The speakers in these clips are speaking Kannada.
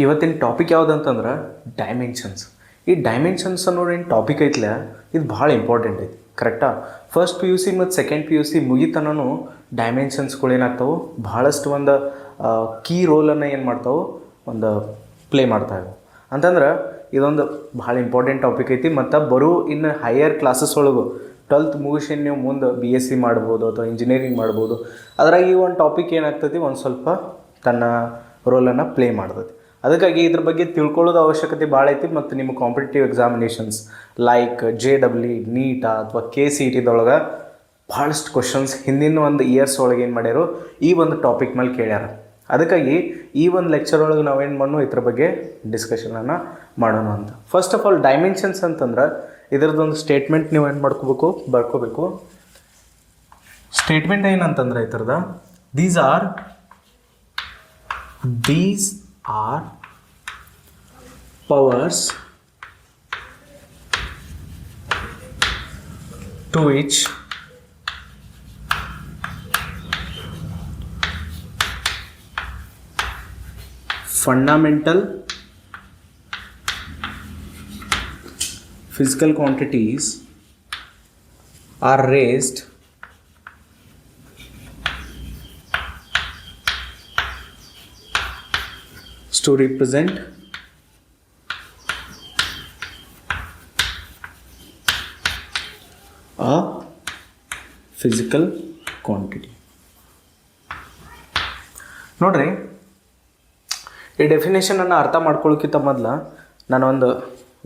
ಇವತ್ತಿನ ಟಾಪಿಕ್ ಯಾವುದಂತಂದ್ರೆ ಡೈಮೆನ್ಷನ್ಸ್. ಈ ಡೈಮೆನ್ಷನ್ಸ್ ಅನ್ನೋದು ಏನು ಟಾಪಿಕ್ ಐತ್ಲ, ಇದು ಭಾಳ ಇಂಪಾರ್ಟೆಂಟ್ ಐತಿ. ಕರೆಕ್ಟಾ? ಫಸ್ಟ್ ಪಿ ಯು ಸಿ ಮತ್ತು ಸೆಕೆಂಡ್ ಪಿ ಯು ಸಿ ಮುಗಿತನೂ ಡೈಮೆನ್ಷನ್ಸ್ಗಳು ಏನಾಗ್ತಾವೆ, ಭಾಳಷ್ಟು ಒಂದು ಕೀ ರೋಲನ್ನು ಏನು ಮಾಡ್ತಾವೆ, ಒಂದು ಪ್ಲೇ ಮಾಡ್ತಾವೆ. ಅಂತಂದ್ರೆ ಇದೊಂದು ಭಾಳ ಇಂಪಾರ್ಟೆಂಟ್ ಟಾಪಿಕ್ ಐತಿ. ಮತ್ತು ಬರೋ ಇನ್ನು ಹೈಯರ್ ಕ್ಲಾಸಸ್ ಒಳಗೂ 12th ಮುಗಿಸಿ ನೀವು ಮುಂದೆ BSc ಮಾಡ್ಬೋದು ಅಥವಾ ಇಂಜಿನಿಯರಿಂಗ್ ಮಾಡ್ಬೋದು. ಅದ್ರಾಗ ಈ ಒಂದು ಟಾಪಿಕ್ ಏನಾಗ್ತೈತಿ, ಒಂದು ಸ್ವಲ್ಪ ತನ್ನ ರೋಲನ್ನು ಪ್ಲೇ ಮಾಡ್ತೈತಿ. ಅದಕ್ಕಾಗಿ ಇದ್ರ ಬಗ್ಗೆ ತಿಳ್ಕೊಳ್ಳೋದು ಅವಶ್ಯಕತೆ ಭಾಳ ಐತಿ. ಮತ್ತು ನಿಮ್ಮ competitive examinations like JEE, NEET ಅಥವಾ KCETದೊಳಗೆ ಭಾಳಷ್ಟು ಕ್ವಶನ್ಸ್ ಹಿಂದಿನ ಒಂದು ಇಯರ್ಸ್ ಒಳಗೆ ಏನು ಮಾಡ್ಯಾರೋ ಈ ಒಂದು ಟಾಪಿಕ್ ಮೇಲೆ ಕೇಳ್ಯಾರ. ಅದಕ್ಕಾಗಿ ಈ ಒಂದು ಲೆಕ್ಚರ್ ಒಳಗೆ ನಾವೇನು ಮಾಡೋಣ, ಇದ್ರ ಬಗ್ಗೆ ಡಿಸ್ಕಷನನ್ನು ಮಾಡೋಣ ಅಂತ. ಫಸ್ಟ್ ಆಫ್ ಆಲ್ ಡೈಮೆನ್ಷನ್ಸ್ ಅಂತಂದ್ರೆ ಇದರದೊಂದು ಸ್ಟೇಟ್ಮೆಂಟ್ ನೀವು ಏನು ಮಾಡ್ಕೋಬೇಕು, ಬರ್ಕೋಬೇಕು. ಸ್ಟೇಟ್ಮೆಂಟ್ ಏನಂತಂದ್ರೆ ಈ ಥರದ, these are powers to which fundamental physical quantities are raised to represent a physical quantity. ನೋಡ್ರಿ, ಈ ಡೆಫಿನೇಷನನ್ನು ಅರ್ಥ ಮಾಡ್ಕೊಳ್ಳೋಕ್ಕಿಂತ ಮೊದಲು ನಾನೊಂದು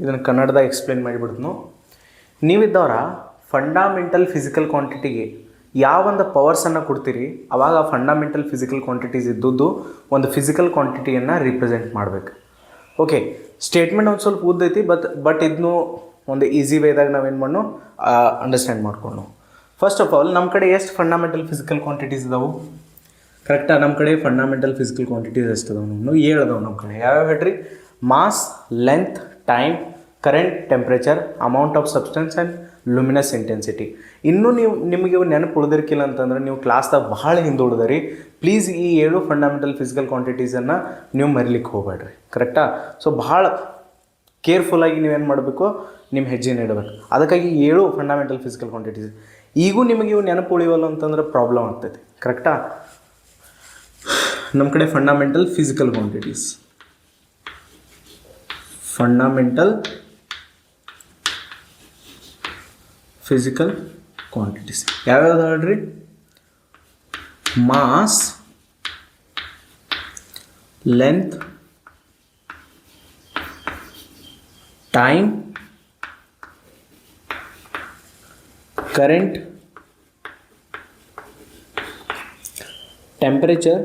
ಇದನ್ನು ಕನ್ನಡದಾಗ ಎಕ್ಸ್ಪ್ಲೇನ್ ಮಾಡಿಬಿಡ್ತೀನಿ. ನೀವಿದ್ದವರ ಫಂಡಾಮೆಂಟಲ್ ಫಿಸಿಕಲ್ ಕ್ವಾಂಟಿಟಿಗೆ ಯಾವೊಂದು ಪವರ್ಸನ್ನು ಕೊಡ್ತೀರಿ, ಅವಾಗ ಆ ಫಂಡಾಮೆಂಟಲ್ ಫಿಸಿಕಲ್ ಕ್ವಾಂಟಿಟೀಸ್ ಇದ್ದದ್ದು ಒಂದು ಫಿಸಿಕಲ್ ಕ್ವಾಂಟಿಟಿಯನ್ನು ರಿಪ್ರೆಸೆಂಟ್ ಮಾಡಬೇಕು. ಓಕೆ, ಸ್ಟೇಟ್ಮೆಂಟ್ ಒಂದು ಸ್ವಲ್ಪ ಉದ್ದೈತಿ, ಬಟ್ ಇದನ್ನು ಒಂದು ಈಸಿ ವೇದಾಗ ನಾವೇನು ಮಾಡೋಣ, ಅಂಡರ್ಸ್ಟ್ಯಾಂಡ್ ಮಾಡ್ಕೊಂಡು. ಫಸ್ಟ್ ಆಫ್ ಆಲ್ ನಮ್ಮ ಕಡೆ ಎಷ್ಟು ಫಂಡಾಮೆಂಟಲ್ ಫಿಸಿಕಲ್ ಕ್ವಾಂಟಿಟೀಸ್ ಇದಾವೆ? ಕರೆಕ್ಟಾಗಿ ನಮ್ಮ ಕಡೆ ಫಂಡಾಮೆಂಟಲ್ ಫಿಸಿಕಲ್ ಕ್ವಾಂಟಿಟೀಸ್ ಎಷ್ಟು ಅದಾವೆ? ನಾವು 7 ಅದಾವೆ ನಮ್ಮ ಕಡೆ. ಯಾವ್ಯಾವ ಹೇಳ್ರಿ? Mass, length, time, current, temperature, amount of substance and luminous intensity. ಇನ್ನೂ ನಿಮಗೆ ನೆನಪು ಉಳಿದಿರ್ಕಿಲ್ಲ ಅಂತಂದ್ರೆ ನೀವು ಕ್ಲಾಸ್ದಾಗ ಭಾಳ ಹಿಂದುಳಿದ್ರಿ. ಪ್ಲೀಸ್ ಈ 7 ಫಂಡಮೆಂಟಲ್ ಫಿಸಿಕಲ್ ಕ್ವಾಂಟಿಟೀಸನ್ನು ನೀವು ಮರಿಲಿಕ್ಕೆ ಹೋಗಬೇಡ್ರಿ. ಕರೆಕ್ಟಾ? ಸೊ ಭಾಳ ಕೇರ್ಫುಲ್ಲಾಗಿ ನೀವೇನು ಮಾಡಬೇಕು, ನಿಮ್ಮ ಹೆಜ್ಜೆನ ಇಡಬೇಕು. ಅದಕ್ಕಾಗಿ 7 ಫಂಡಮೆಂಟಲ್ ಫಿಸಿಕಲ್ ಕ್ವಾಂಟಿಟೀಸ್. ಈಗೂ ನಿಮಗೆ ಇವು ನೆನಪು ಉಳಿವಲ್ಲ ಅಂತಂದ್ರೆ ಪ್ರಾಬ್ಲಮ್ ಆಗ್ತೈತಿ. ಕರೆಕ್ಟಾ? ನಮ್ಮ ಕಡೆ fundamental physical quantities, fundamental physical quantities ಯಾವ್ಯಾವ್ದು ಹೇಳ್ರಿ? Mass, length, time, current, temperature,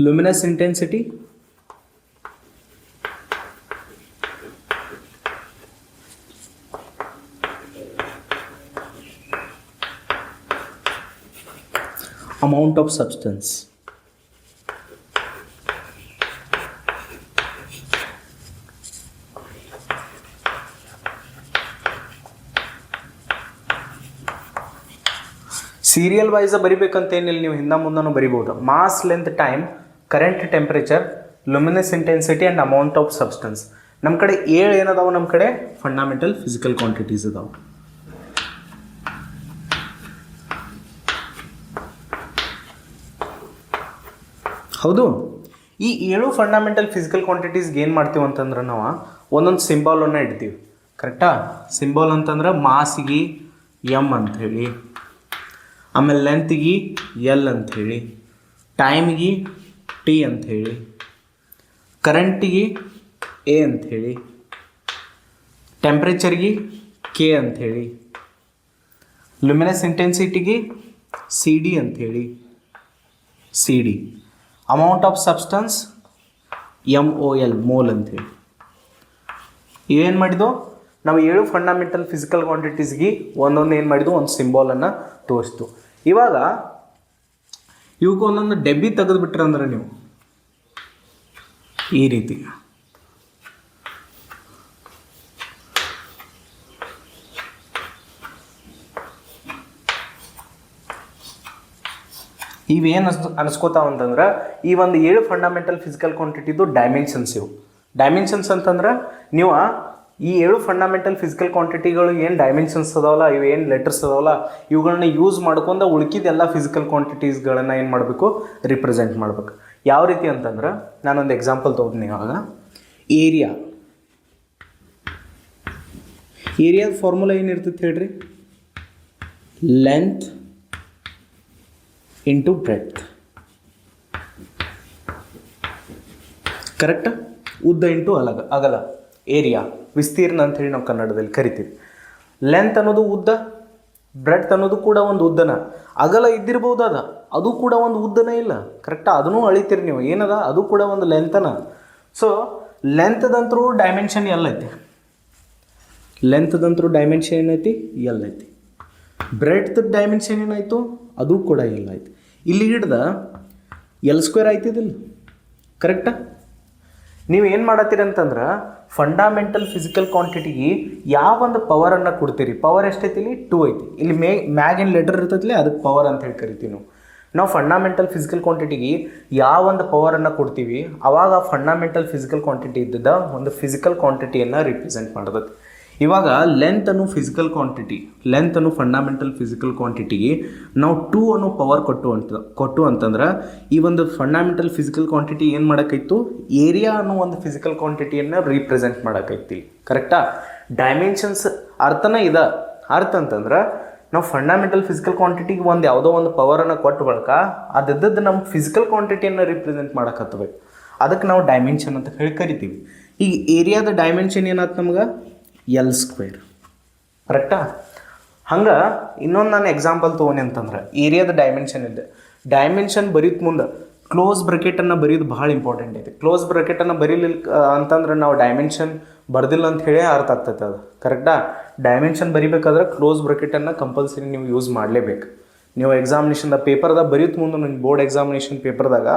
luminous intensity, amount of substance. Serial wise ಬರಿಬೇಕಂತೇನಿಲ್ಲ, ನೀವು ಹಿಂದೆ ಮುಂದೂ ಬರಿಬೋದು. Mass, length, time, current, temperature, luminous intensity and amount of substance. ನಮ್ಮ ಕಡೆ 7 ಏನದಾವೆ? ನಮ್ಮ ಕಡೆ ಫಂಡಮೆಂಟಲ್ ಫಿಸಿಕಲ್ ಕ್ವಾಂಟಿಟೀಸ್ ಅದಾವೆ. ಹೌದು, ಈ 7 ಫಂಡಮೆಂಟಲ್ ಫಿಸಿಕಲ್ ಕ್ವಾಂಟಿಟೀಸ್ಗೆ ಏನು ಮಾಡ್ತೀವಿ ಅಂತಂದ್ರೆ ನಾವು ಒಂದೊಂದು ಸಿಂಬಾಲನ್ನು ಇಡ್ತೀವಿ. ಕರೆಕ್ಟಾ? ಸಿಂಬಾಲ್ ಅಂತಂದ್ರೆ ಮಾಸಿಗೆ M ಅಂಥೇಳಿ, ಆಮೇಲೆ ಲೆಂತ್ಗೆ L ಅಂಥೇಳಿ, ಟೈಮ್ಗೆ T ಅಂಥೇಳಿ, ಕರೆಂಟಿಗೆ A ಅಂಥೇಳಿ, ಟೆಂಪ್ರೇಚರ್ಗೆ K ಅಂಥೇಳಿ, ಲುಮಿನಸ್ ಇಂಟೆನ್ಸಿಟಿಗೆ CD ಅಂಥೇಳಿ, CD, amount of substance MOL, mole ಅಂಥೇಳಿ. ಇವೇನು ಮಾಡಿದೋ, ನಾವು 7 ಫಂಡಮೆಂಟಲ್ ಫಿಸಿಕಲ್ ಕ್ವಾಂಟಿಟೀಸ್ಗೆ ಒಂದೊಂದು ಏನು ಮಾಡಿದ್ವು, ಒಂದು ಸಿಂಬಾಲನ್ನು ತೋರಿಸ್ತು. ಇವಾಗ ಇವಕ್ಕೆ ಒಂದೊಂದು ಡೆಬ್ಬಿ ತೆಗೆದುಬಿಟ್ರೆ ಅಂದ್ರೆ ನೀವು ಈ ರೀತಿ ಇವೇನು ಅನ್ಸ್ಕೋತಾವ ಅಂತಂದ್ರೆ ಈ ಒಂದು 7 ಫಂಡಮೆಂಟಲ್ ಫಿಸಿಕಲ್ ಕ್ವಾಂಟಿಟಿದು ಡೈಮೆನ್ಷನ್ಸ್ ಇವು. ಡೈಮೆನ್ಷನ್ಸ್ ಅಂತಂದ್ರೆ ನೀವು ಈ 7 ಫಂಡಮೆಂಟಲ್ ಫಿಸಿಕಲ್ ಕ್ವಾಂಟಿಟಿಗಳು ಏನು ಡೈಮೆನ್ಷನ್ಸ್ ಅದಾವಲ್ಲ, ಇವು ಏನು ಲೆಟರ್ಸ್ ಅದಾವಲ್ಲ, ಇವುಗಳನ್ನ ಯೂಸ್ ಮಾಡ್ಕೊಂಡು ಉಳ್ಕಿದೆಲ್ಲ ಫಿಸಿಕಲ್ ಕ್ವಾಂಟಿಟೀಸ್ಗಳನ್ನು ಏನು ಮಾಡಬೇಕು, ರಿಪ್ರೆಸೆಂಟ್ ಮಾಡ್ಬೇಕು. ಯಾವ ರೀತಿ ಅಂತಂದ್ರೆ ನಾನೊಂದು ಎಕ್ಸಾಂಪಲ್ ತೊಗೊಂಡು ಇವಾಗ ಏರಿಯಾದ ಫಾರ್ಮುಲಾ ಏನಿರ್ತೈತೆ ಹೇಳ್ರಿ, ಲೆಂತ್ ಇಂಟು ಬ್ರೆಡ್ತ್. ಕರೆಕ್ಟ್? ಉದ್ದ ಇಂಟು ಅಗಲ, ಏರಿಯಾ, ವಿಸ್ತೀರ್ಣ ಅಂಥೇಳಿ ನಾವು ಕನ್ನಡದಲ್ಲಿ ಕರಿತೀವಿ. ಲೆಂತ್ ಅನ್ನೋದು ಉದ್ದ, ಬ್ರೆಡ್ತ್ ಅನ್ನೋದು ಕೂಡ ಒಂದು ಉದ್ದನ. ಅಗಲ ಇದ್ದಿರ್ಬೋದು, ಅದು ಕೂಡ ಒಂದು ಉದ್ದನ ಇಲ್ಲ. ಕರೆಕ್ಟಾ? ಅದನ್ನು ಅಳಿತೀರಿ ನೀವು, ಏನದ ಅದು ಕೂಡ ಒಂದು ಲೆಂತನ. ಸೊ ಲೆಂತ್ದಂತರೂ ಡೈಮೆನ್ಷನ್ ಎಲ್ಲೈತಿ, ಲೆಂತ್ದಂತರೂ ಡೈಮೆನ್ಷನ್ ಏನೈತಿ, ಎಲ್ಲೈತಿ. ಬ್ರೆಡ್ತ್ ಡೈಮೆನ್ಷನ್ ಏನಾಯಿತು, ಅದು ಕೂಡ ಎಲ್ಲೈತಿ. ಇಲ್ಲಿ ಹಿಡ್ದ L² ಆಯ್ತಿದಿಲ್ಲ. ಕರೆಕ್ಟಾ? ನೀವು ಏನು ಮಾಡತ್ತೀರಿ ಅಂತಂದ್ರೆ ಫಂಡಮೆಂಟಲ್ ಫಿಸಿಕಲ್ ಕ್ವಾಂಟಿಟಿಗೆ ಯಾವ ಒಂದು ಪವರನ್ನು ಕೊಡ್ತೀರಿ. ಪವರ್ ಎಷ್ಟೈತಿ? ಇಲ್ಲಿ 2 ಐತಿ. ಇಲ್ಲಿ ಮ್ಯಾಗಿನ ಲೆಟರ್ ಇರ್ತೈತಿಲ್ಲ, ಅದಕ್ಕೆ ಪವರ್ ಅಂತ ಹೇಳಿ ಕರಿತೀವಿ ನಾವು ಫಂಡಮೆಂಟಲ್ ಫಿಸಿಕಲ್ ಕ್ವಾಂಟಿಟಿಗೆ ಯಾವ ಒಂದು ಪವರನ್ನು ಕೊಡ್ತೀವಿ, ಆವಾಗ ಫಂಡಮೆಂಟಲ್ ಫಿಸಿಕಲ್ ಕ್ವಾಂಟಿಟಿ ಇದ್ದ ಒಂದು ಫಿಸಿಕಲ್ ಕ್ವಾಂಟಿಟಿಯನ್ನು ರಿಪ್ರೆಸೆಂಟ್ ಮಾಡ್ತದೆ. ಇವಾಗ ಲೆಂತ್ ಅನ್ನೋ ಫಿಸಿಕಲ್ ಕ್ವಾಂಟಿಟಿ, ಲೆಂತ್ ಅನ್ನೋ ಫಂಡಮೆಂಟಲ್ ಫಿಸಿಕಲ್ ಕ್ವಾಂಟಿಟಿಗೆ ನಾವು 2 ಅನ್ನೋ ಪವರ್ ಕೊಟ್ಟು ಅಂತಂದ್ರೆ ಈ ಒಂದು ಫಂಡಮೆಂಟಲ್ ಫಿಸಿಕಲ್ ಕ್ವಾಂಟಿಟಿ ಏನು ಮಾಡೋಕ್ಕಾಯ್ತು, ಏರಿಯಾ ಅನ್ನೋ ಒಂದು ಫಿಸಿಕಲ್ ಕ್ವಾಂಟಿಟಿಯನ್ನು ರೀಪ್ರೆಸೆಂಟ್ ಮಾಡೋಕ್ಕಾಯ್ತಿ. ಕರೆಕ್ಟಾ? ಡೈಮೆನ್ಷನ್ಸ್ ಅರ್ಥನೇ ಇದೆ. ಅರ್ಥ ಅಂತಂದ್ರೆ ನಾವು ಫಂಡಮೆಂಟಲ್ ಫಿಸಿಕಲ್ ಕ್ವಾಂಟಿಟಿಗೆ ಒಂದು ಯಾವುದೋ ಒಂದು ಪವರನ್ನು ಕೊಟ್ಟು ಬಳಕ ಅದಿದ್ದದ್ದು ನಮ್ಮ ಫಿಸಿಕಲ್ ಕ್ವಾಂಟಿಟಿಯನ್ನು ರಿಪ್ರೆಸೆಂಟ್ ಮಾಡೋಕ್ಕತ್ತಬೇಕು. ಅದಕ್ಕೆ ನಾವು ಡೈಮೆನ್ಷನ್ ಅಂತ ಹೇಳಿ ಕರಿತೀವಿ. ಈಗ ಏರಿಯಾದ ಡೈಮೆನ್ಷನ್ ಏನಾಯ್ತು ನಮ್ಗೆ, L². ಕರೆಕ್ಟಾ? ಹಂಗೆ ಇನ್ನೊಂದು ನಾನು ಎಕ್ಸಾಂಪಲ್ ತೊಗೊಂಡೆ ಅಂತಂದ್ರೆ ಏರಿಯಾದ ಡೈಮೆನ್ಷನ್ ಇದೆ. ಡೈಮೆನ್ಷನ್ ಬರೀತ್ ಮುಂದೆ ಕ್ಲೋಸ್ ಬ್ರಕೆಟನ್ನು ಬರೆಯೋದು ಭಾಳ ಇಂಪಾರ್ಟೆಂಟ್ ಐತೆ. ಕ್ಲೋಸ್ ಬ್ರಕೆಟನ್ನು ಬರೀಲಿಲ್ಲ ಅಂತಂದ್ರೆ ನಾವು ಡೈಮೆನ್ಷನ್ ಬರ್ದಿಲ್ಲ ಅಂತ ಹೇಳಿ ಅರ್ಥ ಆಗ್ತೈತೆ ಅದು. ಕರೆಕ್ಟಾ? ಡೈಮೆನ್ಷನ್ ಬರಿಬೇಕಾದ್ರೆ ಕ್ಲೋಸ್ ಬ್ರಕೆಟನ್ನು ಕಂಪಲ್ಸರಿ ನೀವು ಯೂಸ್ ಮಾಡಲೇಬೇಕು. ನೀವು ಎಕ್ಸಾಮಿನೇಷನ್ದಾಗ ಪೇಪರ್ದಾಗ ಬರೆಯೋದು ಮುಂದೆ ನಿಮ್ಮ ಬೋರ್ಡ್ ಎಕ್ಸಾಮಿನೇಷನ್ ಪೇಪರ್ದಾಗ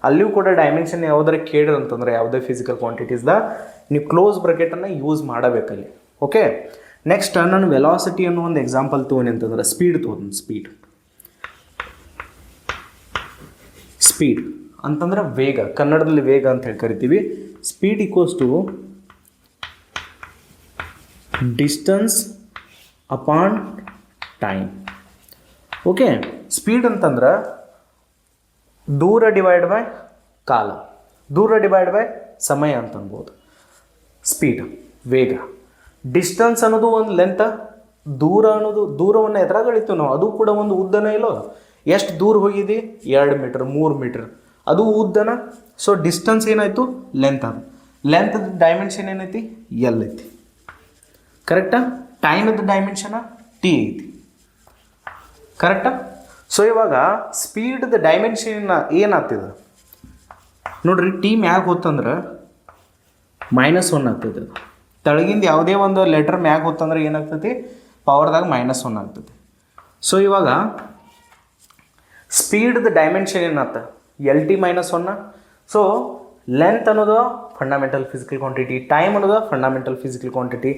ಅಲ್ಲಿಯೂ ಕೂಡ ಡೈಮೆನ್ಷನ್ ಯಾವುದಾರು ಕೇಳಿರಿ ಅಂತಂದ್ರೆ ಯಾವುದೇ ಫಿಸಿಕಲ್ ಕ್ವಾಂಟಿಟೀಸ್ದಾಗ ನೀವು ಕ್ಲೋಸ್ ಬ್ರಕೆಟನ್ನು ಯೂಸ್ ಮಾಡಬೇಕಲ್ಲಿ. ಓಕೆ, ನೆಕ್ಸ್ಟ್ ನಾನು ವೆಲಾಸಿಟಿ ಅನ್ನೋ ಒಂದು ಎಕ್ಸಾಂಪಲ್ ತೊಗೊಂಡು ಅಂತಂದ್ರೆ ಸ್ಪೀಡ್ ತೊಗೊಂಡು. ಸ್ಪೀಡ್ ಅಂತಂದ್ರೆ ವೇಗ, ಕನ್ನಡದಲ್ಲಿ ವೇಗ ಅಂತ ಹೇಳಿ ಕರಿತೀವಿ. Speed equals to distance upon time. Okay, speed ಅಂತಂದ್ರೆ ದೂರ ಡಿವೈಡ್ ಬೈ ಕಾಲ, ದೂರ ಡಿವೈಡ್ ಬೈ ಸಮಯ ಅಂತ ಅನ್ಬೋದು. ಸ್ಪೀಡ್ ವೇಗ. ಡಿಸ್ಟನ್ಸ್ ಅನ್ನೋದು ಒಂದು ಲೆಂತ, ದೂರ ಅನ್ನೋದು ದೂರವನ್ನು ಎದುರಾಗ ಅಳಿತೀವಿ ನಾವು, ಅದು ಕೂಡ ಒಂದು ಉದ್ದನ ಇಲ್ಲೋ. ಎಷ್ಟು ದೂರ ಹೋಗಿದ್ದಿ? 2 ಮೀಟರ್ 3 ಮೀಟರ್, ಅದು ಉದ್ದನ. ಸೊ ಡಿಸ್ಟನ್ಸ್ ಏನಾಯಿತು? ಲೆಂತ್. ಅದು ಲೆಂತ್ ಡೈಮೆನ್ಷನ್ ಏನೈತಿ? L ಐತಿ. ಕರೆಕ್ಟಾ? ಟೈಮದ ಡೈಮೆನ್ಷನ T ಐತಿ. ಕರೆಕ್ಟಾ? ಸೊ ಇವಾಗ ಸ್ಪೀಡ್ದ ಡೈಮೆನ್ಷನ್ ಏನಾಗ್ತದೆ ನೋಡ್ರಿ, T ಮ್ಯಾಗ ಹೋತಂದ್ರೆ -1 ಆಗ್ತದೆ. ತಳಗಿಂದ ಯಾವುದೇ ಒಂದು ಲೆಟರ್ ಮ್ಯಾಗ ಹೋತಂದ್ರೆ ಏನಾಗ್ತೈತಿ? ಪವರ್ದಾಗ -1 ಆಗ್ತದೆ. ಸೊ ಇವಾಗ ಸ್ಪೀಡ್ದ ಡೈಮೆನ್ಷನ್ ಏನಾಗ್ತ? LT -1. ಸೊ ಲೆಂತ್ ಅನ್ನೋದು ಫಂಡಮೆಂಟಲ್ ಫಿಸಿಕಲ್ ಕ್ವಾಂಟಿಟಿ, ಟೈಮ್ ಅನ್ನೋದು fundamental physical quantity.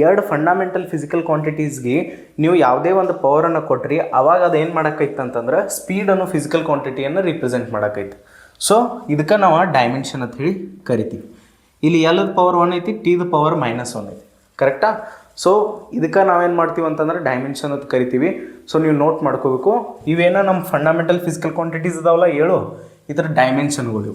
2 fundamental physical ಕ್ವಾಂಟಿಟೀಸ್ಗೆ ನೀವು ಯಾವುದೇ ಒಂದು ಪವರನ್ನು ಕೊಟ್ರಿ, ಅವಾಗ ಅದು ಏನು ಮಾಡೋಕ್ಕೈತೆ ಅಂತಂದ್ರೆ ಸ್ಪೀಡ್ ಅನ್ನೋ ಫಿಸಿಕಲ್ ಕ್ವಾಂಟಿಟಿಯನ್ನು ರಿಪ್ರೆಸೆಂಟ್ ಮಾಡೋಕ್ಕೈತೆ. ಸೊ ಇದಕ್ಕೆ ನಾವು ಡೈಮೆನ್ಷನ್ ಅಂತ ಹೇಳಿ ಕರಿತೀವಿ. ಇಲ್ಲಿ Lದ ಪವರ್ 1 ಐತಿ, Tದ ಪವರ್ -1 ಐತಿ. ಕರೆಕ್ಟಾ? ಸೊ ಇದಕ್ಕೆ ನಾವೇನು ಮಾಡ್ತೀವಿ ಅಂತಂದ್ರೆ ಡೈಮೆನ್ಷನ್ ಅಂತ ಕರಿತೀವಿ. ಸೊ ನೀವು ನೋಟ್ ಮಾಡ್ಕೋಬೇಕು, ಇವೇನೋ ನಮ್ಮ ಫಂಡಮೆಂಟಲ್ ಫಿಸಿಕಲ್ ಕ್ವಾಂಟಿಟೀಸ್ ಇದಾವಲ್ಲ 7, ಇದರ ಡೈಮೆನ್ಷನ್ಗಳು.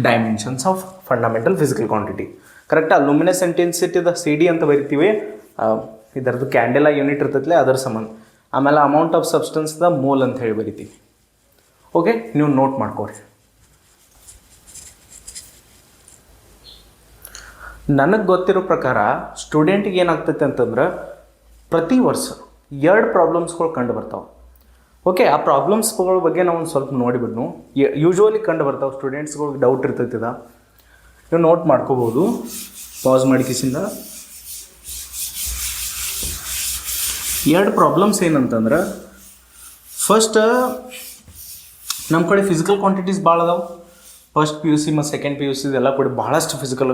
Dimensions of fundamental physical quantity. ಕರೆಕ್ಟಾ? ಲುಮಿನಸ್ ಇಂಟೆನ್ಸಿಟಿದ CD ಅಂತ ಬರಿತೀವಿ. ಇದರದ್ದು ಕ್ಯಾಂಡೆಲಾ ಯೂನಿಟ್ ಇರ್ತೈತಲೆ ಅದರ ಸಂಬಂಧ. ಆಮೇಲೆ ಅಮೌಂಟ್ ಆಫ್ ಸಬ್ಸ್ಟೆನ್ಸ್ದ ಮೋಲ್ ಅಂತ ಹೇಳಿ ಬರಿತೀವಿ. ಓಕೆ, ನೀವು ನೋಟ್ ಮಾಡ್ಕೊರಿ. ನನಗೆ ಗೊತ್ತಿರೋ ಪ್ರಕಾರ ಸ್ಟೂಡೆಂಟಿಗೆ ಏನಾಗ್ತೈತೆ ಅಂತಂದ್ರೆ ಪ್ರತಿ ವರ್ಷ 2 ಪ್ರಾಬ್ಲಮ್ಸ್ಗಳು ಕಂಡು ಬರ್ತಾವೆ. ಓಕೆ, ಆ ಪ್ರಾಬ್ಲಮ್ಸ್ಗಳ ಬಗ್ಗೆ ನಾವು ಒಂದು ಸ್ವಲ್ಪ ನೋಡಿಬಿಡ್ನು. ಯೂಶ್ವಲಿ ಕಂಡು ಬರ್ತಾವೆ, ಸ್ಟೂಡೆಂಟ್ಸ್ಗಳಿಗೆ ಡೌಟ್ ಇರ್ತೈತಿದ. ನೀವು ನೋಟ್ ಮಾಡ್ಕೋಬೋದು, ಪಾಸ್ ಮಾಡಿ ಕಿಸಿಂದ. 2 ಪ್ರಾಬ್ಲಮ್ಸ್ ಏನಂತಂದ್ರೆ, ಫಸ್ಟ್ ನಮ್ಮ ಕಡೆ ಫಿಸಿಕಲ್ ಕ್ವಾಂಟಿಟೀಸ್ ಭಾಳ ಅದಾವೆ. ಫಸ್ಟ್ ಪಿ ಯು ಸಿ ಮತ್ತು ಸೆಕೆಂಡ್ ಪಿ ಯು ಸಿ ಎಲ್ಲ ಕೂಡ ಭಾಳಷ್ಟು ಫಿಸಿಕಲ್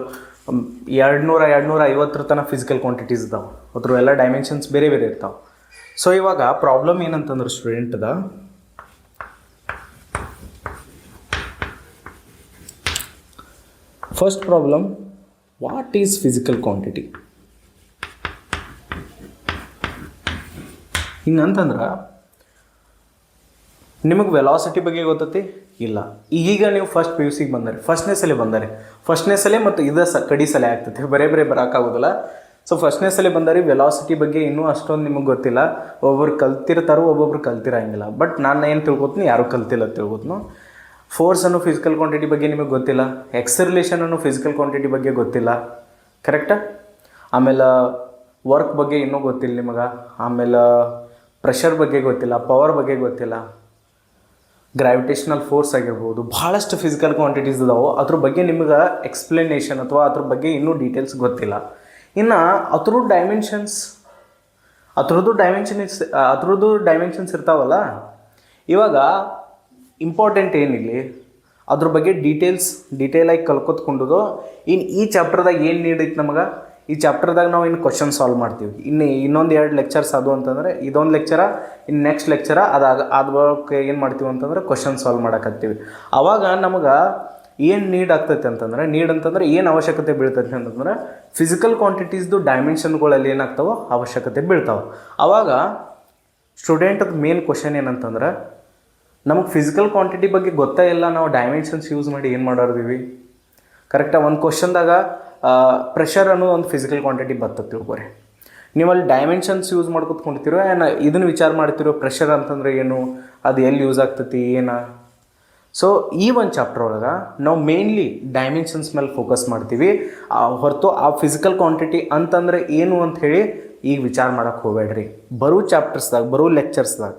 200-250 ತನಕ ಫಿಸಿಕಲ್ ಕ್ವಾಂಟಿಟೀಸ್ ಇದಾವೆ. ಅದ್ರ ಎಲ್ಲ ಡೈಮೆನ್ಷನ್ಸ್ ಬೇರೆ ಬೇರೆ ಇರ್ತಾವೆ. ಸೊ ಇವಾಗ ಪ್ರಾಬ್ಲಮ್ ಏನಂತಂದ್ರೆ ಸ್ಟೂಡೆಂಟ್ದ first problem, what is physical quantity? ಹಿಂಗಂತಂದ್ರೆ ನಿಮಗೆ ವೆಲಾಸಿಟಿ ಬಗ್ಗೆ ಗೊತ್ತೈತಿ ಇಲ್ಲ. ಈಗ ನೀವು ಫಸ್ಟ್ ಪಿ ಯು ಸಿಗೆ ಬಂದರೆ ಫಸ್ಟ್ನೇ ಸಲ ಮತ್ತು ಇದು ಕಡಿ ಸಲ ಆಗ್ತೈತಿ, ಬರೇ ಬರೋಕ್ಕಾಗೋದಿಲ್ಲ. ಸೊ ಫಸ್ಟ್ನೇ ಸಲ ಬಂದರೆ ವೆಲಾಸಿಟಿ ಬಗ್ಗೆ ಇನ್ನೂ ಅಷ್ಟೊಂದು ನಿಮಗೆ ಗೊತ್ತಿಲ್ಲ. ಒಬ್ಬೊಬ್ರು ಕಲ್ತಿರ್ತಾರೋ, ಒಬ್ಬೊಬ್ರು ಕಲ್ತಿರಂಗಿಲ್ಲ. ಬಟ್ ನಾನು ಏನು ತಿಳ್ಕೊತೀನಿ, ಯಾರೂ ಕಲ್ತಿಲ್ಲ ತಿಳ್ಕೊತೀನಿ. ಫೋರ್ಸ್ ಅನ್ನೋ ಫಿಸಿಕಲ್ ಕ್ವಾಂಟಿಟಿ ಬಗ್ಗೆ ನಿಮಗೆ ಗೊತ್ತಿಲ್ಲ. ಎಕ್ಸರ್ಲೇಷನ್ ಅನ್ನೋ ಫಿಸಿಕಲ್ ಕ್ವಾಂಟಿಟಿ ಬಗ್ಗೆ ಗೊತ್ತಿಲ್ಲ, ಕರೆಕ್ಟಾ? ಆಮೇಲೆ ವರ್ಕ್ ಬಗ್ಗೆ ಇನ್ನೂ ಗೊತ್ತಿಲ್ಲ ನಿಮಗೆ. ಆಮೇಲೆ ಪ್ರೆಷರ್ ಬಗ್ಗೆ ಗೊತ್ತಿಲ್ಲ, ಪವರ್ ಬಗ್ಗೆ ಗೊತ್ತಿಲ್ಲ, ಗ್ರಾವಿಟೇಷನಲ್ ಫೋರ್ಸ್ ಆಗಿರ್ಬೋದು, ಭಾಳಷ್ಟು ಫಿಸಿಕಲ್ ಕ್ವಾಂಟಿಟೀಸ್ ಇದಾವೆ. ಅದ್ರ ಬಗ್ಗೆ ನಿಮಗೆ ಎಕ್ಸ್ಪ್ಲನೇಷನ್ ಅಥವಾ ಅದ್ರ ಬಗ್ಗೆ ಇನ್ನೂ ಡೀಟೇಲ್ಸ್ ಗೊತ್ತಿಲ್ಲ. ಇನ್ನು ಅದ್ರದ್ದು ಡೈಮೆನ್ಷನ್ಸ್ ಇರ್ತಾವಲ್ಲ. ಇವಾಗ ಇಂಪಾರ್ಟೆಂಟ್ ಏನಿಲ್ಲಿ ಅದ್ರ ಬಗ್ಗೆ ಡೀಟೇಲಾಗಿ ಕಲ್ಕೊತ್ಕೊಂಡದು. ಇನ್ನು ಈ ಚಾಪ್ಟರ್ದಾಗ ಏನು ನೀಡೈತೆ ನಮಗೆ, ಈ ಚಾಪ್ಟರ್ದಾಗ ನಾವು ಇನ್ನು ಕ್ವಶನ್ ಸಾಲ್ವ್ ಮಾಡ್ತೀವಿ. ಇನ್ನೊಂದು 2 ಲೆಕ್ಚರ್ಸ್ ಅದು ಅಂತಂದರೆ ಇದೊಂದು ಲೆಕ್ಚರ, ಇನ್ನು ನೆಕ್ಸ್ಟ್ ಲೆಕ್ಚರ ಅದ ಬಳಿಕ ಏನು ಮಾಡ್ತೀವಿ ಅಂತಂದ್ರೆ ಕ್ವಶನ್ ಸಾಲ್ವ್ ಮಾಡಕತ್ತೀವಿ. ಆವಾಗ ನಮಗೆ ಏನು ನೀಡ್ ಅಂತಂದ್ರೆ ಏನು ಅವಶ್ಯಕತೆ ಬೀಳ್ತೈತೆ ಅಂತಂದ್ರೆ ಫಿಸಿಕಲ್ ಕ್ವಾಂಟಿಟೀಸ್ದು ಡೈಮೆನ್ಷನ್ಗಳಲ್ಲಿ ಏನಾಗ್ತಾವೋ ಅವಶ್ಯಕತೆ ಬೀಳ್ತಾವೆ. ಆವಾಗ ಸ್ಟೂಡೆಂಟದ ಮೇನ್ ಕ್ವಶನ್ ಏನಂತಂದ್ರೆ, ನಮಗೆ ಫಿಸಿಕಲ್ ಕ್ವಾಂಟಿಟಿ ಬಗ್ಗೆ ಗೊತ್ತೇ ಇಲ್ಲ, ನಾವು ಡೈಮೆನ್ಷನ್ಸ್ ಯೂಸ್ ಮಾಡಿ ಏನು ಮಾಡೋರ್ದೀವಿ, ಕರೆಕ್ಟಾಗಿ? ಒಂದು ಕ್ವಶನ್ದಾಗ ಪ್ರೆಷರ್ ಅನ್ನೋ ಒಂದು ಫಿಸಿಕಲ್ ಕ್ವಾಂಟಿಟಿ ಬರ್ತದೆ ತಿಳ್ಕೊರಿ. ನೀವು ಅಲ್ಲಿ ಡೈಮೆನ್ಷನ್ಸ್ ಯೂಸ್ ಮಾಡ್ಕೊತ್ಕೊಂಡಿರ್ತೀರೋ ಇದನ್ನು ವಿಚಾರ ಮಾಡ್ತಿರೋ, ಪ್ರೆಷರ್ ಅಂತಂದ್ರೆ ಏನು, ಅದು ಎಲ್ಲಿ ಯೂಸ್ ಆಗ್ತೈತಿ ಏನು. ಸೊ ಈ ಒಂದು ಚಾಪ್ಟರ್ ಒಳಗೆ ನಾವು ಮೇನ್ಲಿ ಡೈಮೆನ್ಷನ್ಸ್ ಮೇಲೆ ಫೋಕಸ್ ಮಾಡ್ತೀವಿ, ಹೊರತು ಆ ಫಿಸಿಕಲ್ ಕ್ವಾಂಟಿಟಿ ಅಂತಂದ್ರೆ ಏನು ಅಂತ ಹೇಳಿ ಈಗ ವಿಚಾರ ಮಾಡೋಕ್ಕೆ ಹೋಗಬೇಡ್ರಿ. ಬರೋ ಲೆಕ್ಚರ್ಸ್ದಾಗ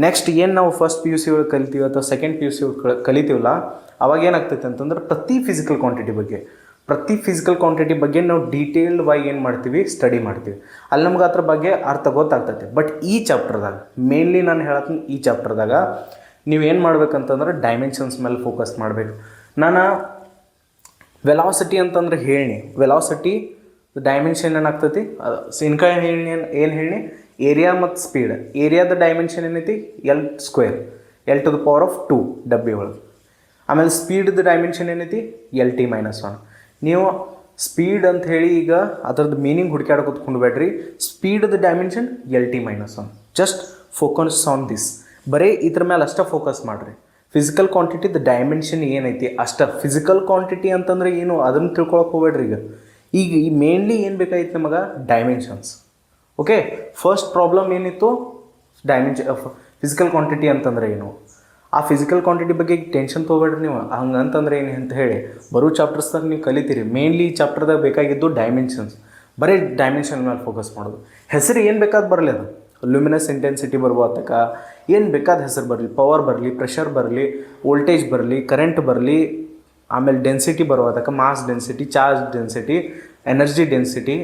ನೆಕ್ಸ್ಟ್ ಏನು ನಾವು ಫಸ್ಟ್ ಪಿ ಯು ಸಿ ಒಳಗೆ ಕಲಿತೀವಿ ಅಥವಾ ಸೆಕೆಂಡ್ ಪಿ ಯು ಸಿ ಕಲಿತೀವಲ್ಲ, ಅವಾಗ ಏನಾಗ್ತೈತೆ ಅಂತಂದ್ರೆ ಪ್ರತಿ ಫಿಸಿಕಲ್ ಕ್ವಾಂಟಿಟಿ ಬಗ್ಗೆ ನಾವು ಡೀಟೇಲ್ಡ್ ವಾಗಿ ಏನು ಮಾಡ್ತೀವಿ, ಸ್ಟಡಿ ಮಾಡ್ತೀವಿ. ಅಲ್ಲಿ ನಮ್ಗೆ ಅದ್ರ ಬಗ್ಗೆ ಅರ್ಥ ಗೊತ್ತಾಗ್ತೈತೆ. ಬಟ್ ಈ ಚಾಪ್ಟರ್ದಾಗ ಮೇನ್ಲಿ ನಾನು ಹೇಳತ್ತೀನಿ, ಈ ಚಾಪ್ಟರ್ದಾಗ ನೀವೇನು ಮಾಡ್ಬೇಕಂತಂದ್ರೆ ಡೈಮೆನ್ಷನ್ಸ್ ಮೇಲೆ ಫೋಕಸ್ ಮಾಡಬೇಕು. ನಾನು ವೆಲಾಸಿಟಿ ಅಂತಂದ್ರೆ ವೆಲಾಸಿಟಿ ಡೈಮೆನ್ಷನ್ ಏನಾಗ್ತೈತಿ, ಏನು ಹೇಳಿ ಏರಿಯಾ ಮತ್ತು ಸ್ಪೀಡ್. ಏರಿಯಾದ ಡೈಮೆನ್ಷನ್ ಏನೈತಿ L², L⁻², ಡಬ್ಬಿ ಒಳಗೆ. ಆಮೇಲೆ ಸ್ಪೀಡ್ದು ಡೈಮೆನ್ಷನ್ ಏನೈತಿ Lt-1. ನೀವು ಸ್ಪೀಡ್ ಅಂತ ಹೇಳಿ ಈಗ ಅದರದ್ದು ಮೀನಿಂಗ್ ಹುಡುಕಾಡ ಕೂತ್ಕೊಂಡ್ಬೇಡ್ರಿ. ಸ್ಪೀಡ್ದು dimension Lt-1. Just focus on this. ಬರೀ ಇದ್ರ ಮೇಲೆ ಅಷ್ಟೇ ಫೋಕಸ್ ಮಾಡಿರಿ. ಫಿಸಿಕಲ್ ಕ್ವಾಂಟಿಟಿದು ಡೈಮೆನ್ಷನ್ ಏನೈತಿ ಅಷ್ಟೇ. ಫಿಸಿಕಲ್ ಕ್ವಾಂಟಿಟಿ ಅಂತಂದ್ರೆ ಏನು ಅದನ್ನು ತಿಳ್ಕೊಳಕ್ಕೆ ಹೋಗ್ಬೇಡ್ರಿ. ಈಗ ಮೇನ್ಲಿ ಏನು ಬೇಕಾಗಿತ್ತು ನಮಗೆ, ಡೈಮೆನ್ಷನ್ಸ್. ಓಕೆ, ಫಸ್ಟ್ ಪ್ರಾಬ್ಲಮ್ ಏನಿತ್ತು, ಫಿಸಿಕಲ್ ಕ್ವಾಂಟಿಟಿ ಅಂತಂದ್ರೆ ಏನು. ಆ ಫಿಸಿಕಲ್ ಕ್ವಾಂಟಿಟಿ ಬಗ್ಗೆ ಟೆನ್ಷನ್ ತೊಗೊಬೇಡ್ರಿ ನೀವು. ಹಂಗಂತಂದ್ರೆ ಏನು ಅಂತ ಹೇಳಿ ಬರೋ ಚಾಪ್ಟರ್ಸ್ದಾಗ ನೀವು ಕಲಿತೀರಿ. ಮೇನ್ಲಿ ಈ ಚಾಪ್ಟರ್ದಾಗ ಬೇಕಾಗಿದ್ದು ಡೈಮೆನ್ಷನ್ಸ್. ಬರೀ ಡೈಮೆನ್ಷನ್ ಮೇಲೆ ಫೋಕಸ್ ಮಾಡೋದು. ಹೆಸರು ಏನು ಬೇಕಾದ ಬರಲಿ, ಅದು ಲುಮಿನಸ್ ಇಂಟೆನ್ಸಿಟಿ ಬರ್ಬೋದಕ್ಕ, ಏನು ಬೇಕಾದ ಹೆಸರು ಬರಲಿ, ಪವರ್ ಬರಲಿ, ಪ್ರೆಷರ್ ಬರಲಿ, ವೋಲ್ಟೇಜ್ ಬರಲಿ, ಕರೆಂಟ್ ಬರಲಿ, ಆಮೇಲೆ ಡೆನ್ಸಿಟಿ ಬರ್ಬೋದಕ್ಕ, mass density, charge density, energy density,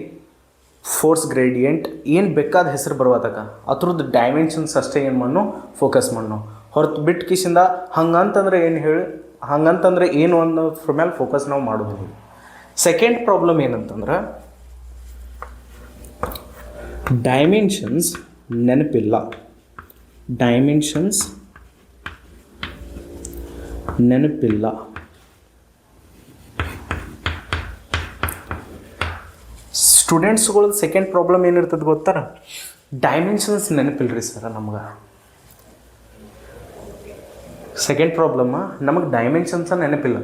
force gradient, ಏನು ಬೇಕಾದ ಹೆಸರು ಬರ್ಬೋದಕ್ಕ. ಅದ್ರದ್ದು ಡೈಮೆನ್ಷನ್ಸ್ ಅಷ್ಟೇ ಏನು ಮಾಡೋ, ಫೋಕಸ್ ಮಾಡೋ. ಹೊರತು ಬಿಟ್ಟು ಕಿಸಿಂದ ಹಂಗಂತಂದ್ರೆ ಏನು ಅನ್ನೋದ್ರ ಮೇಲೆ ಫೋಕಸ್ ನಾವು ಮಾಡೋದು. ಸೆಕೆಂಡ್ ಪ್ರಾಬ್ಲಮ್ ಏನಂತಂದ್ರೆ, ಡೈಮೆನ್ಷನ್ಸ್ ನೆನಪಿಲ್ಲ. ಸ್ಟೂಡೆಂಟ್ಸ್ಗಳ ಸೆಕೆಂಡ್ ಪ್ರಾಬ್ಲಮ್ ಏನಿರ್ತದೆ ಗೊತ್ತಾರ, ಡೈಮೆನ್ಷನ್ಸ್ ನೆನಪಿಲ್ರಿ ಸರ್ ನಮ್ಗೆ. ಸೆಕೆಂಡ್ ಪ್ರಾಬ್ಲಮ್, ನಮಗೆ ಡೈಮೆನ್ಷನ್ಸ ನೆನಪಿಲ್ಲ.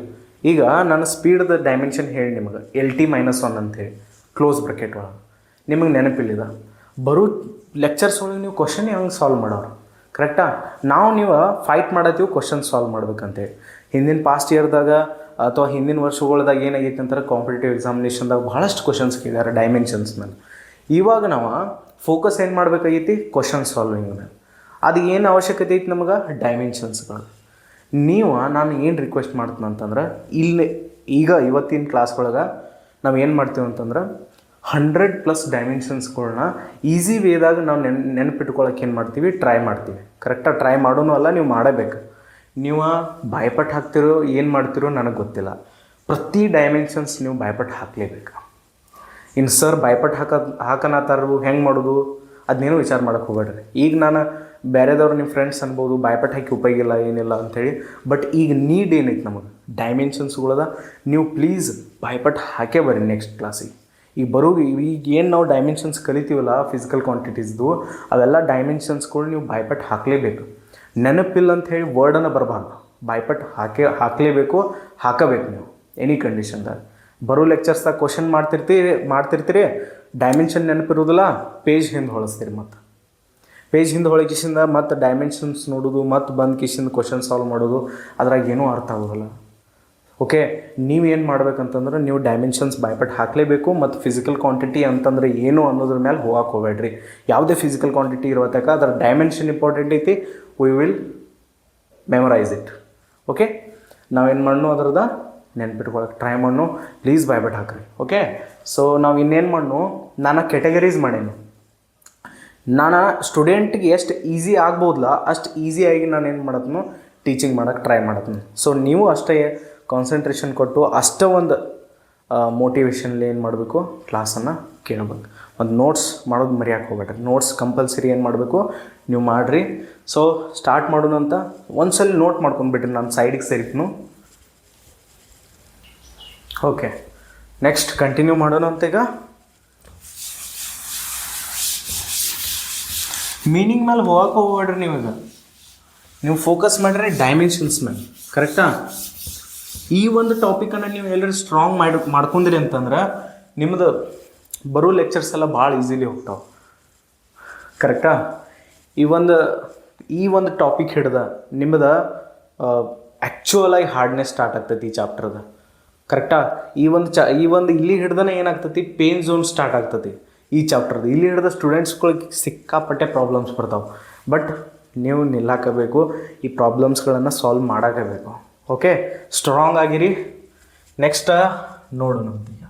ಈಗ ನಾನು ಸ್ಪೀಡ್ದು ಡೈಮೆನ್ಷನ್ ಹೇಳಿ ನಿಮಗೆ Lt-1 ಅಂತೇಳಿ ಕ್ಲೋಸ್ ಬ್ರಾಕೆಟ್ ಒಳಗೆ, ನಿಮಗೆ ನೆನಪಿಲ್ಲಿದ. ಬರೋ ಲೆಕ್ಚರ್ಸ್ ಒಳಗೆ ನೀವು ಕ್ವಶನ್ ಹೆಂಗೆ ಸಾಲ್ವ್ ಮಾಡೋರು, ಕರೆಕ್ಟಾ? ನೀವು ಫೈಟ್ ಮಾಡತ್ತೀವಿ ಕ್ವಶನ್ ಸಾಲ್ವ್ ಮಾಡ್ಬೇಕಂತೇಳಿ. ಹಿಂದಿನ ಪಾಸ್ಟ್ ಇಯರ್ದಾಗ ಅಥವಾ ಹಿಂದಿನ ವರ್ಷಗಳದಾಗ ಏನಾಗೈತೆ ಅಂತಾರೆ, ಕಾಂಪಿಟೇಟಿವ್ ಎಕ್ಸಾಮಿನೇಷನ್ದಾಗ ಭಾಳಷ್ಟು ಕ್ವಶನ್ಸ್ ಕೇಳಿದ್ದಾರೆ ಡೈಮೆನ್ಷನ್ಸ್ ಮೇಲೆ. ಇವಾಗ ನಾವು ಫೋಕಸ್ ಏನು ಮಾಡಬೇಕಾಗೈತಿ, ಕ್ವಶನ್ ಸಾಲ್ವಿಂಗ್ ಮೇಲೆ. ಅದು ಏನು ಅವಶ್ಯಕತೆ ಐತಿ ನಮಗೆ, ಡೈಮೆನ್ಷನ್ಸ್ಗಳು. ನಾನು ಏನು ರಿಕ್ವೆಸ್ಟ್ ಮಾಡ್ತೀನಿ ಅಂತಂದ್ರೆ, ಈಗ ಇವತ್ತಿನ ಕ್ಲಾಸ್ಗಳೊಳಗೆ ನಾವು ಏನು ಮಾಡ್ತೀವಿ ಅಂತಂದ್ರೆ 100+ ಡೈಮೆನ್ಷನ್ಸ್ಗಳನ್ನ ಈಸಿ ವೇದಾಗ ನಾವು ನೆನಪಿಟ್ಕೊಳ್ಳೋಕೆ ಏನು ಮಾಡ್ತೀವಿ, ಟ್ರೈ ಮಾಡ್ತೀವಿ. ಕರೆಕ್ಟಾಗಿ ಟ್ರೈ ಮಾಡೋನು ಅಲ್ಲ, ನೀವು ಮಾಡಬೇಕು. ನೀವು ಬಾಯ್ಪಟ್ಟು ಹಾಕ್ತಿರೋ ಏನು ಮಾಡ್ತಿರೋ ನನಗೆ ಗೊತ್ತಿಲ್ಲ. ಪ್ರತಿ ಡೈಮೆನ್ಷನ್ಸ್ ನೀವು ಬಾಯ್ಪಟ್ಟು ಹಾಕಲೇಬೇಕು. ಇನ್ನು ಸರ್ ಬಾಯ್ಪಟ್ಟು ಹಾಕನತ್ತಾರು ಹೆಂಗೆ ಮಾಡೋದು ಅದನ್ನೇನು ವಿಚಾರ ಮಾಡೋಕ್ಕೆ ಹೋಗ್ಬೇಡ್ರಿ. ಈಗ ನಾನು ಬೇರೆದವ್ರು ನಿಮ್ಮ ಫ್ರೆಂಡ್ಸ್ ಅನ್ಬೋದು ಬಾಯ್ಪಟ್ಟು ಹಾಕಿ ಉಪಯೋಗ ಇಲ್ಲ ಏನಿಲ್ಲ ಅಂಥೇಳಿ. ಬಟ್ ಈಗ ನೀಡ್ ಏನೈತೆ ನಮಗೆ ಡೈಮೆನ್ಷನ್ಸ್ಗಳದ, ನೀವು ಪ್ಲೀಸ್ ಬಾಯ್ಪಟ್ಟು ಹಾಕೇ ಬರ್ರಿ ನೆಕ್ಸ್ಟ್ ಕ್ಲಾಸಿಗೆ. ಈಗ ಏನು ನಾವು ಡೈಮೆನ್ಷನ್ಸ್ ಕಲಿತೀವಲ್ಲ ಫಿಸಿಕಲ್ ಕ್ವಾಂಟಿಟೀಸ್ದು, ಅವೆಲ್ಲ ಡೈಮೆನ್ಷನ್ಸ್ಗಳು ನೀವು ಬಾಯ್ಪಟ್ಟು ಹಾಕಲೇಬೇಕು. ನೆನಪಿಲ್ಲ ಅಂಥೇಳಿ ವರ್ಡನ್ನು ಬರಬಾರ್ದು. ಬಾಯ್ಪಟ್ಟು ಹಾಕಲೇಬೇಕು, ಹಾಕಬೇಕು ನೀವು ಎನಿ ಕಂಡೀಷನ್ದಾಗ. ಬರೋ ಲೆಕ್ಚರ್ಸ್ದಾಗ ಕ್ವಶನ್ ಮಾಡ್ತಿರ್ತೀರಿ ಡೈಮೆನ್ಷನ್ ನೆನಪಿರೋದಿಲ್ಲ, ಪೇಜ್ ಹಿಂದೆ ಹೊಳಿಸ್ತೀರಿ. ಮತ್ತು ಪೇಜ್ ಹಿಂದೆ ಹೊಳಕಿಸಿಂದ ಮತ್ತು ಡೈಮೆನ್ಷನ್ಸ್ ನೋಡೋದು, ಮತ್ತು ಬಂದು ಕಿಸಿಂದ ಕ್ವಶನ್ ಸಾಲ್ವ್ ಮಾಡೋದು, ಅದ್ರಾಗ ಏನೂ ಅರ್ಥ ಆಗೋದಿಲ್ಲ. ಓಕೆ, ನೀವೇನು ಮಾಡ್ಬೇಕಂತಂದ್ರೆ ನೀವು ಡೈಮೆನ್ಷನ್ಸ್ ಬಾಯ್ಪಟ್ಟು ಹಾಕಲೇಬೇಕು. ಮತ್ತು ಫಿಸಿಕಲ್ ಕ್ವಾಂಟಿಟಿ ಅಂತಂದ್ರೆ ಏನು ಅನ್ನೋದ್ರ ಮೇಲೆ ಹೋಗಕ್ಕೆ ಹೋಗಬೇಡ್ರಿ. ಯಾವುದೇ ಫಿಸಿಕಲ್ ಕ್ವಾಂಟಿಟಿ ಇರೋತಕ್ಕ ಅದರ ಡೈಮೆನ್ಷನ್ ಇಂಪಾರ್ಟೆಂಟ್ ಐತಿ. We will memorise it. Okay, ನಾವೇನು ಮಾಡೋ ಅದ್ರದ ನೆನ್ಪಿಟ್ಕೊಳಕ್ಕೆ ಟ್ರೈ ಮಾಡೋ. ಪ್ಲೀಸ್ ಬಾಯ್ಪಟ್ಟು ಹಾಕ್ರಿ. ಓಕೆ, ಸೊ ನಾವು ಇನ್ನೇನು ಮಾಡೋ, ನಾನು ಕ್ಯಾಟಗರೀಸ್ ಮಾಡೇನಿ. ನಾನು ಸ್ಟೂಡೆಂಟ್ಗೆ ಎಷ್ಟು ಈಸಿ ಆಗ್ಬೋದಲ್ಲ ಅಷ್ಟು ಈಸಿಯಾಗಿ ನಾನು ಏನು ಮಾಡತ್ನು ಟೀಚಿಂಗ್ ಮಾಡೋಕ್ಕೆ ಟ್ರೈ ಮಾಡತ್ನು. ಸೊ ನೀವು ಅಷ್ಟೇ ಕಾನ್ಸಂಟ್ರೇಷನ್ ಕೊಟ್ಟು ಅಷ್ಟೇ ಒಂದು ಮೋಟಿವೇಶನ್ಲಿ ಏನು ಮಾಡಬೇಕು, ಕ್ಲಾಸನ್ನು ಕೇಳಬೇಕು. ಒಂದು ನೋಟ್ಸ್ ಮಾಡೋದು ಮರ್ಯಾಕೆ ಹೋಗ್ಬೇಡ್ರಿ. ನೋಟ್ಸ್ ಕಂಪಲ್ಸರಿ ಏನು ಮಾಡಬೇಕು ನೀವು ಮಾಡಿರಿ. ಸೊ ಸ್ಟಾರ್ಟ್ ಮಾಡೋಣ ಅಂತ ಒಂದ್ಸಲ ನೋಟ್ ಮಾಡ್ಕೊಂಡ್ಬಿಟ್ರಿ, ನಾನು ಸೈಡಿಗೆ ಸೇರಿತ್ನು. ಓಕೆ, ನೆಕ್ಸ್ಟ್ ಕಂಟಿನ್ಯೂ ಮಾಡೋಣ ಅಂತ. ಈಗ ಮೀನಿಂಗ್ ಮೇಲೆ ಹೋಗಕ್ಕೆ ಹೋಗ್ಬೇಡ್ರಿ. ನೀವು ಫೋಕಸ್ ಮಾಡಿರಿ ಡೈಮೆನ್ಷನ್ಸ್ ಮೇಲೆ. ಕರೆಕ್ಟಾ? ಈ ಒಂದು ಟಾಪಿಕನ್ನು ನೀವು ಎಲ್ಲರೂ ಸ್ಟ್ರಾಂಗ್ ಮಾಡ್ಕೊಂಡ್ರಿ ಅಂತಂದ್ರೆ ನಿಮ್ಮದು ಬರೋ ಲೆಕ್ಚರ್ಸ್ ಎಲ್ಲ ಭಾಳ ಈಸಿಲಿ ಹೋಗ್ತಾವೆ. ಕರೆಕ್ಟಾ? ಈ ಒಂದು ಟಾಪಿಕ್ ಹಿಡ್ದ ನಿಮ್ಮದು ಆ್ಯಕ್ಚುಯಲಾಗಿ ಹಾರ್ಡ್ನೆಸ್ ಸ್ಟಾರ್ಟ್ ಆಗ್ತೈತಿ ಈ ಚಾಪ್ಟರ್ದ. ಕರೆಕ್ಟಾ? ಈ ಒಂದು ಇಲ್ಲಿ ಹಿಡ್ದನೇ ಏನಾಗ್ತೈತಿ, ಪೇನ್ ಝೋನ್ ಸ್ಟಾರ್ಟ್ ಆಗ್ತೈತಿ ಈ ಚಾಪ್ಟರ್ದು. ಇಲ್ಲಿ ಹಿಡಿದ ಸ್ಟೂಡೆಂಟ್ಸ್ಗಳಿಗೆ ಸಿಕ್ಕಾಪಟ್ಟೆ ಪ್ರಾಬ್ಲಮ್ಸ್ ಬರ್ತಾವೆ. ಬಟ್ ನೀವು ನಿಲ್ಲಾಕಬೇಕು, ಈ ಪ್ರಾಬ್ಲಮ್ಸ್ಗಳನ್ನು ಸಾಲ್ವ್ ಮಾಡಾಕಬೇಕು. ಓಕೆ, ಸ್ಟ್ರಾಂಗ್ ಆಗಿರಿ. ನೆಕ್ಸ್ಟ್ ನೋಡೋಣ. ಈಗ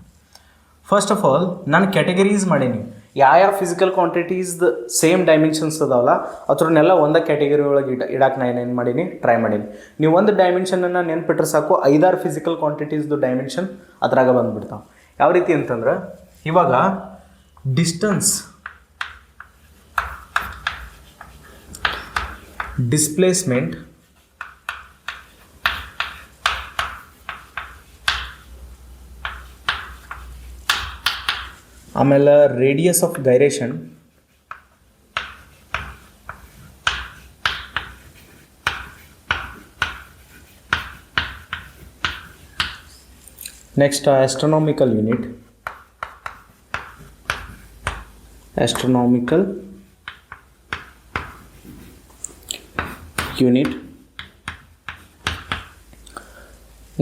ಫಸ್ಟ್ ಆಫ್ ಆಲ್ ನಾನು ಕ್ಯಾಟಗರೀಸ್ ಮಾಡೀನಿ. ಯಾವ ಫಿಸಿಕಲ್ ಕ್ವಾಂಟಿಟೀಸ್ದು ಸೇಮ್ ಡೈಮೆನ್ಷನ್ಸ್ ಅದಾವಲ್ಲ ಅದ್ರನ್ನೆಲ್ಲ ಒಂದೇ ಕ್ಯಾಟಗರಿ ಒಳಗೆ ಇಡಕ್ಕೆ ನಾನು ಏನು ಮಾಡೀನಿ, ಟ್ರೈ ಮಾಡೀನಿ. ನೀವು ಒಂದು ಡೈಮೆನ್ಷನನ್ನು ನೆನ್ಪಿಟ್ರೆ ಸಾಕು, 5-6 ಫಿಸಿಕಲ್ ಕ್ವಾಂಟಿಟೀಸ್ದು ಡೈಮೆನ್ಷನ್ ಅದ್ರಾಗ ಬಂದುಬಿಡ್ತಾವೆ. ಯಾವ ರೀತಿ ಅಂತಂದ್ರೆ, ಇವಾಗ ಡಿಸ್ಟೆನ್ಸ್, ಡಿಸ್ಪ್ಲೇಸ್ಮೆಂಟ್, ಆಮೇಲೆ radius of gyration, next astronomical unit,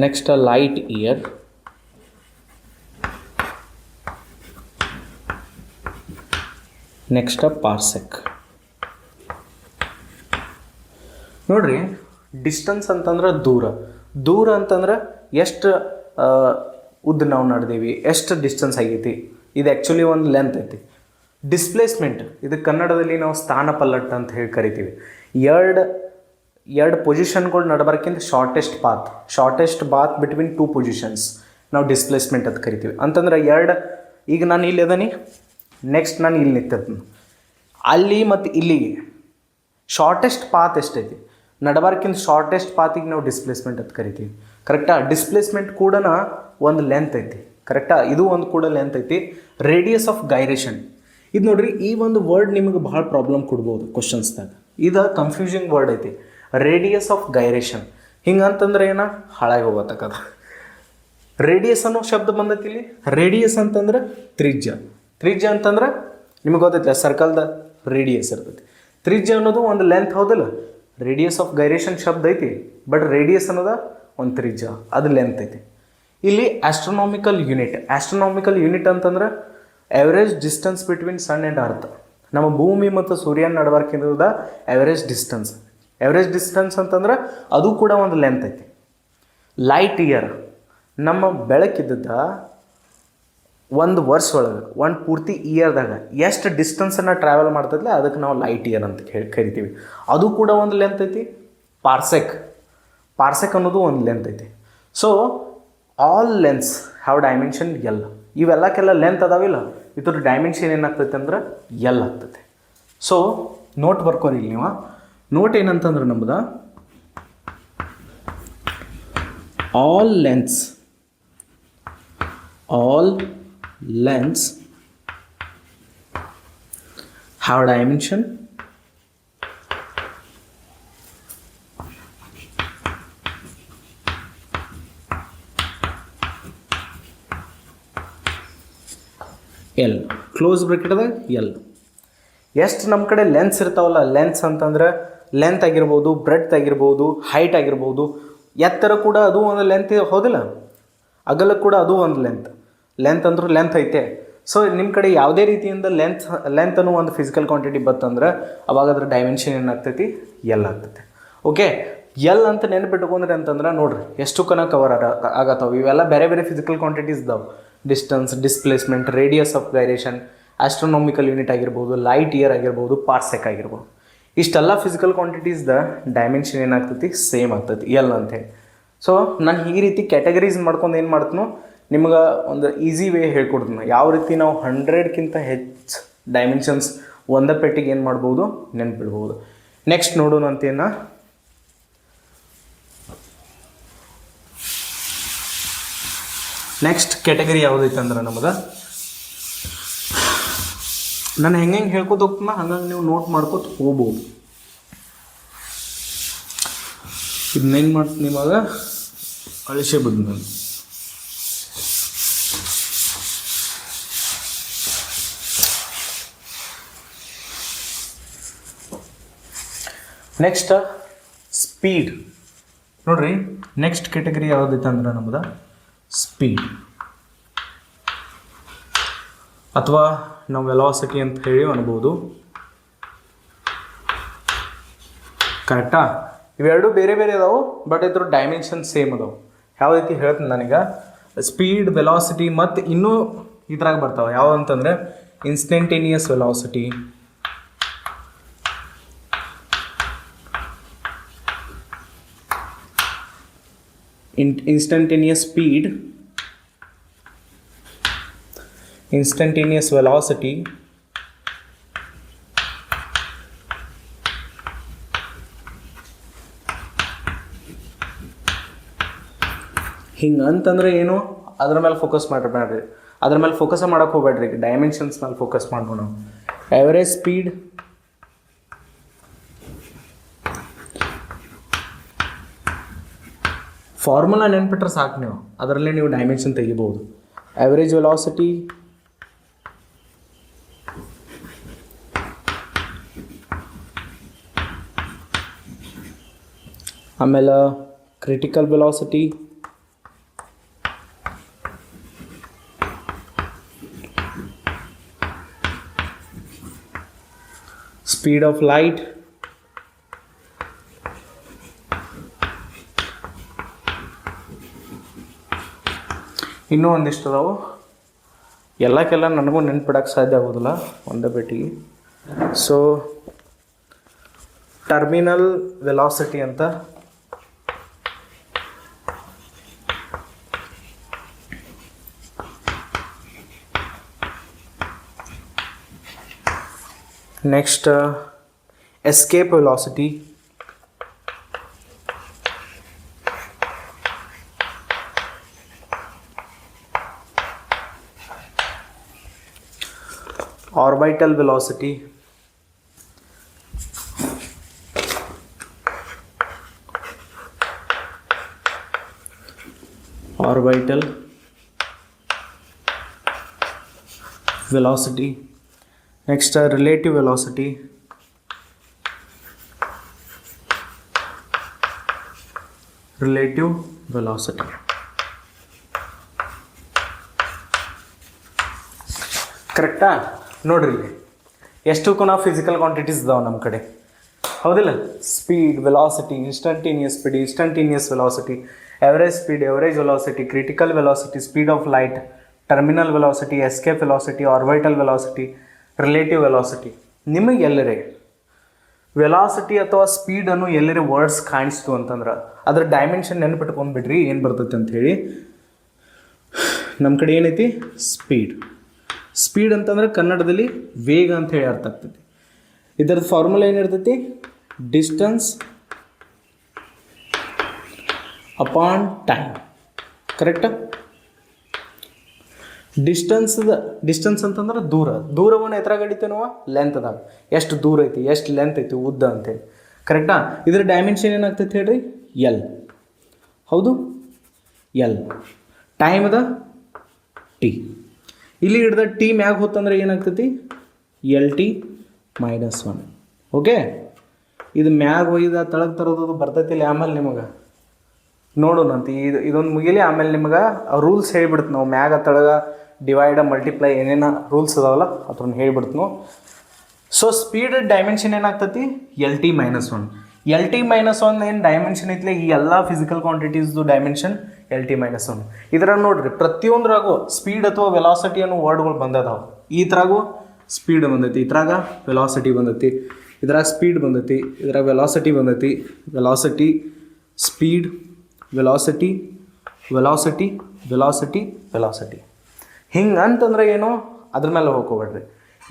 next light year, next parsec. ನೋಡ್ರಿ, ಡಿಸ್ಟೆನ್ಸ್ ಅಂತಂದ್ರೆ ದೂರ ಅಂತಂದ್ರೆ ಎಷ್ಟು ಉದ್ದ ನಾವು ನಡೆದೀವಿ, ಎಷ್ಟು ಡಿಸ್ಟೆನ್ಸ್ ಆಗೈತಿ, ಇದು ಆ್ಯಕ್ಚುಲಿ ಒಂದು ಲೆಂತ್ ಐತಿ. ಡಿಸ್ಪ್ಲೇಸ್ಮೆಂಟ್, ಇದು ಕನ್ನಡದಲ್ಲಿ ನಾವು ಸ್ಥಾನ ಪಲ್ಲಟ ಅಂತ ಹೇಳಿ ಕರಿತೀವಿ. ಎರಡು ಪೊಸಿಷನ್ಗಳು ನಡಬರ್ಕಿಂತ ಶಾರ್ಟೆಸ್ಟ್ ಪಾತ್ ಬಿಟ್ವೀನ್ 2 ಪೊಸಿಷನ್ಸ್ ನಾವು ಡಿಸ್ಪ್ಲೇಸ್ಮೆಂಟ್ ಅಂತ ಕರಿತೀವಿ. ಅಂತಂದ್ರೆ ಈಗ ನಾನು ಇಲ್ಲಿ ಅದನಿ, ನೆಕ್ಸ್ಟ್ ನಾನು ಇಲ್ಲಿ ನಿಂತಿರ್ತೀನಿ, ಅಲ್ಲಿ ಮತ್ತು ಇಲ್ಲಿಗೆ ಶಾರ್ಟೆಸ್ಟ್ ಪಾತ್ ಎಷ್ಟೈತಿ, ನಡಬಾರ್ಕಿಂತ ಶಾರ್ಟೆಸ್ಟ್ ಪಾತಿಗೆ ನಾವು ಡಿಸ್ಪ್ಲೇಸ್ಮೆಂಟ್ ಅಂತ ಕರಿತೀವಿ. ಕರೆಕ್ಟಾ? ಡಿಸ್ಪ್ಲೇಸ್ಮೆಂಟ್ ಕೂಡ ಒಂದು ಲೆಂತ್ ಐತಿ. ಕರೆಕ್ಟಾ? ಇದು ಒಂದು ಕೂಡ ಲೆಂತ್ ಐತಿ. ರೇಡಿಯಸ್ ಆಫ್ ಗೈರೇಷನ್, ಇದು ನೋಡ್ರಿ, ಈ ಒಂದು ವರ್ಡ್ ನಿಮಗೆ ಭಾಳ ಪ್ರಾಬ್ಲಮ್ ಕೊಡ್ಬೋದು ಕ್ವಶನ್ಸ್ದಾಗ. ಇದು ಕನ್ಫ್ಯೂಸಿಂಗ್ ವರ್ಡ್ ಐತಿ, ರೇಡಿಯಸ್ ಆಫ್ ಗೈರೇಷನ್. ಹಿಂಗಂತಂದ್ರೆ ಏನ ಹಾಳಾಗಿ ಹೋಗತ್ತಕ್ಕದ. ರೇಡಿಯಸ್ ಅನ್ನೋ ಶಬ್ದ ಬಂದೈತಿ ಇಲ್ಲಿ. ರೇಡಿಯಸ್ ಅಂತಂದ್ರೆ ತ್ರಿಜ್ಯ ಅಂತಂದ್ರೆ ನಿಮಗೆ ಗೊತ್ತೈತಿ, ಸರ್ಕಲ್ದ ರೇಡಿಯಸ್ ಇರ್ತೈತಿ. ತ್ರಿಜ್ಯ ಅನ್ನೋದು ಒಂದು ಲೆಂತ್, ಹೌದಲ್ಲ? ರೇಡಿಯಸ್ ಆಫ್ ಗೈರೇಷನ್ ಶಬ್ದ ಐತಿ, ಬಟ್ ರೇಡಿಯಸ್ ಅನ್ನೋದ ಒಂದು ತ್ರಿಜ್ಯ, ಅದು ಲೆಂತ್ ಐತಿ. ಇಲ್ಲಿ ಆಸ್ಟ್ರೋನಾಮಿಕಲ್ ಯೂನಿಟ್ ಅಂತಂದ್ರೆ average distance between sun and earth. ನಮ್ಮ ಭೂಮಿ ಮತ್ತು ಸೂರ್ಯನ ನಡಬರ್ಕಿಂದ ಎವರೇಜ್ ಡಿಸ್ಟೆನ್ಸ್ ಅಂತಂದ್ರೆ ಅದು ಕೂಡ ಒಂದು ಲೆಂತ್ ಐತಿ. ಲೈಟ್ ಇಯರ್, ನಮ್ಮ ಬೆಳಕಿದ್ದ ಒಂದು ವರ್ಷ ಒಳಗೆ, ಒಂದು ಪೂರ್ತಿ ಇಯರ್ದಾಗ ಎಷ್ಟು ಡಿಸ್ಟೆನ್ಸನ್ನು ಟ್ರಾವೆಲ್ ಮಾಡ್ತದಲ್ಲ ಅದಕ್ಕೆ ನಾವು ಲೈಟ್ ಇಯರ್ ಅಂತ ಕರಿತೀವಿ. ಅದು ಕೂಡ ಒಂದು ಲೆಂತ್ ಐತಿ. ಪಾರ್ಸೆಕ್ ಅನ್ನೋದು ಒಂದು ಲೆಂತ್ ಐತಿ. So all lens have dimension L. ಇವೆಲ್ಲಕ್ಕೆಲ್ಲ ಲೆಂತ್ ಅದಾವಿಲ್ಲ, ಇದ್ರ ಡೈಮೆನ್ಷನ್ ಏನಾಗ್ತೈತೆ ಅಂದ್ರೆ ಎಲ್ ಆಗ್ತೈತೆ. ಸೊ ನೋಟ್ ಬರ್ಕೋರಿ ಇಲ್ಲಿ ನೀವು. ನೋಟ್ ಏನಂತಂದ್ರೆ ನಮ್ದು all lens have dimension L, close bracket ಅದ ಎಲ್. ಎಷ್ಟು ನಮ್ಮ ಕಡೆ ಲೆನ್ಸ್ ಇರ್ತಾವಲ್ಲ, ಲೆನ್ಸ್ ಅಂತಂದ್ರೆ ಲೆಂತ್ ಆಗಿರ್ಬೋದು, ಬ್ರೆಡ್ತ್ ಆಗಿರ್ಬೋದು, ಹೈಟ್ ಆಗಿರ್ಬೋದು, ಎತ್ತರ ಕೂಡ ಅದು ಒಂದು ಲೆಂತ್ ಹೌದಿಲ್ಲ, ಅಗಲ ಕೂಡ ಅದು ಒಂದು ಲೆಂತ್ ಅಂದ್ರೆ ಲೆಂತ್ ಐತೆ. ಸೊ ನಿಮ್ಮ ಕಡೆ ಯಾವುದೇ ರೀತಿಯಿಂದ ಲೆಂತ್ ಅನ್ನೋ ಒಂದು ಫಿಸಿಕಲ್ ಕ್ವಾಂಟಿಟಿ ಬತ್ತಂದ್ರೆ ಅವಾಗ ಅದ್ರ ಡೈಮೆನ್ಷನ್ ಏನಾಗ್ತೈತಿ, ಎಲ್ ಆಗ್ತೈತಿ. ಓಕೆ, ಎಲ್ ಅಂತ ನೆನಪಿಟ್ಕೊಂಡ್ರಿ ಅಂತಂದ್ರೆ ನೋಡ್ರಿ ಎಷ್ಟು ಕವರ್ ಆಗತ್ತವೆ. ಇವೆಲ್ಲ ಬೇರೆ ಬೇರೆ ಫಿಸಿಕಲ್ ಕ್ವಾಂಟಿಟೀಸ್ ಇದಾವೆ. Distance, displacement, radius of gyration, astronomical unit ಆಗಿರ್ಬೋದು, ಲೈಟ್ ಇಯರ್ ಆಗಿರ್ಬೋದು, ಪಾರ್ಸೆಕ್ ಆಗಿರ್ಬೋದು. ಇಷ್ಟೆಲ್ಲ ಫಿಸಿಕಲ್ ಕ್ವಾಂಟಿಟೀಸ್ದ ಡೈಮೆನ್ಷನ್ ಏನಾಗ್ತೈತಿ, ಸೇಮ್ ಆಗ್ತೈತಿ ಎಲ್ ಅಂತೇಳಿ. ಸೊ ನಾನು ಈ ರೀತಿ ಕ್ಯಾಟಗರೀಸ್ ಮಾಡ್ಕೊಂಡು ಏನು ಮಾಡ್ತೀನೋ ನಿಮ್ಗೆ ಒಂದು ಈಸಿ ವೇ ಹೇಳ್ಕೊಡ್ತೀನಿ. ಯಾವ ರೀತಿ ನಾವು 100ಕ್ಕಿಂತ ಹೆಚ್ಚು ಡೈಮೆನ್ಷನ್ಸ್ ಒಂದೇ ಪೆಟ್ಟಿಗೆ ಏನು ಮಾಡ್ಬೋದು, ನೆನ್ಪಿಡ್ಬೋದು. ನೆಕ್ಸ್ಟ್ ನೋಡೋಣ ಅಂತೇನ, ನೆಕ್ಸ್ಟ್ ಕ್ಯಾಟಗರಿ ಯಾವುದೈತೆ ಅಂದ್ರೆ ನಮ್ದು, ನಾನು ಹೆಂಗೆ ಹೇಳ್ಕೊತ ಹೋಗ್ತೀನ ಹಂಗಂಗೆ ನೀವು ನೋಟ್ ಮಾಡ್ಕೊತ ಹೋಗ್ಬೋದು. ಇದನ್ನೇನು ಮಾಡ್ತೀನಿ ಇವಾಗ ಅಳಿಸೇ ಬಿದ್ದು ನಾನು. ನೆಕ್ಸ್ಟ್ ಸ್ಪೀಡ್ ನೋಡ್ರಿ. ನೆಕ್ಸ್ಟ್ ಕ್ಯಾಟಗರಿ ಯಾವುದೈತೆ ಅಂದ್ರೆ ನಮ್ದು ಸ್ಪೀಡ್, ಅಥವಾ ನಾವು ವೆಲಾಸಿಟಿ ಅಂತ ಹೇಳಿ ಅನ್ಬೋದು. ಕರೆಕ್ಟಾ? ಇವೆರಡು ಬೇರೆ ಬೇರೆ ಅದಾವೆ, ಬಟ್ ಇದ್ರ ಡೈಮೆನ್ಷನ್ ಸೇಮ್ ಅದಾವೆ. ಯಾವ ರೀತಿ ಹೇಳ್ತೀನಿ ನನಗೆ, ಸ್ಪೀಡ್, ವೆಲಾಸಿಟಿ ಮತ್ತು ಇನ್ನೂ ಇದ್ರಾಗ ಬರ್ತಾವೆ. ಯಾವ ಅಂತಂದರೆ instantaneous velocity, instantaneous speed, instantaneous velocity, ಹಿಂಗೆ ಅಂತಂದರೆ ಏನು, ಅದ್ರ ಮೇಲೆ ಫೋಕಸ್ ಮಾಡಿರ್ಬೇಡ್ರಿ, ಅದ್ರ ಮೇಲೆ ಫೋಕಸ್ ಮಾಡೋಕೆ ಹೋಗ್ಬೇಡ್ರಿ, ಡೈಮೆನ್ಷನ್ಸ್ ಮೇಲೆ ಫೋಕಸ್ ಮಾಡೋಣ. ಎವರೇಜ್ ಸ್ಪೀಡ್, ಫಾರ್ಮುಲಾ ನೆನ್ಪಿಟ್ರೆ ಸಾಕು ನೀವು, ಅದರಲ್ಲೇ ನೀವು ಡೈಮೆನ್ಷನ್ ತೆಗಿಬೋದು. ಆ್ಯಾವ್ರೇಜ್ ವೆಲಾಸಿಟಿ, ಆಮೇಲೆ critical velocity, speed of light, ಇನ್ನೂ ಒಂದಿಷ್ಟು ಅದಾವು. ಎಲ್ಲಕ್ಕೆಲ್ಲ ನನಗೂ ನೆನ್ಪಿಡೋಕ್ಕೆ ಸಾಧ್ಯ ಆಗೋದಿಲ್ಲ ಒಂದೇ ಭೇಟಿಗೆ. ಸೊ ಟರ್ಮಿನಲ್ ವೆಲಾಸಿಟಿ ಅಂತ, next escape velocity, orbital velocity, orbital velocity. Next relative velocity, relative velocity. ಕರೆಕ್ಟಾ? ನೋಡ್ರಿ ಎಷ್ಟಕ್ಕೂ ನಾವು ಫಿಸಿಕಲ್ ಕ್ವಾಂಟಿಟೀಸ್ ಇದಾವೆ ನಮ್ಮ ಕಡೆ, ಹೌದಿಲ್ಲ? Speed, velocity, instantaneous speed, instantaneous velocity, average speed, average velocity, critical velocity, speed of light, terminal velocity, escape velocity, orbital velocity, relative velocity. ನಿಮಗೆ ಎಲ್ಲರೇ ವೆಲಾಸಿಟಿ ಅಥವಾ ಸ್ಪೀಡನ್ನು ಎಲ್ಲರ ವರ್ಡ್ಸ್ ಕಾಣಿಸ್ತು ಅಂತಂದ್ರೆ ಅದ್ರ ಡೈಮೆನ್ಷನ್ ನೆನ್ಪಿಟ್ಕೊಂಡ್ಬಿಡ್ರಿ ಏನು ಬರ್ತೈತೆ ಅಂಥೇಳಿ. ನಮ್ಮ ಕಡೆ ಏನೈತಿ ಸ್ಪೀಡ್. ಸ್ಪೀಡ್ ಅಂತಂದ್ರೆ ಕನ್ನಡದಲ್ಲಿ ವೇಗ ಅಂಥೇಳಿ ಅರ್ಥ ಆಗ್ತೈತಿ. ಇದರದ್ದು ಫಾರ್ಮುಲಾ ಏನಿರ್ತೈತಿ, ಡಿಸ್ಟನ್ಸ್ ಅಪಾನ್ ಟೈಮ್. ಕರೆಕ್ಟಾ? ಡಿಸ್ಟನ್ಸ್ ಅಂತಂದ್ರೆ ದೂರವನ್ನು ಎತ್ತರಾಗ ಹಿಡಿತೇವೆ ನಾವು, ಲೆಂತ್ದಾಗ ಎಷ್ಟು ದೂರ ಐತಿ, ಎಷ್ಟು ಲೆಂತ್ ಐತಿ, ಉದ್ದ ಅಂತೇಳಿ. ಕರೆಕ್ಟಾ? ಇದರ ಡೈಮೆನ್ಷನ್ ಏನಾಗ್ತೈತೆ ಹೇಳ್ರಿ, ಎಲ್. ಹೌದು, ಎಲ್. ಟೈಮ್ ಅದ ಟಿ. ಇಲ್ಲಿ ಹಿಡ್ದ ಟಿ ಮ್ಯಾಗ ಹೋತಂದ್ರೆ ಏನಾಗ್ತೈತಿ, ಎಲ್ ಟಿ -1. ಓಕೆ, ಇದು ಮ್ಯಾಗ ಒಯ್ದ ತಳಗೆ ತರೋದು ಬರ್ತೈತಿಲ್ಲ. ಆಮೇಲೆ ನಿಮಗೆ ನೋಡೋಣಂತ, ಇದೊಂದು ಮುಗಿಲಿ, ಆಮೇಲೆ ನಿಮಗೆ ರೂಲ್ಸ್ ಹೇಳಿಬಿಡ್ತು ನಾವು. ಮ್ಯಾಗ ತಳಗ ಡಿವೈಡ್ ಮಲ್ಟಿಪ್ಲೈ ಏನೇನು ರೂಲ್ಸ್ ಅದಾವಲ್ಲ ಅದನ್ನ ಹೇಳಿಬಿಡ್ತು ನಾವು. ಸೊ ಸ್ಪೀಡ್ ಡೈಮೆನ್ಷನ್ ಏನಾಗ್ತೈತಿ, ಎಲ್ ಟಿ -1. ಎಲ್ ಟಿ -1 ಏನು ಡೈಮೆನ್ಷನ್ ಐತಿಲ್ಲ, ಈ ಎಲ್ಲ ಫಿಸಿಕಲ್ ಕ್ವಾಂಟಿಟೀಸ್ದು ಡೈಮೆನ್ಷನ್ ಎಲ್ ಟಿ -1. ಇದ್ರಾಗ ನೋಡ್ರಿ ಪ್ರತಿಯೊಂದ್ರಾಗೂ ಸ್ಪೀಡ್ ಅಥವಾ ವೆಲಾಸಿಟಿ ಅನ್ನೋ ವರ್ಡ್ಗಳು ಬಂದದಾವೆ. ಈ ಥರಾಗೂ ಸ್ಪೀಡ್ ಬಂದೈತಿ, ಇದ್ರಾಗ ವೆಲಾಸಿಟಿ ಬಂದೈತಿ, ಇದ್ರಾಗ ಸ್ಪೀಡ್ ಬಂದೈತಿ, ಇದ್ರಾಗ ವೆಲಾಸಿಟಿ ಬಂದೈತಿ. Velocity, speed, velocity, velocity, velocity, velocity. ಹಿಂಗೆ ಅಂತಂದ್ರೆ ಏನು, ಅದ್ರ ಮೇಲೆ ಹೋಗ್ಕೋಬೇಡ್ರಿ.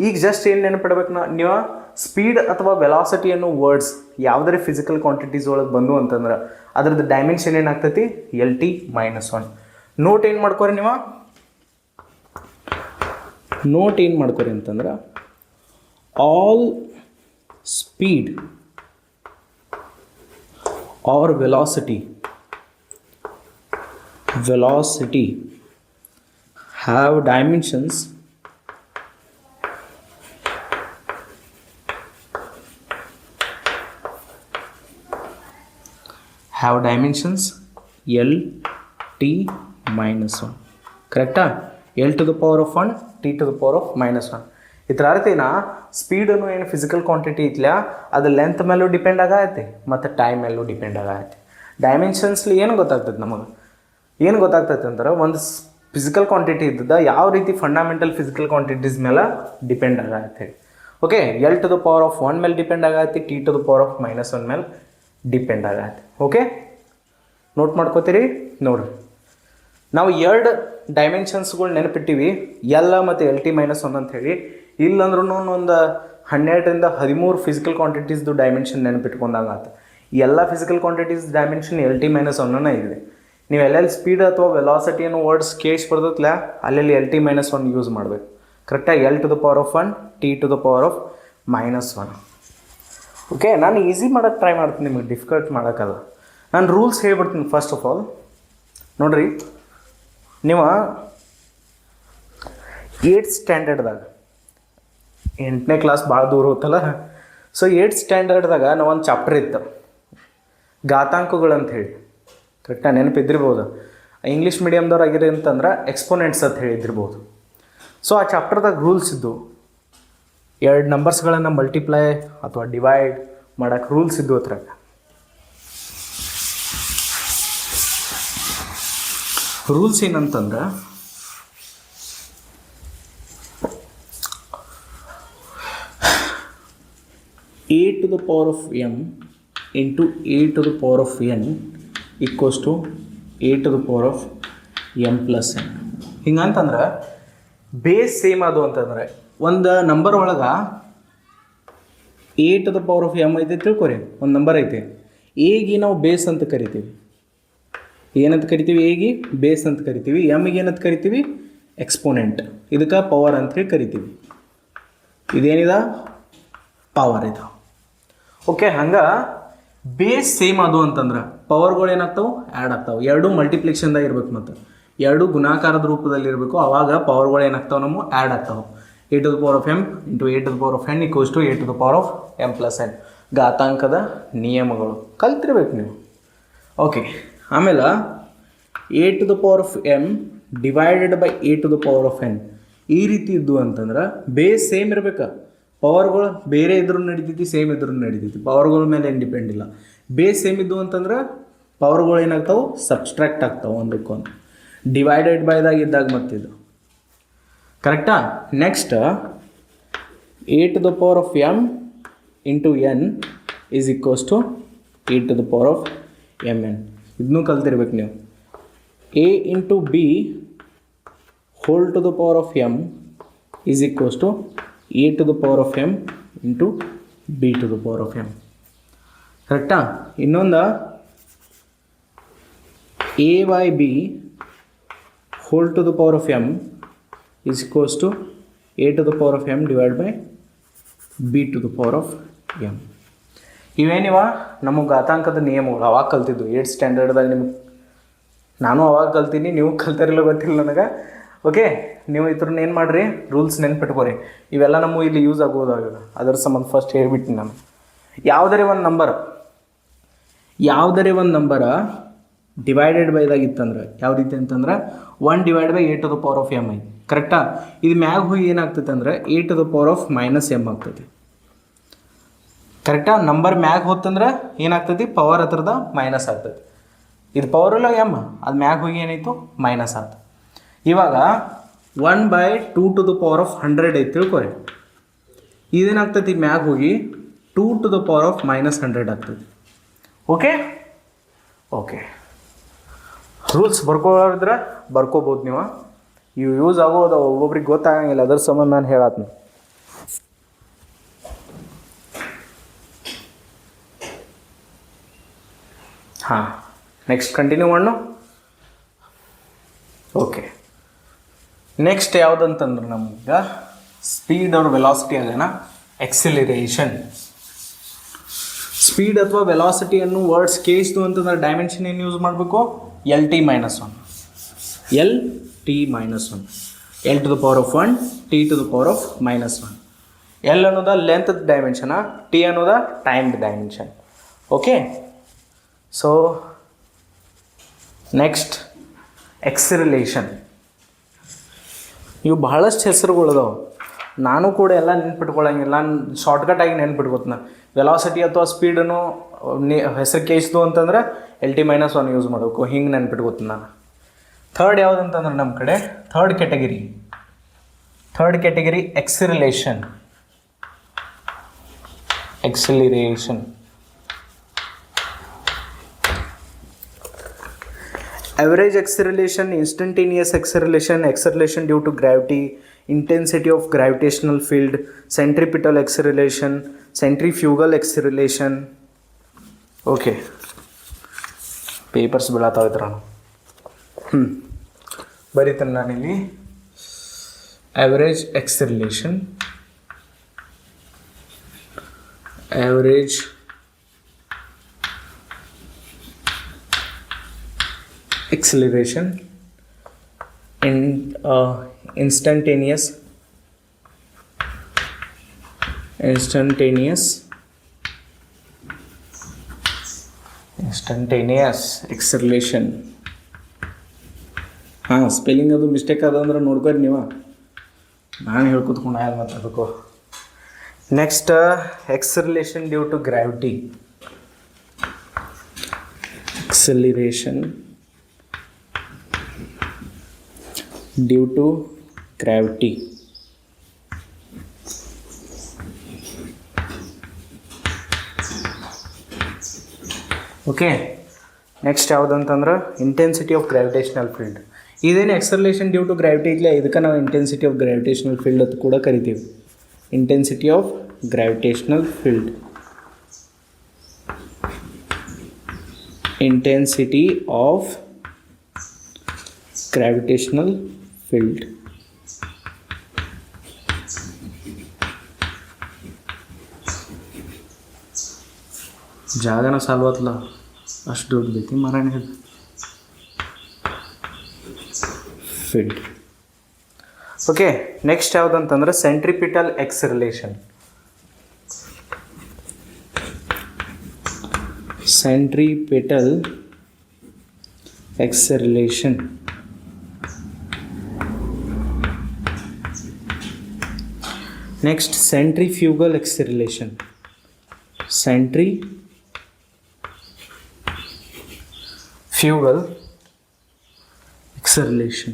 ಈಗ ಜಸ್ಟ್ ಏನು ನೆನಪಿಡ್ಬೇಕು ನೀವು, ಸ್ಪೀಡ್ ಅಥವಾ ವೆಲಾಸಿಟಿ ಅನ್ನೋ ವರ್ಡ್ಸ್ ಯಾವುದೇ ಫಿಸಿಕಲ್ ಕ್ವಾಂಟಿಟೀಸ್ ಒಳಗೆ ಬಂದು ಅಂತಂದ್ರೆ ಅದ್ರದ್ದು ಡೈಮೆನ್ಷನ್ ಏನಾಗ್ತೈತಿ, ಎಲ್ ಟಿ -1. ನೋಟ್ ಏನು ಮಾಡ್ಕೊರಿ ನೀವು, ನೋಟ್ ಏನು ಮಾಡ್ಕೊರಿ ಅಂತಂದ್ರೆ all speed are velocity have dimensions L t -1. ಕರೆಕ್ಟಾ? L to the power of 1, t to the power of -1. ಇದರ ಅರ್ಥ ಏನ, ಸ್ಪೀಡನ್ನು ಏನು ಫಿಸಿಕಲ್ ಕ್ವಾಂಟಿಟಿ ಇತ್ತಲ್ಲ ಅದು ಲೆಂತ್ ಮೇಲೂ ಡಿಪೆಂಡ್ ಆಗತ್ತೆ ಮತ್ತು ಟೈಮ್ ಮೇಲೂ ಡಿಪೆಂಡ್ ಆಗತ್ತೆ. ಡೈಮೆನ್ಷನ್ಸ್ಲಿ ಏನು ಗೊತ್ತಾಗ್ತದೆ ನಮಗೆ, ಏನು ಗೊತ್ತಾಗ್ತೈತೆ ಅಂದ್ರೆ ಒಂದು ಫಿಸಿಕಲ್ ಕ್ವಾಂಟಿಟಿ ಇದ್ದದ ಯಾವ ರೀತಿ ಫಂಡಮೆಂಟಲ್ ಫಿಸಿಕಲ್ ಕ್ವಾಂಟಿಟೀಸ್ ಮೇಲೆ ಡಿಪೆಂಡ್ ಆಗತ್ತೆ. Okay, L to the power of 1 ಮೇಲೆ ಡಿಪೆಂಡ್ ಆಗತ್ತೆ, t to the power of -1 ಮೇಲೆ ಡಿಪೆಂಡ್ ಆಗತ್ತೆ. ಓಕೆ, ನೋಟ್ ಮಾಡ್ಕೋತೀರಿ ನೋಡ್ರಿ. ನಾವು ಎರಡು ಡೈಮೆನ್ಷನ್ಸ್ಗಳು ನೆನಪಿಟ್ಟಿವಿ, ಎಲ್ ಮತ್ತು ಎಲ್ ಟಿ -1 ಅಂತ ಹೇಳಿ. ಇಲ್ಲಂದ್ರೂ ಒಂದು 12ರಿಂದ 13 ಫಿಸಿಕಲ್ ಕ್ವಾಂಟಿಟೀಸ್ದು ಡೈಮೆನ್ಷನ್ ನೆನಪಿಟ್ಕೊಂಡಾಗ ಆತ. ಎಲ್ಲ physical quantities dimension L T -1 ಇದೆ. ನೀವು ಎಲ್ಲೆಲ್ಲಿ ಸ್ಪೀಡ್ ಅಥವಾ ವೆಲಾಸಿಟಿ ಅನ್ನೋ ವರ್ಡ್ಸ್ ಕೇಸ್ ಬರ್ತೈತಲ್ಲ ಅಲ್ಲೆಲ್ಲಿ ಎಲ್ ಟಿ -1 ಯೂಸ್ ಮಾಡಬೇಕು. ಕರೆಕ್ಟಾಗಿ L to the power of 1, t to the power of -1. Okay, ನಾನು ಈಸಿ ಮಾಡೋಕ್ಕೆ ಟ್ರೈ ಮಾಡ್ತೀನಿ, ನಿಮಗೆ ಡಿಫಿಕಲ್ಟ್ ಮಾಡೋಕ್ಕಲ್ಲ. ನಾನು ರೂಲ್ಸ್ ಹೇಳ್ಬಿಡ್ತೀನಿ. ಫಸ್ಟ್ ಆಫ್ ಆಲ್ ನೋಡಿರಿ, ನೀವು 8th ಸ್ಟ್ಯಾಂಡರ್ಡ್ದಾಗ, 8ನೇ ಕ್ಲಾಸ್ ಭಾಳ ದೂರ ಹೋತಲ್ಲ. ಸೊ 8th ಸ್ಟ್ಯಾಂಡರ್ಡ್ದಾಗ ನಾವು ಒಂದು ಚಾಪ್ಟರ್ ಇತ್ತು, ಘಾತಾಂಕಗಳು ಅಂತ ಹೇಳಿ. ಕರೆಕ್ಟಾಗಿ ನೆನಪಿದ್ದಿರ್ಬೋದು. ಇಂಗ್ಲೀಷ್ ಮೀಡಿಯಮ್ದವ್ರು ಆಗಿರಿ ಅಂತಂದ್ರೆ ಎಕ್ಸ್ಪೋನೆಂಟ್ಸ್ ಅಂತ ಹೇಳಿದ್ದಿರ್ಬೋದು. ಸೊ ಆ ಚಾಪ್ಟರ್ದಾಗ ರೂಲ್ಸ್ ಇದ್ದು, 2 ನಂಬರ್ಸ್ಗಳನ್ನು ಮಲ್ಟಿಪ್ಲೈ ಅಥವಾ ಡಿವೈಡ್ ಮಾಡೋಕ್ಕೆ ರೂಲ್ಸ್ ಇದ್ದು. ಅದ್ರಾಗ ರೂಲ್ಸ್ ಏನಂತಂದ್ರೆ, a to the power of m into a to the power of n equals to a to the power of m plus n. ಹಿಂಗಂತಂದ್ರೆ ಬೇಸ್ ಸೇಮ್ ಅದು ಅಂತಂದ್ರೆ, ಒಂದು ನಂಬರ್ ಒಳಗೆ a to the power of m ಐತೆ ತಿಳ್ಕೊರಿ, ಒಂದು ನಂಬರ್ ಐತೆ. ಎಗೆ ನಾವು ಬೇಸ್ ಅಂತ ಕರಿತೀವಿ. ಏನಂತ ಕರಿತೀವಿ? ಎಗೆ ಬೇಸ್ ಅಂತ ಕರಿತೀವಿ. ಎಮ್ಗೆ ಏನಂತ ಕರಿತೀವಿ? ಎಕ್ಸ್ಪೋನೆಂಟ್. ಇದಕ್ಕೆ ಪವರ್ ಅಂತೇಳಿ ಕರಿತೀವಿ. ಇದೇನಿದೆ? ಪವರ್ ಇದು. ಓಕೆ, ಹಂಗೆ ಬೇಸ್ ಸೇಮ್ ಅದು ಅಂತಂದ್ರೆ ಪವರ್ಗಳು ಏನಾಗ್ತಾವೆ? ಆ್ಯಡ್ ಆಗ್ತಾವೆ. ಎರಡೂ ಮಲ್ಟಿಪ್ಲಿಕೇಶನ್ದಾಗ ಇರ್ಬೇಕು, ಮತ್ತು ಎರಡೂ ಗುಣಾಕಾರದ ರೂಪದಲ್ಲಿ ಇರಬೇಕು. ಆವಾಗ ಪವರ್ಗಳು ಏನಾಗ್ತಾವೆ? ನಮ್ಮ ಆ್ಯಡ್ ಆಗ್ತಾವೆ. a to the power of m into a to the power of n equals to a to the power of m plus n. ಘಾತಾಂಕದ ನಿಯಮಗಳು ಕಲ್ತಿರ್ಬೇಕು ನೀವು. ಓಕೆ, ಆಮೇಲೆ a to the power of m divided by a to the power of n ಈ ರೀತಿ ಇದ್ದು ಅಂತಂದ್ರೆ ಬೇಸ್ ಸೇಮ್ ಇರ್ಬೇಕು. ಪವರ್ಗಳು ಬೇರೆ ಇದ್ರೂ ನಡೀತೈತಿ, ಸೇಮ್ ಇದ್ರೂ ನಡೀತೈತಿ. ಪವರ್ಗಳ ಮೇಲೆ ಏನು ಡಿಪೆಂಡ್ ಇಲ್ಲ. ಬೇಸ್ ಸೇಮ್ ಇದ್ದು ಅಂತಂದ್ರೆ ಪವರ್ಗಳು ಏನಾಗ್ತಾವೆ? ಸಬ್ಸ್ಟ್ರಾಕ್ಟ್ ಆಗ್ತಾವೆ ಒಂದಕ್ಕೊಂದು. ಡಿವೈಡೆಡ್ ಬೈದಾಗ ಇದ್ದಾಗ ಮತ್ತಿದು ಕರೆಕ್ಟಾ? Next a to the power of m into n is equals to e to the power of m n. ಇದನ್ನೂ ಕಲ್ತಿರ್ಬೇಕು ನೀವು. A into b whole to the power of m is equals to a to the power of m into b to the power of m. ಕರೆಕ್ಟಾ? ಇನ್ನೊಂದು a by b whole to the power of m is equals to a to the power of M divide by B to the power of M. ಇವೇನಿವ ನಮಗೆ ಘಾತಾಂಕದ ನಿಯಮಗಳು ಅವಾಗ ಕಲ್ತಿದ್ದು 8th ಸ್ಟ್ಯಾಂಡರ್ಡ್ದಾಗ. ನಿಮ್ಗೆ ನಾನು ಅವಾಗ ಕಲ್ತೀನಿ, ನೀವು ಕಲ್ತಾರಿಲ್ಲ ಗೊತ್ತಿಲ್ಲ ನನಗೆ. ಓಕೆ, ನೀವು ಇದ್ರನ್ನ ಏನು ಮಾಡಿರಿ, ರೂಲ್ಸ್ ನೆನ್ಪಿಟ್ಕೋರಿ. ಇವೆಲ್ಲ ನಮಗೆ ಇಲ್ಲಿ ಯೂಸ್ ಆಗೋದಾಗ ಅದರ ಸಂಬಂಧ ಫಸ್ಟ್ ಹೇಳ್ಬಿಟ್ಟಿನಿ ನಾನು. ಯಾವುದರೇ ಒಂದು ನಂಬರ ಡಿವೈಡೆಡ್ ಬೈದಾಗಿತ್ತಂದ್ರೆ ಯಾವ ರೀತಿ ಅಂತಂದ್ರೆ 1 divide by a to the power of m ಐ. ಕರೆಕ್ಟಾ? ಇದು ಮ್ಯಾಗ ಹೋಗಿ ಏನಾಗ್ತೈತೆ ಅಂದ್ರೆ a to the power of minus m ಆಗ್ತೈತಿ. ಕರೆಕ್ಟಾ? ನಂಬರ್ ಮ್ಯಾಗ ಹೋತಂದ್ರೆ ಏನಾಗ್ತೈತಿ, ಪವರ್ ಹತ್ರದ ಮೈನಸ್ ಆಗ್ತೈತಿ. ಇದು ಪವರ್ ಇಲ್ಲ ಎಮ್, ಅದು ಮ್ಯಾಗ ಹೋಗಿ ಏನಾಯಿತು, ಮೈನಸ್ ಆಯ್ತು. ಇವಾಗ 1/2 ಟು ದ ಪವರ್ ಆಫ್ 100 ಐತಿ ತಿಳ್ಕೊರಿ. ಇದೇನಾಗ್ತೈತಿ, ಮ್ಯಾಗ ಹೋಗಿ 2 to the power of minus 100 ಆಗ್ತೈತಿ. ಓಕೆ ಓಕೆ, ರೂಲ್ಸ್ ಬರ್ಕೋದ್ರೆ ಬರ್ಕೋಬೋದು ನೀವು. ಇವು ಯೂಸ್ ಆಗೋದು ಒಬ್ಬೊಬ್ರಿಗೆ ಗೊತ್ತಾಗಂಗಿಲ್ಲ, ಅದ್ರ ಸಂಬಂಧ ನಾನು ಹೇಳತ್ತೀನಿ. ಹಾಂ, ನೆಕ್ಸ್ಟ್ ಕಂಟಿನ್ಯೂ ಮಾಡು. ಓಕೆ, ನೆಕ್ಸ್ಟ್ ಯಾವುದಂತಂದ್ರೆ ನಮ್ಗೆ ಸ್ಪೀಡ್ ಅವ್ರ ವೆಲಾಸಿಟಿ ಅದೇನ ಎಕ್ಸಿಲರೇಷನ್. ಸ್ಪೀಡ್ ಅಥವಾ ವೆಲಾಸಿಟಿ ಅನ್ನೋ ವರ್ಡ್ಸ್ ಕೇಳಿಸ್ತು ಅಂತಂದ್ರೆ ಡೈಮೆನ್ಷನ್ ಏನು ಯೂಸ್ ಮಾಡಬೇಕು, LT - 1. LT - 1, L to the power of 1, T to the power of -1. L ಅನ್ನೋದ ಲೆಂತ್ ಡೈಮೆನ್ಷನ, T ಅನ್ನೋದ time dimension. Okay, so next acceleration. ಇವು ಬಹಳಷ್ಟು ಹೆಸರುಗಳದಾವೆ. ನಾನು ಕೂಡ ಎಲ್ಲ ನೆನ್ಪಿಟ್ಕೊಳ್ಳಂಗಿಲ್ಲ, ನಾನು ಶಾರ್ಟ್ಕಟಾಗಿ ನೆನ್ಪಿಟ್ಕೋತೀನಿ. ವೆಲಾಸಿಟಿ ಅಥವಾ ಸ್ಪೀಡನ್ನು ಹೆಸರು ಕೇಳಿಸ್ದು ಅಂತಂದ್ರೆ LT - 1 ಯೂಸ್ ಮಾಡಬೇಕು, ಹಿಂಗೆ ನೆನ್ಪಿಟ್ಕೋತೀನಿ ನಾನು. ಥರ್ಡ್ ಯಾವುದಂತಂದ್ರೆ ನಮ್ಮ ಕಡೆ third category acceleration. Average acceleration, instantaneous acceleration due to gravity, intensity of gravitational field, centripetal acceleration, centrifugal acceleration. Okay, papers ಬೀಳತ್ತಾವ ಇದ್ರ ಬರೀತಾನೆ ನಾನಿಲ್ಲಿ. average acceleration in instantaneous acceleration. ಹಾಂ, ಸ್ಪೆಲ್ಲಿಂಗ್ ಅದು ಮಿಸ್ಟೇಕ್ ಅದಂದ್ರೆ ನೋಡ್ಕೊರಿ ನೀವು, ನಾನು ಹೇಳ್ಕೊತ್ಕೊಂಡು ಆಯ್ತು ಮಾತಾಡಬೇಕು. Next acceleration due to gravity. Acceleration due to gravity. Okay, next ಯಾವುದಂತಂದ್ರೆ ಇಂಟೆನ್ಸಿಟಿ ಆಫ್ ಗ್ರಾವಿಟೇಷನಲ್ ಫೀಲ್ಡ್. ಇದೇನು ಎಕ್ಸರ್ಲೇಷನ್ ಡ್ಯೂ ಟು ಗ್ರಾವಿಟಿ ಇಲ್ಲ, ಇದಕ್ಕೆ ನಾವು ಇಂಟೆನ್ಸಿಟಿ ಆಫ್ ಗ್ರಾವಿಟೇಷನಲ್ ಫೀಲ್ಡ್ ಅಂತ ಕೂಡ ಕರಿತೀವಿ. Intensity of gravitational field. Intensity of gravitational field. ಜಾಗನ ಸಾಲ್ವತ್ಲ ಅಷ್ಟು ದೊಡ್ಡದೈತಿ ಮಾರಾಯಣ ಫೀಲ್ಡ್. ಓಕೆ, ನೆಕ್ಸ್ಟ್ ಯಾವುದಂತಂದ್ರೆ centripetal acceleration. Centripetal acceleration. Next, centrifugal acceleration. Centrifugal acceleration.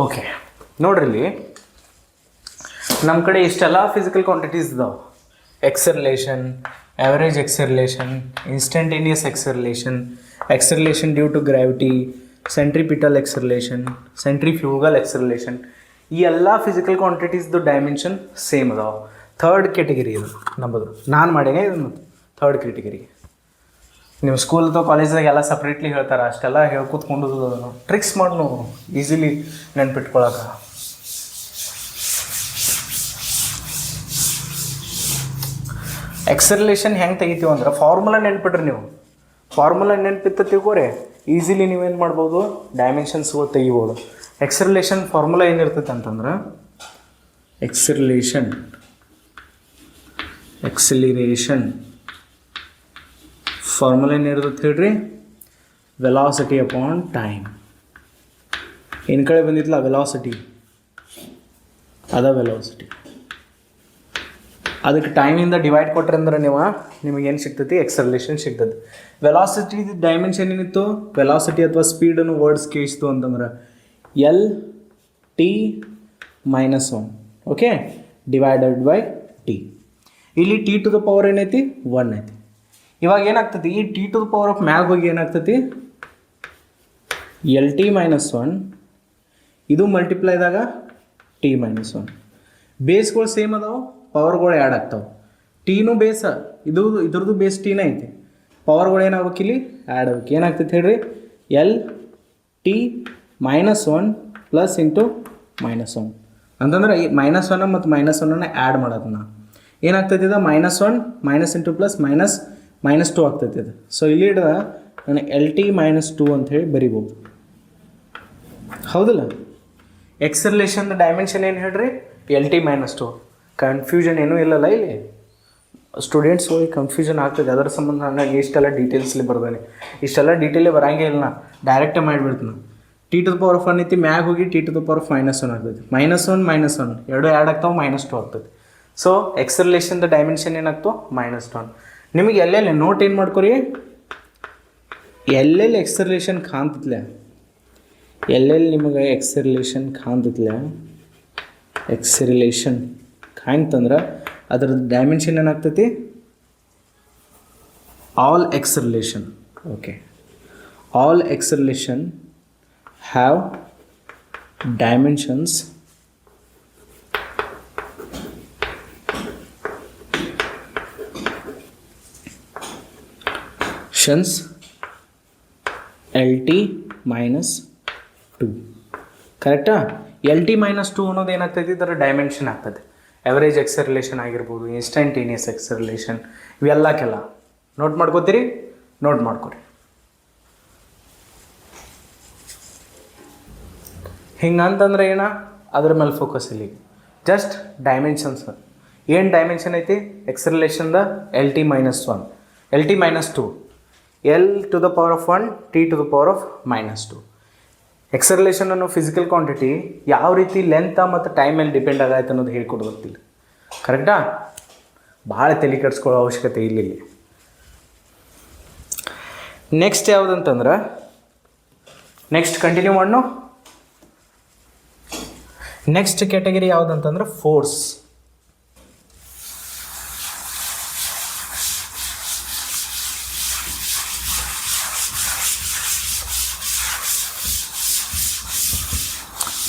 Okay. ನೋಡ್ರಿ ಇಲ್ಲಿ ನಮ್ಮ ಕಡೆ ಇಷ್ಟೆಲ್ಲ ಫಿಸಿಕಲ್ ಕ್ವಾಂಟಿಟೀಸ್ ಇದಾವೆ. Acceleration, average acceleration, instantaneous acceleration, acceleration due to gravity, centripetal acceleration, centrifugal acceleration, ಈ ಎಲ್ಲ ಫಿಸಿಕಲ್ ಕ್ವಾಂಟಿಟೀಸ್ದು ಡೈಮೆನ್ಷನ್ ಸೇಮ್ ಅದಾವೆ. ಥರ್ಡ್ ಕ್ಯಾಟಗರಿ ಇದು ನಮ್ಮದು. ನಾನು ಮಾಡೇನೆ ಇದನ್ನು ಥರ್ಡ್ ಕ್ಯಾಟಗರಿ. ನೀವು ಸ್ಕೂಲ್ ಅಥವಾ ಕಾಲೇಜ್ದಾಗ ಎಲ್ಲ ಸಪ್ರೇಟ್ಲಿ ಹೇಳ್ತಾರೆ, ಅಷ್ಟೆಲ್ಲ ಹೇಳ್ಕೂತ್ಕೊಂಡು ಟ್ರಿಕ್ಸ್ ಮಾಡಿ ನಾವು ಈಸಿಲಿ ನೆನ್ಪಿಟ್ಕೊಳಕ್ಕೆ. ಎಕ್ಸರ್ಲೇಷನ್ ಹೆಂಗೆ ತೆಗಿತೀವಿ ಅಂದ್ರೆ ಫಾರ್ಮುಲಾ ನೆನ್ಪಿಟ್ರಿ ನೀವು. ಫಾರ್ಮುಲಾ ನೆನ್ಪಿತ್ತ ತಿಳ್ಕೊರೆ ಈಸಿಲಿ ನೀವೇನು ಮಾಡ್ಬೋದು, ಡೈಮೆನ್ಷನ್ಸ್ಗಳು ತೆಗಿಬೋದು. ಎಕ್ಸರ್ಲೇಷನ್ ಫಾರ್ಮುಲಾ ಏನಿರ್ತೈತೆ ಅಂತಂದ್ರೆ ಎಕ್ಸಿಲರೇಷನ್ ಫಾರ್ಮುಲಾ ಏನಿರ್ತೈತೆ ಹೇಳ್ರಿ, ವೆಲಾಸಿಟಿ ಅಪಾನ್ ಟೈಮ್. ಇನ್ನು ಕಡೆ ಬಂದಿತ್ತಲ್ಲ ವೆಲಾಸಿಟಿ, ಅದ ವೆಲಾಸಿಟಿ. ಅದಕ್ಕೆ ಟೈಮಿಂದ ಡಿವೈಡ್ ಕೊಟ್ರೆ ಅಂದ್ರೆ ನಿಮಗೇನು ಸಿಗ್ತೈತಿ, ಎಕ್ಸರ್ಲೇಷನ್ ಸಿಗ್ತದೆ. ವೆಲಾಸಿಟಿ ಡೈಮೆನ್ಷನ್ ಏನಿತ್ತು, ವೆಲಾಸಿಟಿ ಅಥವಾ ಸ್ಪೀಡನ್ನು ವರ್ಡ್ಸ್ ಕೇಳಿಸ್ತು ಅಂತಂದ್ರೆ L(t)-1 okay divided by T. ಇಲ್ಲಿ ಟಿ ಟು ದ ಪವರ್ ಏನೈತಿ, 1 ಐತಿ. ಇವಾಗ ಏನಾಗ್ತೈತಿ, ಈ T to the power of ಮ್ಯಾಗ್ ಹೋಗಿ ಏನಾಗ್ತೈತಿ, Lt-1 ಇದು ಮಲ್ಟಿಪ್ಲೈದಾಗ t-1. ಬೇಸ್ಗಳು ಸೇಮ್ ಅದಾವೆ, ಪವರ್ಗಳು ಆ್ಯಡ್ ಆಗ್ತಾವೆ. ಟೀನು ಬೇಸ, ಇದ್ರದ್ದು ಬೇಸ್ ಟೀನ ಐತಿ, ಪವರ್ಗಳು ಏನಾಗ್ಬೇಕು ಇಲ್ಲಿ ಆ್ಯಡ್ ಆಗ್ಬೇಕು. ಏನಾಗ್ತೈತೆ ಹೇಳ್ರಿ, Lt-1 ಪ್ಲಸ್ ಇಂಟು -1 ಅಂತಂದ್ರೆ ಈ -1 ಮತ್ತು -1 ಆ್ಯಡ್ ಮಾಡೋದು. ನಾ ಏನಾಗ್ತೈತಿ ಇದು -1 ಮೈನಸ್ ಇಂಟು ಪ್ಲಸ್ -2 ಆಗ್ತೈತಿ ಇದು. ಸೊ ಇಲ್ಲಿ ಹಿಡಿದ ನಾನು Lt-2 ಅಂಥೇಳಿ ಬರಿಬೋದು, ಹೌದಲ್ಲ. ಎಕ್ಸರ್ಲೇಷನ್ ಡೈಮೆನ್ಷನ್ ಏನು ಹೇಳ್ರಿ, Lt-2. ಕನ್ಫ್ಯೂಷನ್ ಏನೂ ಇಲ್ಲಲ್ಲ ಇಲ್ಲಿ. ಸ್ಟೂಡೆಂಟ್ಸ್ಗಳಿಗೆ ಕನ್ಫ್ಯೂಷನ್ ಆಗ್ತದೆ, ಅದರ ಸಂಬಂಧ ಹಂಗಾಗಿ ಇಷ್ಟೆಲ್ಲ ಡೀಟೇಲ್ಸ್ಲಿ ಬರ್ದಾನೆ. ಇಷ್ಟೆಲ್ಲ ಡೀಟೇಲೇ ಬರೋಂಗೇ ಇಲ್ಲ, ನಾ ಡೈರೆಕ್ಟೇ ಮಾಡಿಬಿಡ್ತೀನಿ. T to the power of 1 ಐತಿ, ಮ್ಯಾಗ ಹೋಗಿ T to the power of -1 ಆಗ್ತೈತಿ. -1 ಎರಡು ಆ್ಯಡ್ ಆಗ್ತಾವೆ, -2 ಆಗ್ತೈತಿ. ಸೊ ಎಕ್ಸರ್ಲೇಷನ್ದ ಡೈಮೆನ್ಷನ್ ಏನಾಗ್ತವೆ, -1. ನಿಮಗೆ ಎಲ್ಲೆಲ್ಲಿ ನೋಟ್ ಏನು ಮಾಡ್ಕೊರಿ, ಎಲ್ಲೆಲ್ಲಿ ಎಕ್ಸರ್ಲೇಷನ್ ಕಾಣ್ತತ್ಲೆ, ಎಲ್ಲೆಲ್ಲಿ ನಿಮಗೆ ಎಕ್ಸರ್ಲೇಷನ್ ಕಾಣ್ತಂದ್ರೆ ಅದ್ರದ್ದು ಡೈಮೆನ್ಷನ್ ಏನಾಗ್ತೈತಿ, all acceleration. Okay, all acceleration have dimensions Lt-2. ಕರೆಕ್ಟಾ? Lt-2 ಅನ್ನೋದು ಏನಾಗ್ತೈತಿ, ಇದರ ಡೈಮೆನ್ಷನ್ ಆಗ್ತದೆ. ಎವರೇಜ್ ಎಕ್ಸರ್ಲೇಷನ್ ಆಗಿರ್ಬೋದು, ಇನ್ಸ್ಟಂಟೇನಿಯಸ್ ಎಕ್ಸರ್ಲೇಷನ್, ಇವೆಲ್ಲಕ್ಕೆಲ್ಲ ನೋಟ್ ಮಾಡ್ಕೋತೀರಿ, ನೋಟ್ ಮಾಡ್ಕೊರಿ. ಹಿಂಗಂತಂದ್ರೆ ಅದ್ರ ಮೇಲೆ ಫೋಕಸ್ ಇಲ್ಲಿ. ಜಸ್ಟ್ ಡೈಮೆನ್ಷನ್ಸ್ ಏನು ಡೈಮೆನ್ಷನ್ ಐತಿ ಎಕ್ಸರ್ಲೇಷನ್ದ, Lt-1, Lt-2, L to the power of 1, T to the power of -2. Acceleration ಅನ್ನೋ ಫಿಸಿಕಲ್ ಕ್ವಾಂಟಿಟಿ ಯಾವ ರೀತಿ ಲೆಂತ್ ಮತ್ತು ಟೈಮ್ ಮೇಲೆ ಡಿಪೆಂಡ್ ಆಗೈತೆ ಅನ್ನೋದು ಹೇಳ್ಕೊಡ್ಬೇಕಿಲ್ಲ. ಕರೆಕ್ಟಾ? ಭಾಳ ತಲೆ ಕೆಡಿಸ್ಕೊಳ್ಳೋ ಅವಶ್ಯಕತೆ ಇಲ್ಲ ಇಲ್ಲಿ. ನೆಕ್ಸ್ಟ್ ಯಾವುದಂತಂದ್ರೆ, ನೆಕ್ಸ್ಟ್ ಕಂಟಿನ್ಯೂ ಮಾಡೋಣ. ನೆಕ್ಸ್ಟ್ ಕ್ಯಾಟಗರಿ ಯಾವುದಂತಂದ್ರೆ ಫೋರ್ಸ್.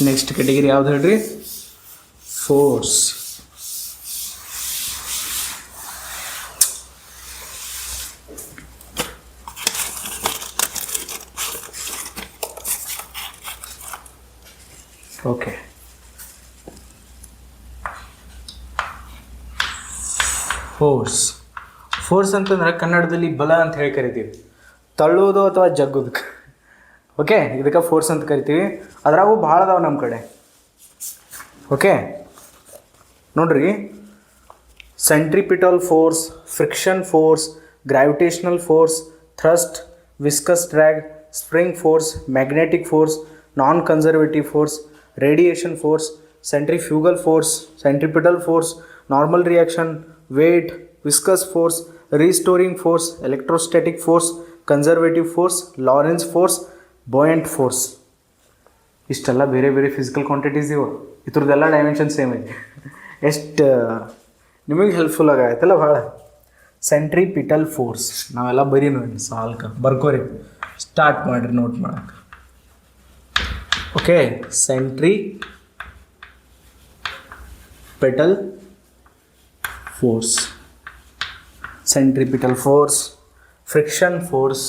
ನೆಕ್ಸ್ಟ್ ಕ್ಯಾಟಗರಿ ಯಾವ್ದು ಹೇಳ್ರಿ, ಫೋರ್ಸ್. ಓಕೆ, ಫೋರ್ಸ್ ಅಂತಂದ್ರೆ ಕನ್ನಡದಲ್ಲಿ ಬಲ ಅಂತ ಹೇಳಿ ಕರಿತೀವಿ, ತಳ್ಳುವುದು ಅಥವಾ ಜಗ್ಗುದಕ್ಕೆ. ಓಕೆ, ಇದಕ್ಕೆ ಫೋರ್ಸ್ ಅಂತ ಕರಿತೀವಿ. ಅದ್ರಾಗೂ ಭಾಳ ಅದಾವೆ ನಮ್ಮ ಕಡೆ. ಓಕೆ ನೋಡ್ರಿ, centripetal force, friction force, gravitational force, thrust, viscous drag, spring force, magnetic force, ನಾನ್ conservative force, radiation force, centrifugal force, centripetal force, normal reaction, weight, viscous force, restoring force, electrostatic force, conservative force, Lorentz force, buoyant force. ಇಷ್ಟೆಲ್ಲ ಬೇರೆ ಬೇರೆ ಫಿಸಿಕಲ್ ಕ್ವಾಂಟಿಟೀಸ್ ಇವು, ಇದ್ರದ್ದೆಲ್ಲ ಡೈಮೆನ್ಷನ್ ಸೇಮ್ ಐತಿ. ಎಷ್ಟು ನಿಮಗೆ ಹೆಲ್ಪ್ಫುಲ್ ಆಗತ್ತಲ್ಲ ಭಾಳ. ಸೆಂಟ್ರಿಪಿಟಲ್ ಫೋರ್ಸ್ ನಾವೆಲ್ಲ ಬರೀ ನೋಡಿ ಸಾಲ್ಕ ಬರ್ಕೋರಿ, ಸ್ಟಾರ್ಟ್ ಮಾಡಿರಿ ನೋಟ್ ಮಾಡಕ್ಕೆ. Okay, centripetal force, centripetal force, friction force,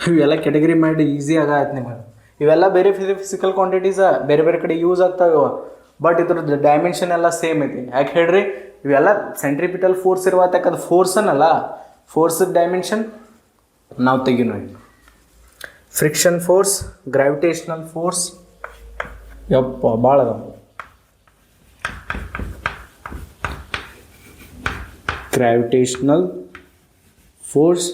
ಇವೆಲ್ಲ ಕೆಟಗರಿ ಮಾಡಿ ಈಸಿ ಆಗತ್ತೆ ನಿಮಗೆ. ಇವೆಲ್ಲ ಬೇರೆ ಫಿಸಿಕಲ್ ಕ್ವಾಂಟಿಟೀಸ ಬೇರೆ ಬೇರೆ ಕಡೆ ಯೂಸ್ ಆಗ್ತಾವೆ, ಬಟ್ ಇದ್ರದ್ದು ಡೈಮೆನ್ಷನ್ ಎಲ್ಲ ಸೇಮ್ ಐತಿ. ಯಾಕೆ ಹೇಳ್ರಿ, ಇವೆಲ್ಲ ಸೆಂಟ್ರಿಪಿಟಲ್ ಫೋರ್ಸ್ ಇರುವತ್ತಕ್ಕೆ ಅದು ಫೋರ್ಸನ್ನಲ್ಲ, ಫೋರ್ಸದ ಡೈಮೆನ್ಷನ್ ನಾವು ತೆಗಿ ನೋಡಿ. ಫ್ರಿಕ್ಷನ್ ಫೋರ್ಸ್, ಗ್ರಾವಿಟೇಷನಲ್ ಫೋರ್ಸ್, ಯಪ್ಪ ಭಾಳ ಅದ. ಗ್ರಾವಿಟೇಷನಲ್ ಫೋರ್ಸ್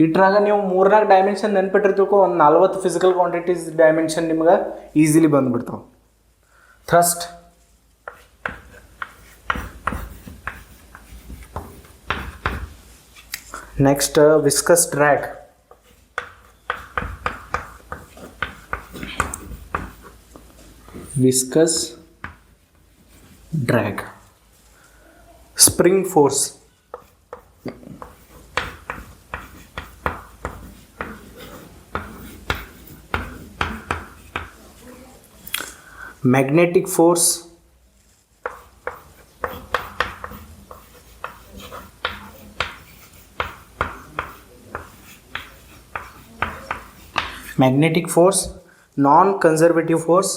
ಇಟ್ರಾಗ ನೀವು 3-4 ಡೈಮೆನ್ಷನ್ ನೆನ್ಪಿಟ್ಟಿರ್ತಿಕೋ, ಒಂದು 40 ಫಿಸಿಕಲ್ ಕ್ವಾಂಟಿಟೀಸ್ ಡೈಮೆನ್ಷನ್ ನಿಮ್ಗೆ ಈಸಿಲಿ ಬಂದುಬಿಡ್ತಾವೆ. Thrust, next viscous drag, viscous drag, spring force, magnetic force, magnetic force, non-conservative force,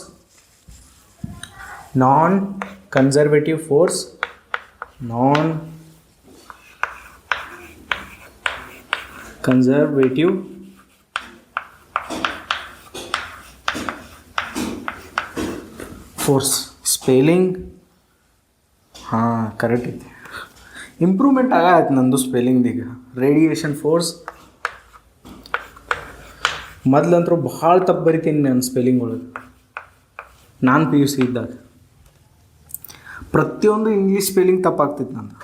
non-conservative force, non-conservative force. Spelling ಹಾಂ ಕರೆಕ್ಟ್ ಐತಿ, ಇಂಪ್ರೂವ್ಮೆಂಟ್ ಆಗತ್ತೆ ನಂದು ಸ್ಪೆಲ್ಲಿಂಗ್ದೀಗ. ರೇಡಿಯೇಷನ್ ಫೋರ್ಸ್, ಮೊದಲಂತರೂ ಭಾಳ ತಪ್ಪು ಬರಿತೀನಿ ನಾನು ಸ್ಪೆಲ್ಲಿಂಗ್ ಒಳಗೆ. ನಾನು PUC ಇದ್ದಾಗ ಪ್ರತಿಯೊಂದು ಇಂಗ್ಲೀಷ್ ಸ್ಪೆಲ್ಲಿಂಗ್ ತಪ್ಪಾಗ್ತಿತ್ತು ನಂದು.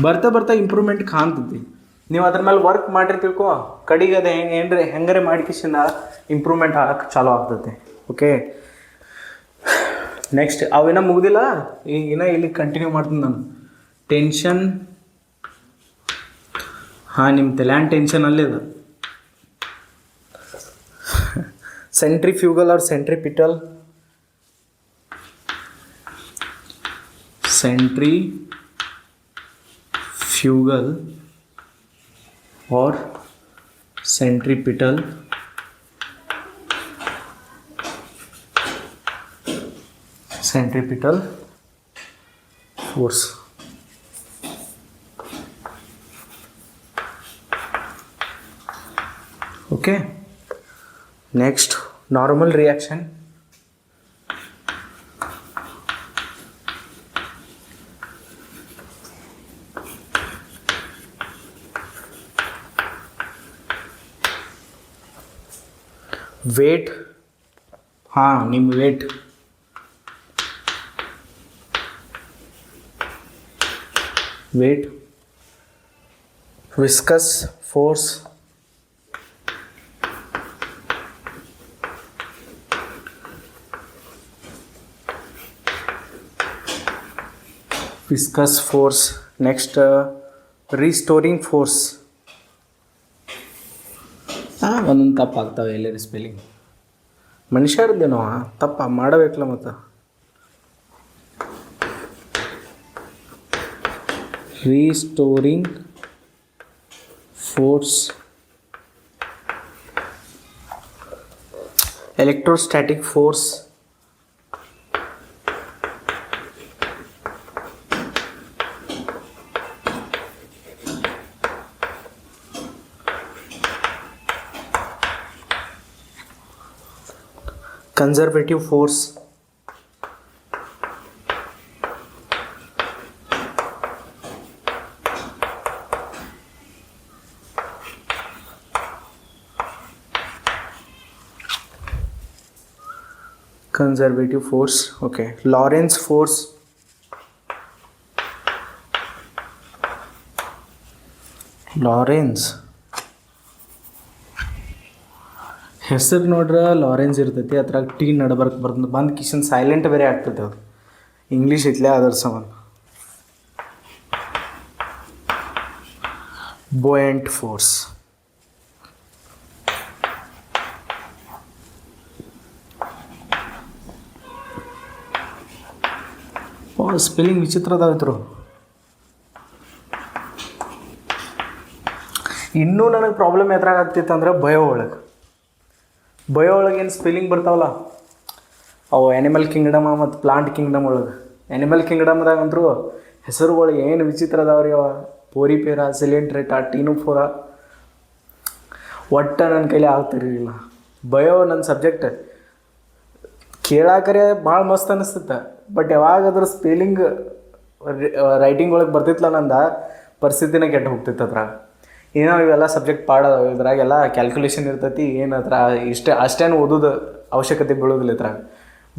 ಬರ್ತಾ ಬರ್ತಾ ಇಂಪ್ರೂವ್ಮೆಂಟ್ ಕಾಣ್ತೈತಿ. ನೀವು ಅದ್ರ ಮೇಲೆ ವರ್ಕ್ ಮಾಡಿರ್ತಿಳ್ಕೊ, ಕಡೆಗೆ ಅದು ಹೆಂಗಾರೆ ಮಾಡಿಕಿಸಿಂದ ಇಂಪ್ರೂವ್ಮೆಂಟ್ ಆಗಕ್ಕೆ ಚಾಲೂ ಆಗ್ತೈತೆ. ಓಕೆ, ನೆಕ್ಸ್ಟ್ ಅವೇನೋ ಮುಗ್ದಿಲ್ಲ, ಈಗಿನ ಇಲ್ಲಿ ಕಂಟಿನ್ಯೂ ಮಾಡ್ತೀನಿ ನಾನು. ಟೆನ್ಷನ್, ಹಾಂ ನಿಮ್ಮ ತಲೆಯಾನ್ ಟೆನ್ಷನ್ ಅಲ್ಲಿದೆ. Centrifugal or centripetal, centrifugal or centripetal force. Okay, next normal reaction, weight, ಹಾಂ ನಿಮ್ಮ weight, viscous force, next restoring force. ಒಂದೊಂದು ತಪ್ಪಾಗ್ತವೆ ಎಲ್ಲರ ಸ್ಪೆಲ್ಲಿಂಗ್, ಮನುಷ್ಯರದ್ದೇನೋ ತಪ್ಪ ಮಾಡಬೇಕಲ್ಲ ಮತ್ತು. Restoring force, electrostatic force, conservative force, conservative force. Okay, Lorentz force. Lorentz ಹೆಸರು ನೋಡ್ರೆ ಲಾರೆನ್ಸ್ ಇರ್ತೈತಿ, ಅದ್ರಾಗ ಟಿ ನಡ್ಬರ್ಕ್ ಬಂದು ಕಿಶನ್ ಸೈಲೆಂಟ್ ಬೇರೆ ಆಗ್ತೈತೆ. ಅದು ಇಂಗ್ಲೀಷ್ ಐತ್ಲೆ ಅದರ ಸಂಬಂಧ. ಬೊಯೆಂಟ್ ಫೋರ್ಸ್. ಸ್ಪೆಲ್ಲಿಂಗ್ ವಿಚಿತ್ರ ಅದಾವಿತ್ರು. ಇನ್ನೂ ನನಗೆ ಪ್ರಾಬ್ಲಮ್ ಎದ್ರಾಗ ಆಗ್ತಿತ್ತು ಅಂದ್ರೆ ಬಯೋ ಒಳಗೆ ಏನು ಸ್ಪೆಲ್ಲಿಂಗ್ ಬರ್ತಾವಲ್ಲ ಅವು ಆ್ಯನಿಮಲ್ ಕಿಂಗ್ಡಮ್ ಮತ್ತು ಪ್ಲಾಂಟ್ ಕಿಂಗ್ಡಮ್ ಒಳಗೆ. ಆ್ಯನಿಮಲ್ ಕಿಂಗ್ಡಮ್ದಾಗ ಅಂದರು ಹೆಸರುಗಳು ಏನು ವಿಚಿತ್ರ ಅದಾವ್ರಿ. ಅವ ಪೋರಿಪೇರ, ಸಿಲೆಂಟ್ರೇಟಾ, ಟೀನುಫೋರ, ಒಟ್ಟು ನನ್ನ ಕೈಲಿ ಆಗ್ತಿರಲಿಲ್ಲ. ಬಯೋ ನನ್ನ ಸಬ್ಜೆಕ್ಟ್ ಕೇಳಾಕರೆ ಭಾಳ ಮಸ್ತ್ ಅನ್ನಿಸ್ತೈತೆ, ಬಟ್ ಯಾವಾಗಾದ್ರೂ ಸ್ಪೆಲ್ಲಿಂಗ್ ರೈಟಿಂಗ್ ಒಳಗೆ ಬರ್ತಿತ್ತಲ್ಲ ನಂದು ಪರಿಸ್ಥಿತಿನೇ ಕೆಟ್ಟು ಹೋಗ್ತಿತ್ತು. ಅದ್ರಾಗ ಏನೋ ಇವೆಲ್ಲ ಸಬ್ಜೆಕ್ಟ್ ಪಾಡೋದು, ಇದ್ರಾಗೆಲ್ಲ ಕ್ಯಾಲ್ಕುಲೇಷನ್ ಇರ್ತೈತಿ, ಏನು ಅದ್ರ ಅಷ್ಟೇನು ಓದೋದು ಅವಶ್ಯಕತೆ ಬೀಳೋದಿಲ್ಲ ಇದ್ರಾಗ.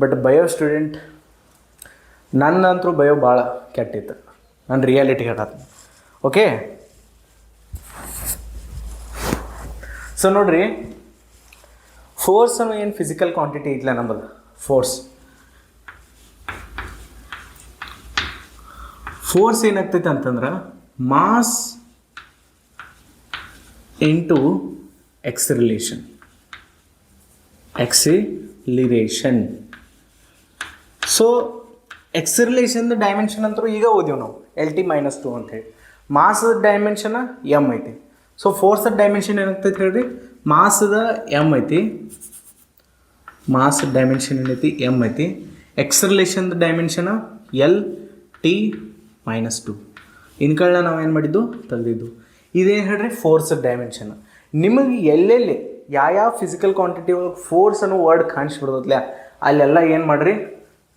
ಬಟ್ ಬಯೋ ಸ್ಟೂಡೆಂಟ್ ನನ್ನಂತರೂ ಬಯೋ ಭಾಳ ಕೆಟ್ಟಿತ್ತು, ನನ್ನ ರಿಯಾಲಿಟಿ ಹೇಳತ್ತೆ. ಓಕೆ, ಸೊ ನೋಡ್ರಿ, ಫೋರ್ಸ್ ಅನ್ನೋ ಏನು ಫಿಸಿಕಲ್ ಕ್ವಾಂಟಿಟಿ ಐತಲ್ಲ ನಮ್ಮದು, ಫೋರ್ಸ್ ಏನಾಗ್ತೈತೆ ಅಂತಂದ್ರೆ mass into acceleration. So acceleration dimension ಅಂತೂ ಈಗ ಓದಿವಿ ನಾವು, L t-2 ಅಂತೇಳಿ. ಮಾಸದ ಡೈಮೆನ್ಷನ್ ಎಮ್ ಐತಿ. ಸೊ ಫೋರ್ಸದ ಡೈಮೆನ್ಷನ್ ಏನಾಗ್ತೈತೆ ಹೇಳ್ರಿ, ಮಾಸದ ಎಮ್ ಐತಿ, ಮಾಸ್ ಡೈಮೆನ್ಷನ್ ಏನೈತಿ ಎಮ್ ಐತಿ. Acceleration dimension L t-2. ಇನ್ಕಳನ್ನ ನಾವು ಏನು ಮಾಡಿದ್ದು ತೆಗೆದಿದ್ದು. ಇದೇನು ಹೇಳ್ರಿ ಫೋರ್ಸ್ ಡೈಮೆನ್ಷನ್. ನಿಮಗೆ ಎಲ್ಲೆಲ್ಲಿ ಯಾವ ಫಿಸಿಕಲ್ ಕ್ವಾಂಟಿಟಿ ಒಳಗೆ ಫೋರ್ಸ್ ಅನ್ನೋ ವರ್ಡ್ ಕಾಣಿಸ್ಬಿಡ್ತಲ್ಲ ಅಲ್ಲೆಲ್ಲ ಏನು ಮಾಡಿರಿ,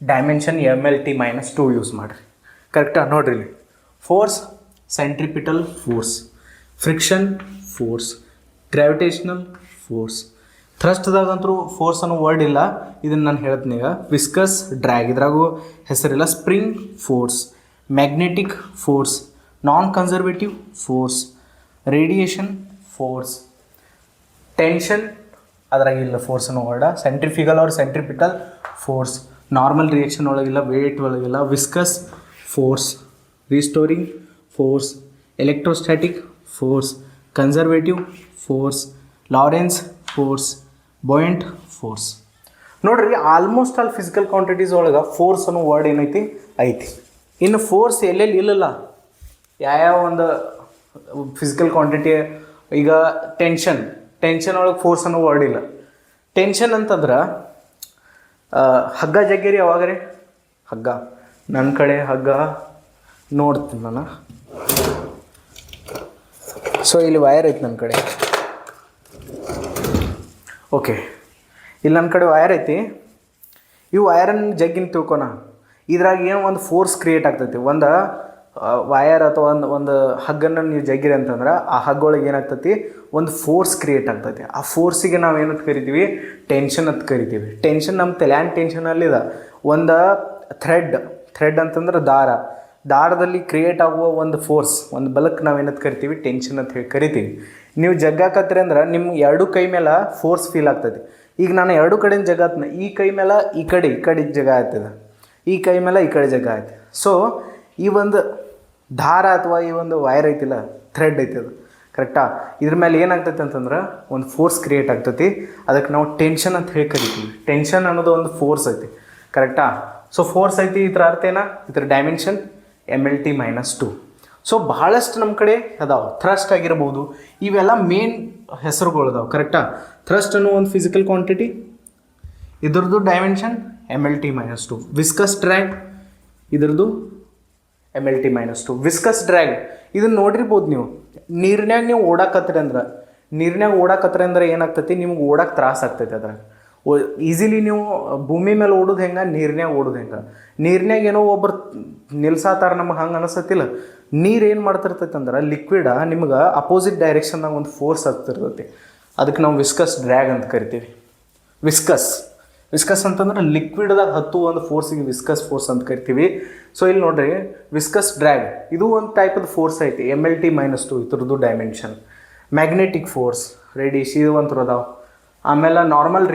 ಡೈಮೆನ್ಷನ್ ML t-2 ಯೂಸ್ ಮಾಡಿರಿ. ಕರೆಕ್ಟಾ? ನೋಡ್ರಿ ಇಲ್ಲಿ force, centripetal force, friction force, gravitational force. ಥ್ರಸ್ಟ್ದಾಗಂತೂ ಫೋರ್ಸ್ ಅನ್ನೋ ವರ್ಡ್ ಇಲ್ಲ, ಇದನ್ನು ನಾನು ಹೇಳ್ತೀನಿ ಈಗ. ವಿಸ್ಕಸ್ ಡ್ರ್ಯಾಗ್, ಇದ್ರಾಗೂ ಹೆಸರಿಲ್ಲ. ಸ್ಪ್ರಿಂಗ್ ಫೋರ್ಸ್, ಮ್ಯಾಗ್ನೆಟಿಕ್ ಫೋರ್ಸ್, ನಾನ್ conservative force, radiation force, tension ಅದ್ರಾಗಿಲ್ಲ ಫೋರ್ಸ್ ಅನ್ನೋ ವರ್ಡ. Centrifugal or centripetal force, normal reaction ಒಳಗಿಲ್ಲ, ವೇಟ್ ಒಳಗಿಲ್ಲ. Viscous force, restoring force, electrostatic force, conservative force, Lorentz force, buoyant force. ನೋಡ್ರಿ, ಆಲ್ಮೋಸ್ಟ್ ಆಲ್ ಫಿಸಿಕಲ್ ಕ್ವಾಂಟಿಟೀಸ್ ಒಳಗೆ ಫೋರ್ಸ್ ಅನ್ನೋ ವರ್ಡ್ ಏನೈತಿ ಐತಿ. ಇನ್ನು ಫೋರ್ಸ್ ಎಲ್ಲೆಲ್ಲಿ ಇಲ್ಲಲ್ಲ, ಯಾವ ಒಂದು ಫಿಸಿಕಲ್ ಕ್ವಾಂಟಿಟಿ, ಈಗ ಟೆನ್ಷನ್ ಒಳಗೆ ಫೋರ್ಸ್ ಅನ್ನೋ ವರ್ಡ್ ಇಲ್ಲ. ಟೆನ್ಷನ್ ಅಂತಂದ್ರೆ ಹಗ್ಗ ಜಗ್ಗೇರಿ ಯಾವಾಗ್ರಿ, ಹಗ್ಗ ನನ್ನ ಕಡೆ ಹಗ್ಗ ನೋಡ್ತೀನಿ ನಾನು. ಸೊ ಇಲ್ಲಿ ವಯರ್ ಐತಿ ನನ್ನ ಕಡೆ. ಓಕೆ, ಇಲ್ಲಿ ನನ್ನ ಕಡೆ ವಯರ್ ಐತಿ. ಈ ವಯರನ್ನು ಜಗ್ಗಿನ ತಿಳ್ಕೊಣ, ಇದ್ರಾಗ ಏನು ಒಂದು ಫೋರ್ಸ್ ಕ್ರಿಯೇಟ್ ಆಗ್ತೈತಿ. ಒಂದು ವಯರ್ ಅಥವಾ ಒಂದು ಹಗ್ಗನ್ನು ನೀವು ಜಗ್ಗಿರಿ ಅಂತಂದ್ರೆ ಆ ಹಗ್ಗೊಳಗೆ ಏನಾಗ್ತೈತಿ, ಒಂದು ಫೋರ್ಸ್ ಕ್ರಿಯೇಟ್ ಆಗ್ತೈತಿ. ಆ ಫೋರ್ಸಿಗೆ ನಾವು ಏನಂತ ಕರಿತೀವಿ, ಟೆನ್ಷನ್ ಅಂತ ಕರಿತೀವಿ. ಟೆನ್ಷನ್ ನಮ್ಮ ತಲೆಯಾನ್ ಟೆನ್ಷನಲ್ಲಿದೆ. ಒಂದು ಥ್ರೆಡ್ ಅಂತಂದ್ರೆ ದಾರದಲ್ಲಿ ಕ್ರಿಯೇಟ್ ಆಗುವ ಒಂದು ಫೋರ್ಸ್, ಒಂದು ಬಲಕ್ಕೆ ನಾವು ಏನಂತ ಕರಿತೀವಿ, ಟೆನ್ಷನ್ ಅಂತ ಹೇಳಿ ಕರಿತೀವಿ. ನೀವು ಜಗ್ಗಾಕತ್ರಿ ಅಂದ್ರೆ ನಿಮ್ಮ ಎರಡು ಕೈ ಮೇಲೆ ಫೋರ್ಸ್ ಫೀಲ್ ಆಗ್ತೈತಿ. ಈಗ ನಾನು ಎರಡು ಕಡೆಯಿಂದ ಜಗಾತ್ನ, ಈ ಕೈ ಮೇಲೆ ಈ ಕಡೆ ಜಗ ಆಗ್ತದೆ, ಈ ಕೈ ಮೇಲೆ ಈ ಕಡೆ ಜಗ ಆಯ್ತು. ಸೊ ಈ ಒಂದು ದಾರ ಅಥವಾ ಈ ಒಂದು ವೈರ್ ಐತಿಲ್ಲ, ಥ್ರೆಡ್ ಐತಿ, ಅದು ಕರೆಕ್ಟಾ? ಇದ್ರ ಮೇಲೆ ಏನಾಗ್ತೈತೆ ಅಂತಂದ್ರೆ ಒಂದು ಫೋರ್ಸ್ ಕ್ರಿಯೇಟ್ ಆಗ್ತೈತಿ. ಅದಕ್ಕೆ ನಾವು ಟೆನ್ಷನ್ ಅಂತ ಹೇಳಿ ಕರಿತೀವಿ. ಟೆನ್ಷನ್ ಅನ್ನೋದು ಒಂದು ಫೋರ್ಸ್ ಐತಿ, ಕರೆಕ್ಟಾ? ಸೊ ಫೋರ್ಸ್ ಐತಿ, ಇದ್ರ ಅರ್ಥ ಏನ, ಇದ್ರ ಡೈಮೆನ್ಷನ್ ML t-2. ಸೊ ಭಾಳಷ್ಟು ನಮ್ಮ ಕಡೆ ಅದಾವೆ. ಥ್ರಸ್ಟ್ ಆಗಿರ್ಬೋದು, ಇವೆಲ್ಲ ಮೇನ್ ಹೆಸರುಗಳು ಅದಾವೆ, ಕರೆಕ್ಟಾ? ಥ್ರಸ್ಟ್ ಅನ್ನೋ ಒಂದು ಫಿಸಿಕಲ್ ಕ್ವಾಂಟಿಟಿ, ಇದ್ರದ್ದು dimension ML t-2. Viscus drag, ಇದ್ರದ್ದು ML t-2. ವಿಸ್ಕಸ್ ಡ್ರ್ಯಾಗ್ ಇದನ್ನು ನೋಡಿರ್ಬೋದು ನೀವು. ನೀರಿನಾಗ ನೀವು ಓಡಾಕತ್ರಿ ಅಂದ್ರೆ ಏನಾಗ್ತೈತಿ, ನಿಮ್ಗೆ ಓಡಕ್ಕೆ ತ್ರಾಸ ಆಗ್ತೈತಿ. ಅದ್ರಾಗ ಈಸಿಲಿ ನೀವು ಭೂಮಿ ಮೇಲೆ ಓಡೋದು ಹೆಂಗೆ, ನೀರಿನಾಗ ಓಡೋದು ಹೆಂಗೆ. ನೀರಿನಾಗ ಏನೋ ಒಬ್ಬರು ನಿಲ್ಸಾತಾರ, ನಮಗೆ ಹಂಗೆ ಅನಿಸತ್ತಿಲ್ಲ. ನೀರು ಏನು ಮಾಡ್ತಿರ್ತೈತೆ ಅಂದ್ರೆ ಲಿಕ್ವಿಡ ನಿಮ್ಗೆ ಅಪೋಸಿಟ್ ಡೈರೆಕ್ಷನ್ನಾಗ ಒಂದು ಫೋರ್ಸ್ ಆಗ್ತಿರ್ತೈತಿ. ಅದಕ್ಕೆ ನಾವು ವಿಸ್ಕಸ್ ಡ್ರ್ಯಾಗ್ ಅಂತ ಕರಿತೀವಿ. ವಿಸ್ಕಸ್ ವಿಸ್ಕಸ್ ಅಂತಂದ್ರೆ ಲಿಕ್ವಿಡ್ದಾಗ ಹತ್ತು ಒಂದು ಫೋರ್ಸಿಗೆ ವಿಸ್ಕಸ್ ಫೋರ್ಸ್ ಅಂತ ಕರಿತೀವಿ. ಸೊ ಇಲ್ಲಿ ನೋಡ್ರಿ, ವಿಸ್ಕಸ್ ಡ್ರ್ಯಾಗ್ ಇದು ಒಂದು ಟೈಪದ ಫೋರ್ಸ್ ಐತಿ, MLT-2 ಇದ್ರದ್ದು ಡೈಮೆನ್ಷನ್. ಮ್ಯಾಗ್ನೆಟಿಕ್ ಫೋರ್ಸ್ ರೇಡಿಯೇಷನ್ ಇದು ಒಂದು ಅದಾವ. ಆಮೇಲೆ ನಾರ್ಮಲ್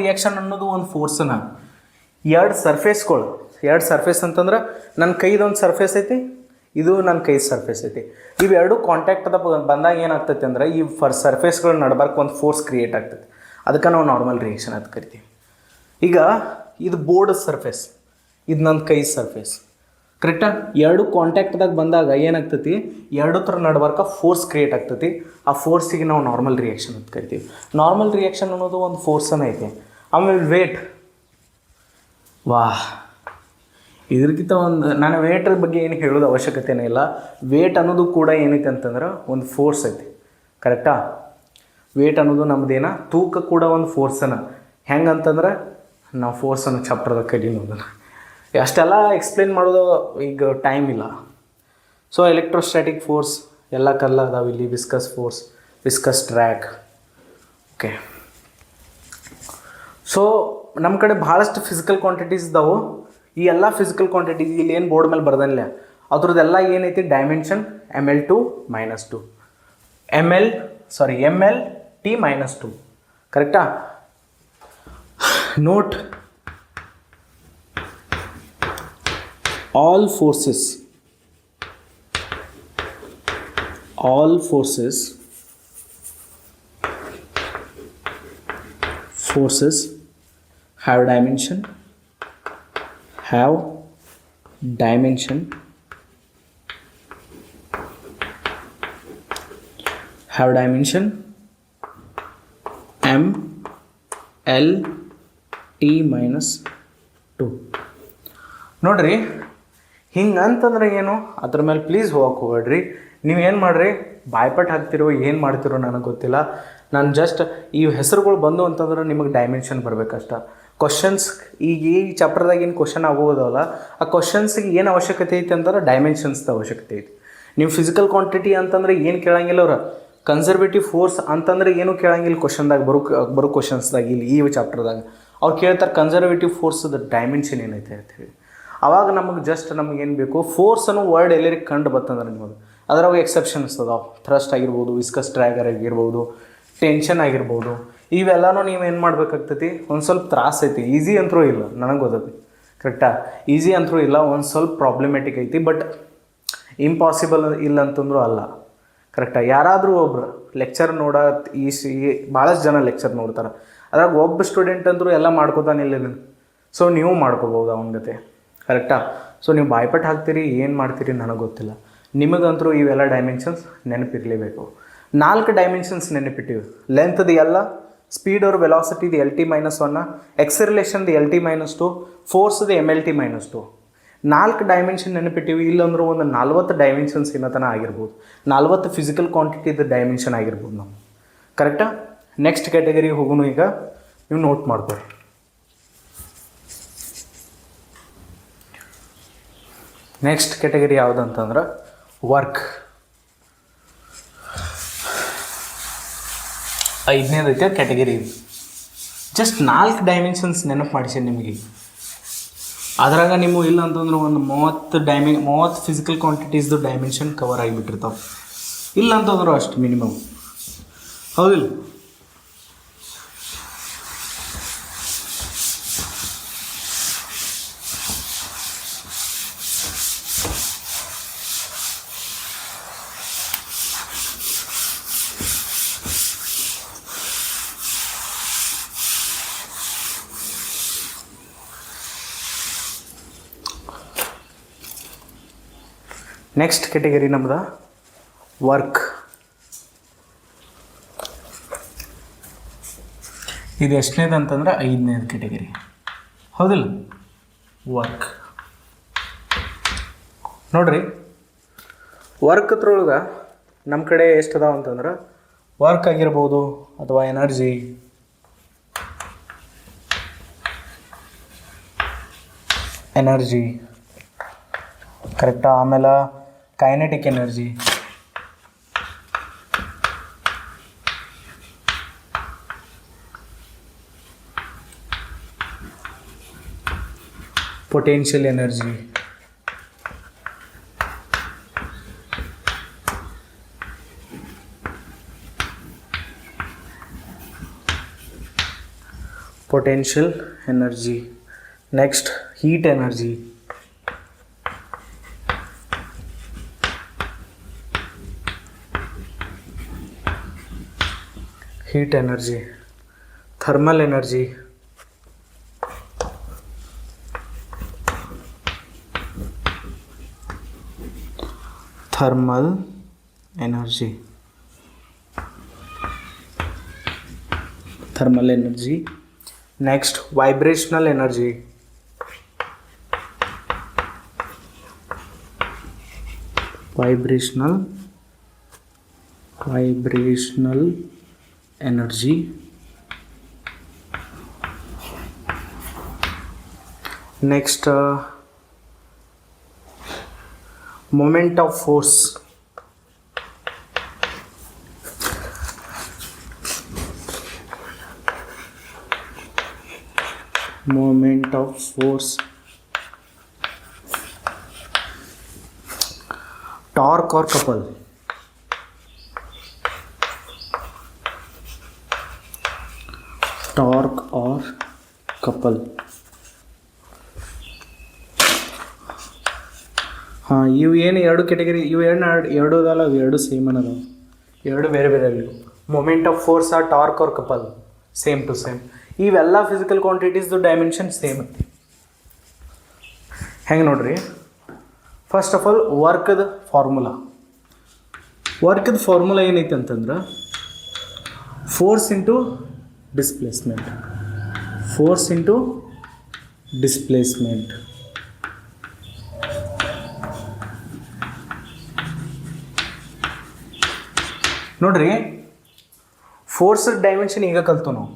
ರಿಯಾಕ್ಷನ್ ಅನ್ನೋದು ಒಂದು ಫೋರ್ಸನ. ಎರಡು ಸರ್ಫೇಸ್ ಅಂತಂದ್ರೆ ನನ್ನ ಕೈದೊಂದು ಸರ್ಫೇಸ್ ಐತಿ, ಇದು ನನ್ನ ಕೈ ಸರ್ಫೇಸ್ ಐತಿ. ಇವೆರಡು ಕಾಂಟ್ಯಾಕ್ಟದ ಬಂದಾಗ ಏನಾಗ್ತೈತೆ ಅಂದ್ರೆ ಈ ಸರ್ಫೇಸ್ಗಳ ನಡ್ಬರ್ಕ್ ಒಂದು ಫೋರ್ಸ್ ಕ್ರಿಯೇಟ್ ಆಗ್ತೈತಿ. ಅದಕ್ಕೆ ನಾವು ನಾರ್ಮಲ್ ರಿಯಾಕ್ಷನ್ ಅಂತ ಕರಿತೀವಿ. ಈಗ ಇದು ಬೋರ್ಡ್ ಸರ್ಫೇಸ್, ಇದು ನನ್ನ ಕೈ ಸರ್ಫೇಸ್, ಕರೆಕ್ಟಾ? ಎರಡು ಕಾಂಟ್ಯಾಕ್ಟ್ದಾಗ ಬಂದಾಗ ಏನಾಗ್ತೈತಿ, ಎರಡು ಥರ ನಡ್ಬರ್ಕ ಫೋರ್ಸ್ ಕ್ರಿಯೇಟ್ ಆಗ್ತೈತಿ. ಆ ಫೋರ್ಸಿಗೆ ನಾವು ನಾರ್ಮಲ್ ರಿಯಾಕ್ಷನ್ ಅಂತ ಕರಿತೀವಿ. ನಾರ್ಮಲ್ ರಿಯಾಕ್ಷನ್ ಅನ್ನೋದು ಒಂದು ಫೋರ್ಸನ್ನ ಐತಿ. ಆಮೇಲೆ ವೇಟ್, ಇದ್ರಕ್ಕಿಂತ ಒಂದು ನಾನು ವೇಟ್ರ ಬಗ್ಗೆ ಏನು ಹೇಳೋದು ಅವಶ್ಯಕತೆನೇ ಇಲ್ಲ. ವೇಟ್ ಅನ್ನೋದು ಕೂಡ ಏನೈತೆ ಅಂತಂದ್ರೆ ಒಂದು ಫೋರ್ಸ್ ಐತಿ, ಕರೆಕ್ಟಾ? ವೇಟ್ ಅನ್ನೋದು ನಮ್ಮದೇನ ತೂಕ ಕೂಡ ಒಂದು ಫೋರ್ಸನ್ನು. ಹೆಂಗಂತಂದ್ರೆ ನಾವು ಫೋರ್ಸನ್ನು ಚಾಪ್ಟರ್ದಾಗ ಕಲೀನೋದನ್ನು ಅಷ್ಟೆಲ್ಲ ಎಕ್ಸ್ಪ್ಲೇನ್ ಮಾಡೋದು ಈಗ ಟೈಮ್ ಇಲ್ಲ. ಸೊ ಎಲೆಕ್ಟ್ರೋಸ್ಟ್ಯಾಟಿಕ್ ಫೋರ್ಸ್ ಎಲ್ಲ ಕಲ್ಲ ಅದಾವೆ ಇಲ್ಲಿ. Viscus force, viscus drag. Okay, so ನಮ್ಮ ಕಡೆ ಭಾಳಷ್ಟು ಫಿಸಿಕಲ್ ಕ್ವಾಂಟಿಟೀಸ್ ಇದ್ದಾವೆ. ಈ ಎಲ್ಲ ಫಿಸಿಕಲ್ ಕ್ವಾಂಟಿಟೀಸ್ ಇಲ್ಲಿ ಏನು ಬೋರ್ಡ್ ಮೇಲೆ ಬರ್ದಲ್ಲ ಅದ್ರದ್ದೆಲ್ಲ ಏನೈತಿ ಡೈಮೆನ್ಷನ್ ML2 MLT-2, ಕರೆಕ್ಟಾ? Note, all forces have dimension MLT-2. ನೋಡ್ರಿ, ಹಿಂಗೆ ಅಂತಂದ್ರೆ ಏನು ಅದ್ರ ಮೇಲೆ ಪ್ಲೀಸ್ ಹೋಗಕ್ಕೆ ಹೋಗ್ಬೇಡ್ರಿ. ನೀವೇನು ಮಾಡಿರಿ, ಬಾಯ್ಪಟ್ಟು ಹಾಕ್ತಿರೋ ಏನು ಮಾಡ್ತಿರೋ ನನಗೆ ಗೊತ್ತಿಲ್ಲ. ನಾನು ಜಸ್ಟ್ ಈ ಹೆಸರುಗಳು ಬಂದು ಅಂತಂದ್ರೆ ನಿಮಗೆ ಡೈಮೆನ್ಷನ್ ಬರಬೇಕಷ್ಟ. ಕ್ವಶನ್ಸ್ ಈಗ ಈ ಚಾಪ್ಟರ್ದಾಗ ಏನು ಕ್ವಶನ್ ಆಗೋದಲ್ಲ, ಆ ಕ್ವಶನ್ಸ್ಗೆ ಏನು ಅವಶ್ಯಕತೆ ಐತೆ ಅಂತಂದ್ರೆ ಡೈಮೆನ್ಷನ್ಸ್ದ ಅವಶ್ಯಕತೆ ಐತಿ. ನೀವು ಫಿಸಿಕಲ್ ಕ್ವಾಂಟಿಟಿ ಅಂತಂದ್ರೆ ಏನು ಕೇಳಂಗಿಲ್ಲ ಅವ್ರು. ಕನ್ಸರ್ವೇಟಿವ್ ಫೋರ್ಸ್ ಅಂತಂದ್ರೆ ಏನು ಕೇಳಂಗಿಲ್ಲ ಕ್ವಶನ್ದಾಗ ಬರೋ ಕ್ವಶನ್ಸ್ದಾಗ. ಇಲ್ಲಿ ಈ ಚಾಪ್ಟರ್ದಾಗ ಅವ್ರು ಕೇಳ್ತಾರೆ ಕನ್ಸರ್ವೇಟಿವ್ ಫೋರ್ಸ್ದ ಡೈಮೆನ್ಷನ್ ಏನೈತೆ ಅಂತ ಹೇಳಿ. ಆವಾಗ ನಮಗೆ ಏನು ಬೇಕು, ಫೋರ್ಸ್ ಅನ್ನೋ ವರ್ಡ್ ಎಲ್ಲರಿಗೆ ಕಂಡು ಬರ್ತಂದ್ರೆ ನಿಮಗೆ ಅದ್ರಾಗ ಎಕ್ಸೆಪ್ಷನ್ಸ್ ಅದಾವೆ. ಥ್ರಸ್ಟ್ ಆಗಿರ್ಬೋದು, ವಿಸ್ಕಸ್ ಡ್ರ್ಯಾಗರ್ ಆಗಿರ್ಬೋದು, ಟೆನ್ಷನ್ ಆಗಿರ್ಬೋದು. ಇವೆಲ್ಲನೂ ನೀವೇನು ಮಾಡಬೇಕಾಗ್ತೈತಿ, ಒಂದು ಸ್ವಲ್ಪ ತ್ರಾಸ ಐತಿ. ಈಸಿ ಅಂತರೂ ಇಲ್ಲ, ನನಗೆ ಗೊತ್ತೈತಿ, ಕರೆಕ್ಟಾ? ಈಸಿ ಅಂತರೂ ಇಲ್ಲ, ಒಂದು ಸ್ವಲ್ಪ ಪ್ರಾಬ್ಲಮೆಟಿಕ್ ಐತಿ. ಬಟ್ ಇಂಪಾಸಿಬಲ್ ಇಲ್ಲ ಅಂತಂದ್ರೂ ಅಲ್ಲ, ಕರೆಕ್ಟಾ? ಯಾರಾದರೂ ಒಬ್ರು ಲೆಕ್ಚರ್ ಭಾಳಷ್ಟು ಜನ ಲೆಕ್ಚರ್ ನೋಡ್ತಾರೆ. ಅದ್ರಾಗ ಒಬ್ಬ ಸ್ಟೂಡೆಂಟ್ ಅಂದರೂ ಎಲ್ಲ ಮಾಡ್ಕೋತಾನಿಲ್ಲ. ಸೊ ನೀವು ಮಾಡ್ಕೋಬೋದು ಅವನ ಜೊತೆ, ಕರೆಕ್ಟಾ? ಸೊ ನೀವು ಬಾಯ್ಪಟ್ಟು ಹಾಕ್ತೀರಿ, ಏನು ಮಾಡ್ತೀರಿ ನನಗೆ ಗೊತ್ತಿಲ್ಲ. ನಿಮಗಂತರೂ ಇವೆಲ್ಲ ಡೈಮೆನ್ಷನ್ಸ್ ನೆನಪಿರಲೇಬೇಕು. 4 ಡೈಮೆನ್ಷನ್ಸ್ ನೆನಪಿಟ್ಟಿವಿ. ಲೆಂತ್ದು ಎಲ್ಲ, ಸ್ಪೀಡ್ ಅವ್ರ ವೆಲಾಸಿಟಿದು LT-1, ಎಕ್ಸೆಲರೇಷನ್ದು LT-2, ಫೋರ್ಸ್ದು MLT-2. 4 ಡೈಮೆನ್ಷನ್ ನೆನಪಿಟ್ಟಿವಿ. ಇಲ್ಲಂದ್ರೂ ಒಂದು 40 ಡೈಮೆನ್ಷನ್ಸ್ ಏನತನ ಆಗಿರ್ಬೋದು. 40 ಫಿಸಿಕಲ್ ಕ್ವಾಂಟಿಟಿದು ಡೈಮೆನ್ಷನ್ ಆಗಿರ್ಬೋದು ನಾವು, ಕರೆಕ್ಟಾ? ನೆಕ್ಸ್ಟ್ ಕ್ಯಾಟಗರಿಗೆ ಹೋಗೋಣ. ಈಗ ನೀವು ನೋಟ್ ಮಾಡ್ಕೊಳ್ಳಿ. ನೆಕ್ಸ್ಟ್ ಕ್ಯಾಟಗರಿ ಯಾವುದಂತಂದ್ರೆ ವರ್ಕ್. 5ನೇದು ಐತೆ ಕ್ಯಾಟಗರಿ. ಜಸ್ಟ್ 4 ಡೈಮೆನ್ಷನ್ಸ್ ನೆನಪು ಮಾಡಿಸಿ ನಿಮಗೆ. ಅದ್ರಾಗ ನೀವು ಇಲ್ಲ ಅಂತಂದ್ರೆ ಒಂದು 30 ಫಿಸಿಕಲ್ ಕ್ವಾಂಟಿಟೀಸ್ದು ಡೈಮೆನ್ಷನ್ ಕವರ್ ಆಗಿಬಿಟ್ಟಿರ್ತಾವೆ. ಇಲ್ಲ ಅಂತಂದ್ರು ಅಷ್ಟು ಮಿನಿಮಮ್, ಹೌದಿಲ್ಲ? ನೆಕ್ಸ್ಟ್ ಕ್ಯಾಟಗರಿ ನಮ್ದು ವರ್ಕ್. ಇದು ಎಷ್ಟನೇದು ಅಂತಂದ್ರೆ 5ನೇದು ಕ್ಯಾಟಗರಿ, ಹೌದಿಲ್ಲ? ವರ್ಕ್ ನೋಡ್ರಿ, ವರ್ಕ್ ಅದ್ರೊಳಗೆ ನಮ್ಮ ಕಡೆ ಎಷ್ಟು ಅದಾವ ಅಂತಂದ್ರೆ ವರ್ಕ್ ಆಗಿರ್ಬೋದು ಅಥವಾ ಎನರ್ಜಿ, ಕರೆಕ್ಟಾ? ಆಮೇಲೆ kinetic energy, potential energy. Potential energy. Next, heat energy. Heat energy. Thermal energy. Thermal energy. Thermal energy. Next, vibrational energy. Vibrational energy. Next, moment of force. Moment of force. Torque or couple. Torque or couple. ಹಾಂ, ಇವು ಏನು ಎರಡು ಕೆಟಗರಿ, ಇವು ಎರಡು ಅದಲ್ಲ, ಅವು ಎರಡು ಸೇಮ್ ಅನ್ನೋದು, ಎರಡು ಬೇರೆ ಬೇರೆ ಅಲ್ಲಿವು. ಮೊಮೆಂಟ್ ಆಫ್ ಫೋರ್ಸ್ ಆ torque or couple same to same. ಇವೆಲ್ಲ ಫಿಸಿಕಲ್ ಕ್ವಾಂಟಿಟೀಸ್ದು ಡೈಮೆನ್ಷನ್ ಸೇಮ್ ಐತಿ. ಹೆಂಗೆ ನೋಡ್ರಿ, ಫಸ್ಟ್ ಆಫ್ ಆಲ್ ವರ್ಕ್ದ ಫಾರ್ಮುಲಾ ಏನೈತಿ ಅಂತಂದ್ರೆ ಫೋರ್ಸ್ ಇಂಟು ಡಿಸ್ಪ್ಲೇಸ್ಮೆಂಟ್. ನೋಡ್ರಿ, ಫೋರ್ಸ್ಡ್ ಡೈಮೆನ್ಷನ್ ಈಗ ಕಲ್ತು ನಾವು,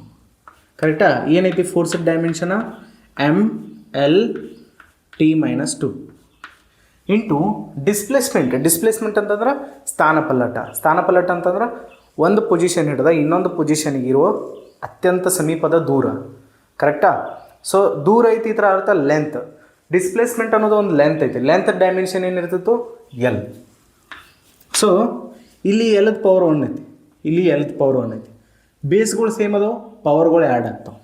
ಕರೆಕ್ಟಾ? ಏನೈತಿ ಫೋರ್ಸ್ಡ್ ಡೈಮೆನ್ಷನ? mL/T-2 ಇಂಟು ಡಿಸ್ಪ್ಲೇಸ್ಮೆಂಟ್ ಅಂತಂದ್ರೆ ಸ್ಥಾನಪಲ್ಲಟ ಅಂತಂದ್ರೆ ಒಂದು ಪೊಸಿಷನ್ ಹಿಡ್ದ ಇನ್ನೊಂದು ಪೊಸಿಷನ್ಗೆ ಇರುವ ಅತ್ಯಂತ ಸಮೀಪದ ದೂರ, ಕರೆಕ್ಟಾ? ಸೊ ದೂರ ಐತಿ, ಈ ಥರ ಅರ್ಥ ಲೆಂತ್. ಡಿಸ್ಪ್ಲೇಸ್ಮೆಂಟ್ ಅನ್ನೋದು ಒಂದು ಲೆಂತ್ ಐತಿ. ಲೆಂತ್ ಡೈಮೆನ್ಷನ್ ಏನಿರ್ತಿತ್ತು? ಎಲ್. ಸೊ ಇಲ್ಲಿ ಎಲ್ದ ಪವರ್ 1 ಐತಿ, ಇಲ್ಲಿ ಎಲ್ದ ಪವರ್ 1 ಐತಿ. ಬೇಸ್ಗಳು ಸೇಮ್ ಅದಾವೆ, ಪವರ್ಗಳು ಆ್ಯಡ್ ಆಗ್ತಾವೆ.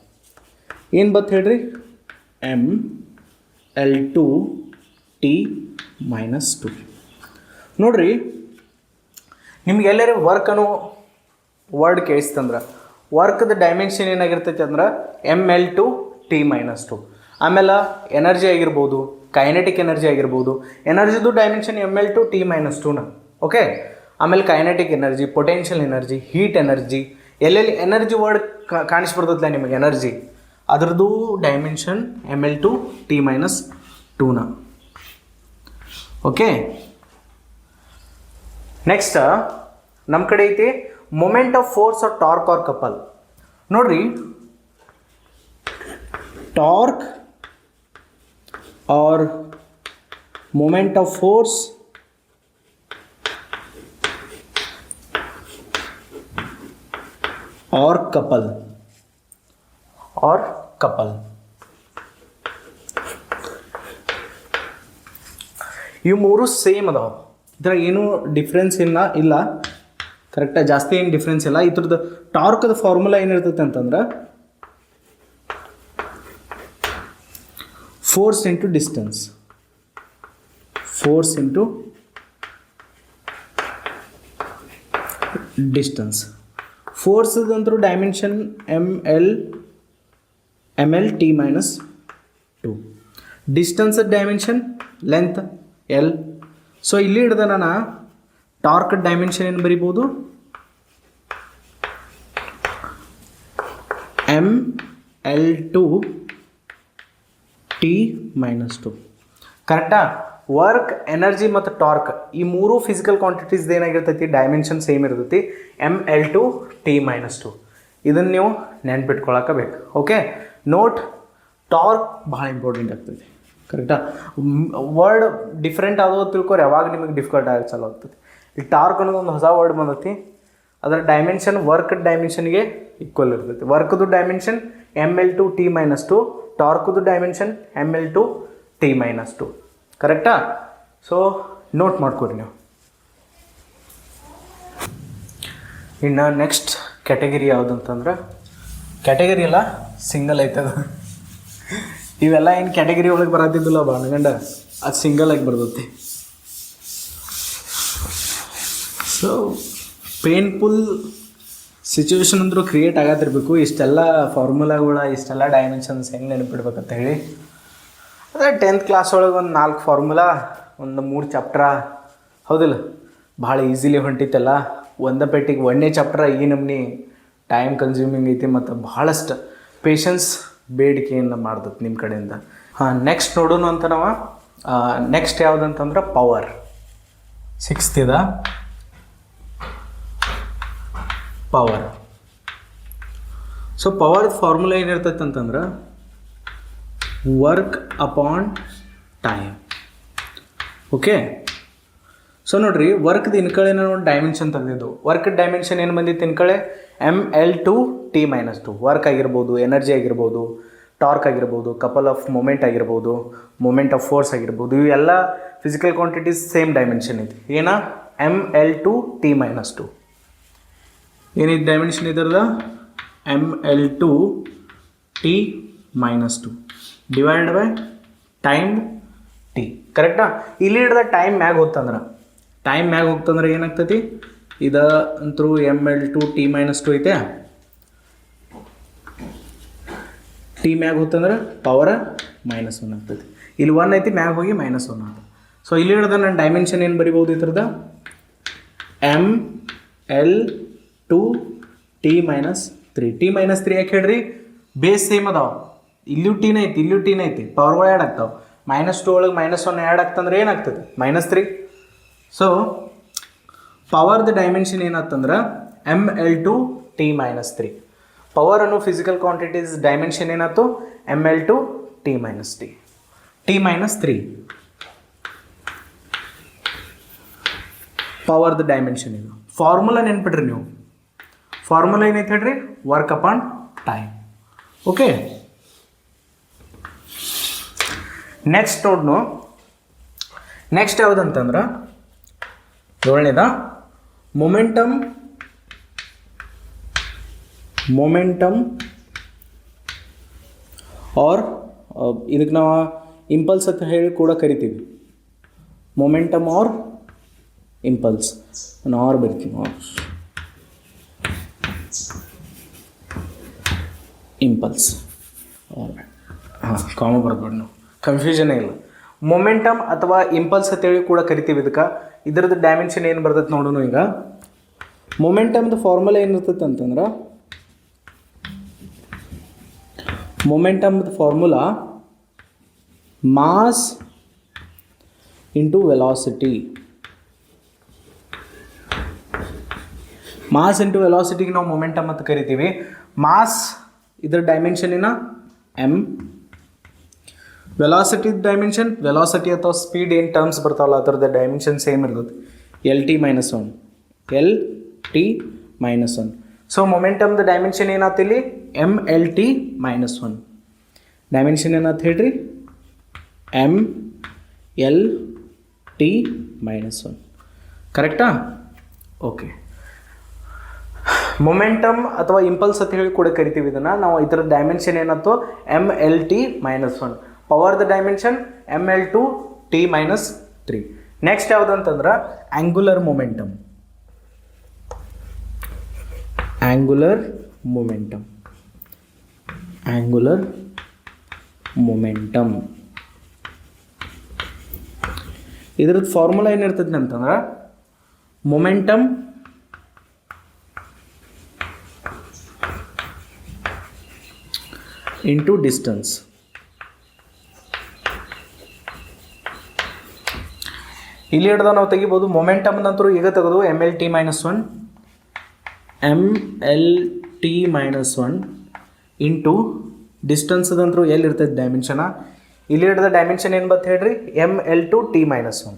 ಏನು ಬತ್ತು ಹೇಳ್ರಿ? mL/T-2. ನೋಡ್ರಿ, ನಿಮ್ಗೆ ಎಲ್ಲರೂ ವರ್ಕ್ ಅನ್ನೋ ವರ್ಡ್ ಕೇಳಿಸ್ತಂದ್ರೆ ವರ್ಕ್ದ ಡೈಮೆನ್ಷನ್ ಏನಾಗಿರ್ತೈತಿ ಅಂದ್ರೆ mL/T-2. ಆಮೇಲೆ ಎನರ್ಜಿ ಆಗಿರ್ಬೋದು, ಕೈನೆಟಿಕ್ ಎನರ್ಜಿ ಆಗಿರ್ಬೋದು. ಎನರ್ಜಿದು ಡೈಮೆನ್ಷನ್ mL/T-2ನ. ಓಕೆ, ಆಮೇಲೆ kinetic energy, potential energy, heat energy, ಎಲ್ಲೆಲ್ಲಿ ಎನರ್ಜಿ ವರ್ಡ್ ಕಾಣಿಸ್ಬರ್ತೈತಲ್ಲ ನಿಮಗೆ, ಎನರ್ಜಿ ಅದ್ರದ್ದು ಡೈಮೆನ್ಷನ್ mL/T-2ನ. ಓಕೆ, ನೆಕ್ಸ್ಟ್ ನಮ್ಮ ಕಡೆ ಐತಿ moment of force or torque or couple. ನೋಡ್ರಿ, torque or moment of force or couple ಇವು ಮೂರು ಸೇಮ್ ಅದಾವ. ಇದ್ರಾಗ ಏನೂ ಡಿಫ್ರೆನ್ಸ್ ಇಲ್ಲ, ಕರೆಕ್ಟಾಗಿ ಜಾಸ್ತಿ ಏನು ಡಿಫ್ರೆನ್ಸ್ ಇಲ್ಲ. ಇದ್ರದ್ದು ಟಾರ್ಕ್ದ ಫಾರ್ಮುಲಾ ಏನಿರ್ತೈತೆ ಅಂತಂದ್ರೆ ಫೋರ್ಸ್ ಇಂಟು ಡಿಸ್ಟೆನ್ಸ್. ಫೋರ್ಸ್ದಂತರೂ dimension mL/T-2. Distance dimension length L. So ಇಲ್ಲಿ ಹಿಡ್ದ ನಾನು ಟಾರ್ಕ್ ಡೈಮೆನ್ಷನ್ ಏನು ಬರಿಬೋದು? mL/T-2. ಕರೆಕ್ಟಾ? ವರ್ಕ್, ಎನರ್ಜಿ ಮತ್ತು ಟಾರ್ಕ್ ಈ ಮೂರು ಫಿಸಿಕಲ್ ಕ್ವಾಂಟಿಟೀಸ್ದು ಏನಾಗಿರ್ತೈತಿ? ಡೈಮೆನ್ಷನ್ ಸೇಮ್ ಇರ್ತೈತಿ, mL/T-2. ಇದನ್ನು ನೀವು ನೆನ್ಪಿಟ್ಕೊಳಕ್ಕೆ ಬೇಕು. ಓಕೆ, ನೋಟ್, ಟಾರ್ಕ್ ಭಾಳ ಇಂಪಾರ್ಟೆಂಟ್ ಆಗ್ತೈತಿ, ಕರೆಕ್ಟಾ? ವರ್ಡ್ ಡಿಫ್ರೆಂಟ್ ಆದೋ ತಿಳ್ಕೊರಿ, ಯಾವಾಗ ನಿಮಗೆ ಡಿಫಿಕಲ್ಟ್ ಆಗಿ ಚಾಲು ಆಗ್ತೈತಿ. ಈ ಟಾರ್ಕ್ ಅನ್ನೋದು ಒಂದು ಹೊಸ ವರ್ಡ್ ಬಂದೈತಿ. ಅದರ ಡೈಮೆನ್ಷನ್ ವರ್ಕ್ ಡೈಮೆನ್ಷನ್ಗೆ ಈಕ್ವಲ್ ಇರ್ತೈತಿ. ವರ್ಕ್ದು ಡೈಮೆನ್ಷನ್ mL/T-2, ಟಾರ್ಕ್ದು dimension mL/T-2. T minus two. ಕರೆಕ್ಟಾ? ಸೊ ನೋಟ್ ಮಾಡ್ಕೊರಿ ನೀವು. ಇನ್ನು ನೆಕ್ಸ್ಟ್ ಕ್ಯಾಟಗರಿ ಯಾವುದಂತಂದ್ರೆ, ಕ್ಯಾಟಗರಿ ಅಲ್ಲ ಸಿಂಗಲ್ ಐತದ. ಇವೆಲ್ಲ ಏನು ಕ್ಯಾಟಗರಿ ಒಳಗೆ ಬರತ್ತಿದ್ದಿಲ್ಲ ಬಾಣಗಂಡ, ಅದು ಸಿಂಗಲ್ ಆಗಿ ಬರ್ತೈತಿ. ಸೊ ಪೇನ್ಫುಲ್ ಸಿಚುವೇಶನ್ ಅಂದರೂ ಕ್ರಿಯೇಟ್ ಆಗತ್ತಿರ್ಬೇಕು. ಇಷ್ಟೆಲ್ಲ ಫಾರ್ಮುಲಾಗಳ, ಇಷ್ಟೆಲ್ಲ ಡೈಮೆನ್ಷನ್ಸ್ ಹೆಂಗೆ ನೆನಪಿಡ್ಬೇಕಂತ ಹೇಳಿ. ಅದೇ 10th ಕ್ಲಾಸ್ ಒಳಗೆ ಒಂದು 4 ಫಾರ್ಮುಲಾ, ಒಂದು 3 ಚಾಪ್ಟ್ರ, ಹೌದಿಲ್ಲ? ಭಾಳ ಈಸಿಲಿ ಹೊಂಟಿತ್ತಲ್ಲ. ಒಂದೇ ಪೆಟ್ಟಿಗೆ ಒಂದೇ ಚಾಪ್ಟ್ರ ಈ ನಮ್ನಿ ಟೈಮ್ ಕನ್ಸ್ಯೂಮಿಂಗ್ ಐತಿ ಮತ್ತು ಭಾಳಷ್ಟು ಪೇಷನ್ಸ್ ಬೇಡಿಕೆಯನ್ನು ಮಾಡ್ತದೆ ನಿಮ್ಮ ಕಡೆಯಿಂದ. ಹಾಂ, ನೆಕ್ಸ್ಟ್ ನೋಡೋಣ ಅಂತ ನಾವು. Next ಯಾವುದಂತಂದ್ರೆ power. 6th ಇದ ಪವರ್. ಸೊ ಪವರ್ ಫಾರ್ಮುಲಾ ಏನಿರ್ತೈತೆ ಅಂತಂದ್ರೆ work upon time. Okay, so ನೋಡಿರಿ, ವರ್ಕ್ದು ಇನ್ಕಳೆ ನಾನು ಡೈಮೆನ್ಷನ್ ತೆಗೆದಿದ್ದು. ವರ್ಕ್ ಡೈಮೆನ್ಷನ್ ಏನು ಬಂದಿತ್ತು ಇನ್ಕಳೆ? mL/T-2. ವರ್ಕ್ ಆಗಿರ್ಬೋದು, ಎನರ್ಜಿ ಆಗಿರ್ಬೋದು, ಟಾರ್ಕ್ ಆಗಿರ್ಬೋದು, ಕಪಲ್ ಆಫ್ ಮೂಮೆಂಟ್ ಆಗಿರ್ಬೋದು, ಮೂಮೆಂಟ್ ಆಫ್ ಫೋರ್ಸ್ ಆಗಿರ್ಬೋದು, ಇವೆಲ್ಲ ಫಿಸಿಕಲ್ ಕ್ವಾಂಟಿಟೀಸ್ ಸೇಮ್ ಡೈಮೆನ್ಷನ್ ಐತಿ. ಏನ? mL/T-2. ಏನಿದೆ ಡೈಮೆನ್ಷನ್ ಇದರದ? mL/T-2 divide by time T. ಕರೆಕ್ಟಾ? ಇಲ್ಲಿ ಹಿಡ್ದ ಟೈಮ್ ಮ್ಯಾಗ ಹೋಗ್ತಂದ್ರೆ ಏನಾಗ್ತೈತಿ? ಇದು ಅಂತರೂ mL/T-2 ಐತೆ. ಟಿ ಮ್ಯಾಗ ಹೋಗ್ತಂದ್ರೆ ಪವರ್ -1 ಆಗ್ತೈತಿ. ಇಲ್ಲಿ 1 ಐತಿ, ಮ್ಯಾಗ ಹೋಗಿ -1 ಆಗ್ತದೆ. ಸೊ ಇಲ್ಲಿ ಹಿಡ್ದ ನಾನು ಡೈಮೆನ್ಷನ್ ಏನು ಬರಿಬೋದು ಇದ್ರದ? mL/T-3. T-3 ಯಾಕೆ ಹೇಳ್ರಿ? ಬೇಸ್ ಸೇಮ್ ಅದಾವ. ಇಲ್ಲೂ ಟೀನ ಐತಿ, ಇಲ್ಲೂ ಟೀನ ಐತಿ, ಪವರ್ಗಳು ಆ್ಯಡ್ ಆಗ್ತಾವೆ. -2 ಒಳಗೆ -1 ಆ್ಯಡ್ ಆಗ್ತಂದ್ರೆ ಏನಾಗ್ತದೆ? -3. ಸೊ ಪವರ್ದ ಡೈಮೆನ್ಷನ್ ಏನಾಗ್ತಂದ್ರೆ mL/T-3. ಪವರ್ ಅನ್ನೋ ಫಿಸಿಕಲ್ ಕ್ವಾಂಟಿಟೀಸ್ ಡೈಮೆನ್ಷನ್ ಏನಾಯ್ತು? mL/T-3. ಪವರ್ದ ಡೈಮೆನ್ಷನ್ ಇದು. ಫಾರ್ಮುಲಾ ನೆನ್ಪಿಡ್ರಿ ನೀವು. ಫಾರ್ಮುಲಾ ಏನೈತೆ ಹೇಳ್ರಿ? Work upon time. Okay, next ನೋಡ್ನು. ನೆಕ್ಸ್ಟ್ ಯಾವುದಂತಂದ್ರೆ 7ನೇದ ಮೊಮೆಂಟಮ್ ಆರ್ ಇದಕ್ಕೆ ನಾವು ಇಂಪಲ್ಸ್ ಅಂತ ಹೇಳಿ ಕೂಡ ಕರಿತೀವಿ. Momentum or impulse. ನಾನು ಆರ್ ಬರ್ತೀನಿ. ಇಂಪಲ್ಸ್. ಹಾಂ, ಕಾಮ ಬರ್ಬೇಡಿ ನಾವು, ಕನ್ಫ್ಯೂಷನೇ ಇಲ್ಲ. ಮೊಮೆಂಟಮ್ ಅಥವಾ ಇಂಪಲ್ಸ್ ಅಂತೇಳಿ ಕೂಡ ಕರಿತೀವಿ ಇದಕ್ಕೆ. ಇದ್ರದ್ದು ಡೈಮೆನ್ಷನ್ ಏನು ಬರ್ತೈತೆ ನೋಡೋಣ ಈಗ. ಮೊಮೆಂಟಮ್ದು ಫಾರ್ಮುಲಾ ಏನಿರ್ತೈತೆ ಅಂತಂದ್ರೆ, ಮೊಮೆಂಟಮ್ದು formula mass into velocity. Mass into ವೆಲಾಸಿಟಿಗೆ ನಾವು ಮೊಮೆಂಟಮ್ ಅಂತ ಕರಿತೀವಿ. ಮಾಸ್ ಇದರ ಡೈಮೆನ್ಷನ್ ಏನ? m. ವೆಲಾಸಿಟಿ ಡೈಮೆನ್ಷನ್, ವೆಲಾಸಿಟಿ ಅಥವಾ ಸ್ಪೀಡ್ ಏನು ಟರ್ಮ್ಸ್ ಬರ್ತಾವಲ್ಲ ಅದರದ್ದು ಡೈಮೆನ್ಷನ್ ಸೇಮ್ ಇರ್ತದೆ. L/T-1. ಸೊ ಮೊಮೆಂಟಮ್ದು ಡೈಮೆನ್ಷನ್ ಏನಾಯ್ತು ಇಲ್ಲಿ? mL/T-1. ಡೈಮೆನ್ಷನ್ ಏನಾಯ್ತು ಹೇಳ್ರಿ? mL/T-1. ಕರೆಕ್ಟಾ? ಓಕೆ. ಮೊಮೆಂಟಮ್ ಅಥವಾ ಇಂಪಲ್ಸ್ ಅಂತ ಹೇಳಿ ಕೂಡ ಕರಿತೀವಿ ಇದನ್ನು ನಾವು. ಇದರ ಡೈಮೆನ್ಷನ್ ಏನಾಯ್ತು? mL/T-1. ಪವರ್ದ ಡೈಮೆನ್ಷನ್ mL/T-3. ನೆಕ್ಸ್ಟ್ ಯಾವುದಂತಂದ್ರೆ ಆಂಗುಲರ್ ಮೊಮೆಂಟಮ್. ಆಂಗುಲರ್ ಮೊಮೆಂಟಮ್ ಇದ್ರದ್ದು ಫಾರ್ಮುಲಾ ಏನಿರ್ತದೆ ಅಂತಂದ್ರೆ ಮೊಮೆಂಟಮ್ ಇಂಟು ಡಿಸ್ಟೆನ್ಸ್. ಇಲ್ಲಿ ಹಿಡ್ದ ನಾವು ತೆಗಿಬೋದು. ಮೊಮೆಂಟಮ್ ನಂತರ ಈಗ ತೆಗೆದು mL/T-1 ಇಂಟು ಡಿಸ್ಟೆನ್ಸ್ ಅದಂತರೂ ಎಲ್ಲಿ ಇರ್ತೈತೆ ಡೈಮೆನ್ಷನ. ಇಲ್ಲಿ ಹಿಡ್ದ ಡೈಮೆನ್ಷನ್ ಏನು ಬತ್ತು ಹೇಳ್ರಿ? mL/T-1.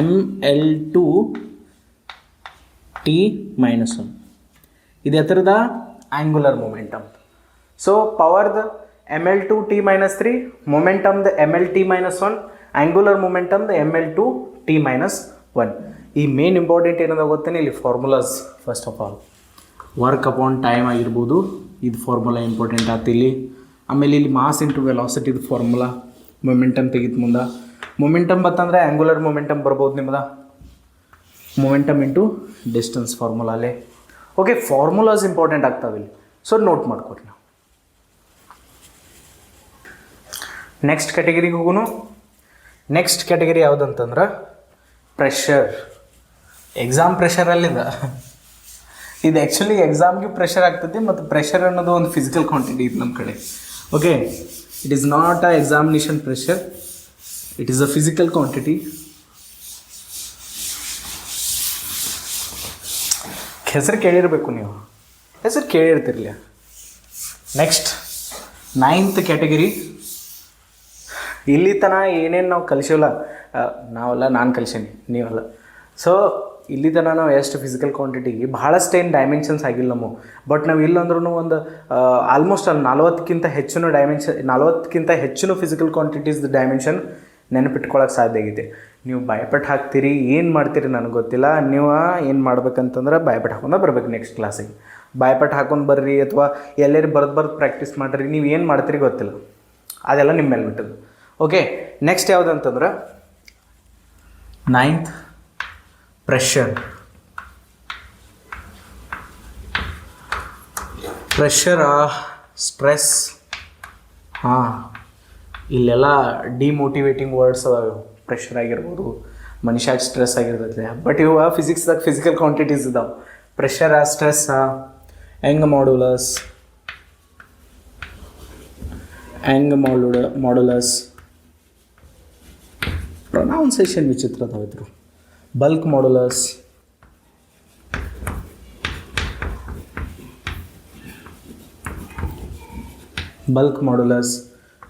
mL/T-1 ಇದು ಎತ್ತರದ ಆಂಗುಲರ್ ಮೊಮೆಂಟಮ್. ಸೊ ಪವರ್ದ ml2 t minus 3, momentum the mlt minus 1, angular momentum the ml2 t minus 1. ಈ ಮೇನ್ ಇಂಪಾರ್ಟೆಂಟ್ ಏನದ ಗೊತ್ತೇನೆ ಇಲ್ಲಿ formulas. First of all work upon time ಆಗಿರ್ಬೋದು, ಇದು ಫಾರ್ಮುಲಾ ಇಂಪಾರ್ಟೆಂಟ್ ಆಗ್ತಿ ಇಲ್ಲಿ. ಆಮೇಲೆ ಇಲ್ಲಿ ಮಾಸ್ ಇಂಟು ವೆಲಾಸಿಟಿದು ಫಾರ್ಮುಲಾ, ಮೊಮೆಂಟಮ್ ತೆಗಿತು ಮುಂದೆ. ಮೊಮೆಂಟಮ್ ಬತ್ತಂದರೆ ಆ್ಯಂಗುಲರ್ ಮೊಮೆಂಟಮ್ ಬರ್ಬೋದು ನಿಮ್ದು, ಮೊಮೆಂಟಮ್ ಇಂಟು ಡಿಸ್ಟೆನ್ಸ್ ಫಾರ್ಮುಲಾಲೆ. ಓಕೆ, ಫಾರ್ಮುಲಾಸ್ ಇಂಪಾರ್ಟೆಂಟ್ ಆಗ್ತಾವೆ ಇಲ್ಲಿ, ಸೊ ನೋಟ್ ಮಾಡ್ಕೊಡ್ರಿ ನಾವು. ನೆಕ್ಸ್ಟ್ ಕ್ಯಾಟಗರಿಗೆ ಹೋಗೋನು. ನೆಕ್ಸ್ಟ್ ಕ್ಯಾಟಗರಿ ಯಾವುದಂತಂದ್ರೆ ಪ್ರೆಷರ್. ಎಕ್ಸಾಮ್ ಪ್ರೆಷರಲ್ಲಿದೆ ಇದು. ಆ್ಯಕ್ಚುಲಿ ಎಕ್ಸಾಮ್ಗೆ ಪ್ರೆಷರ್ ಆಗ್ತದೆ, ಮತ್ತು ಪ್ರೆಷರ್ ಅನ್ನೋದು ಒಂದು ಫಿಸಿಕಲ್ ಕ್ವಾಂಟಿಟಿ ಇದು ನಮ್ಮ ಕಡೆ. Okay, it is not a examination pressure, it is a physical quantity. ಹೆಸರು ಕೇಳಿರಬೇಕು ನೀವು, ಹೆಸರು ಕೇಳಿರ್ತಿರ್ಲಿ. Next 9th category. ಇಲ್ಲಿ ತನಕ ಏನೇನು ನಾವು ಕಲಿಸಿವಲ್ಲ, ನಾವಲ್ಲ, ನಾನು ಕಲಿಸೀನಿ, ನೀವಲ್ಲ. ಸೊ ಇಲ್ಲಿ ತನಕ ನಾವು ಎಷ್ಟು ಫಿಸಿಕಲ್ ಕ್ವಾಂಟಿಟಿಗೆ ಭಾಳಷ್ಟು ಏನು ಡೈಮೆನ್ಷನ್ಸ್ ಆಗಿಲ್ಲ ನಮ್ಮ. ಬಟ್ ನಾವು ಇಲ್ಲಂದ್ರೂ ಒಂದು ಆಲ್ಮೋಸ್ಟ್ ಅಲ್ಲಿ 40ಕ್ಕಿಂತ ಹೆಚ್ಚಿನ ಫಿಸಿಕಲ್ ಕ್ವಾಂಟಿಟೀಸ್ ಡೈಮೆನ್ಷನ್ ನೆನಪಿಟ್ಕೊಳ್ಳೋಕೆ ಸಾಧ್ಯ ಆಗಿದೆ. ನೀವು ಬಾಯ್ಪಟ್ಟು ಹಾಕ್ತೀರಿ, ಏನು ಮಾಡ್ತೀರಿ ನನಗೆ ಗೊತ್ತಿಲ್ಲ. ನೀವು ಏನು ಮಾಡ್ಬೇಕಂತಂದ್ರೆ ಬಾಯ್ಪಟ್ಟು ಹಾಕೊಂಡು ಬರ್ಬೇಕು ನೆಕ್ಸ್ಟ್ ಕ್ಲಾಸಿಗೆ. ಬಾಯ್ಪಟ್ಟು ಹಾಕೊಂಡು ಬರ್ರಿ, ಅಥವಾ ಎಲ್ಲರೂ ಬರ್ದು ಪ್ರಾಕ್ಟೀಸ್ ಮಾಡಿರಿ. ನೀವು ಏನು ಮಾಡ್ತೀರಿ ಗೊತ್ತಿಲ್ಲ, ಅದೆಲ್ಲ ನಿಮ್ಮ ಮೇಲೆ ಬಿಟ್ಟದ್ದು. ಓಕೆ, ನೆಕ್ಸ್ಟ್ ಯಾವುದಂತಂದ್ರೆ 9th ಪ್ರೆಷರ್. ಪ್ರೆಷರಾ, ಸ್ಟ್ರೆಸ್. ಇಲ್ಲೆಲ್ಲ ಡಿಮೋಟಿವೇಟಿಂಗ್ ವರ್ಡ್ಸ್ ಅದಾವೆ. ಪ್ರೆಷರ್ ಆಗಿರ್ಬೋದು, ಮನುಷ್ಯಾಗ ಸ್ಟ್ರೆಸ್ ಆಗಿರ್ತೈತೆ. ಬಟ್ ಇವು ಫಿಸಿಕ್ಸ್ದಾಗ ಫಿಸಿಕಲ್ ಕ್ವಾಂಟಿಟೀಸ್ ಇದಾವೆ. ಪ್ರೆಷರಾ, ಸ್ಟ್ರೆಸ್ಸಾ, ಯಂಗ್ ಮಾಡ್ಯುಲಸ್, ಪ್ರೊನೌನ್ಸೇಷನ್ ವಿಚಿತ್ರ ಅದಾವಿದ್ರು. Bulk modulus,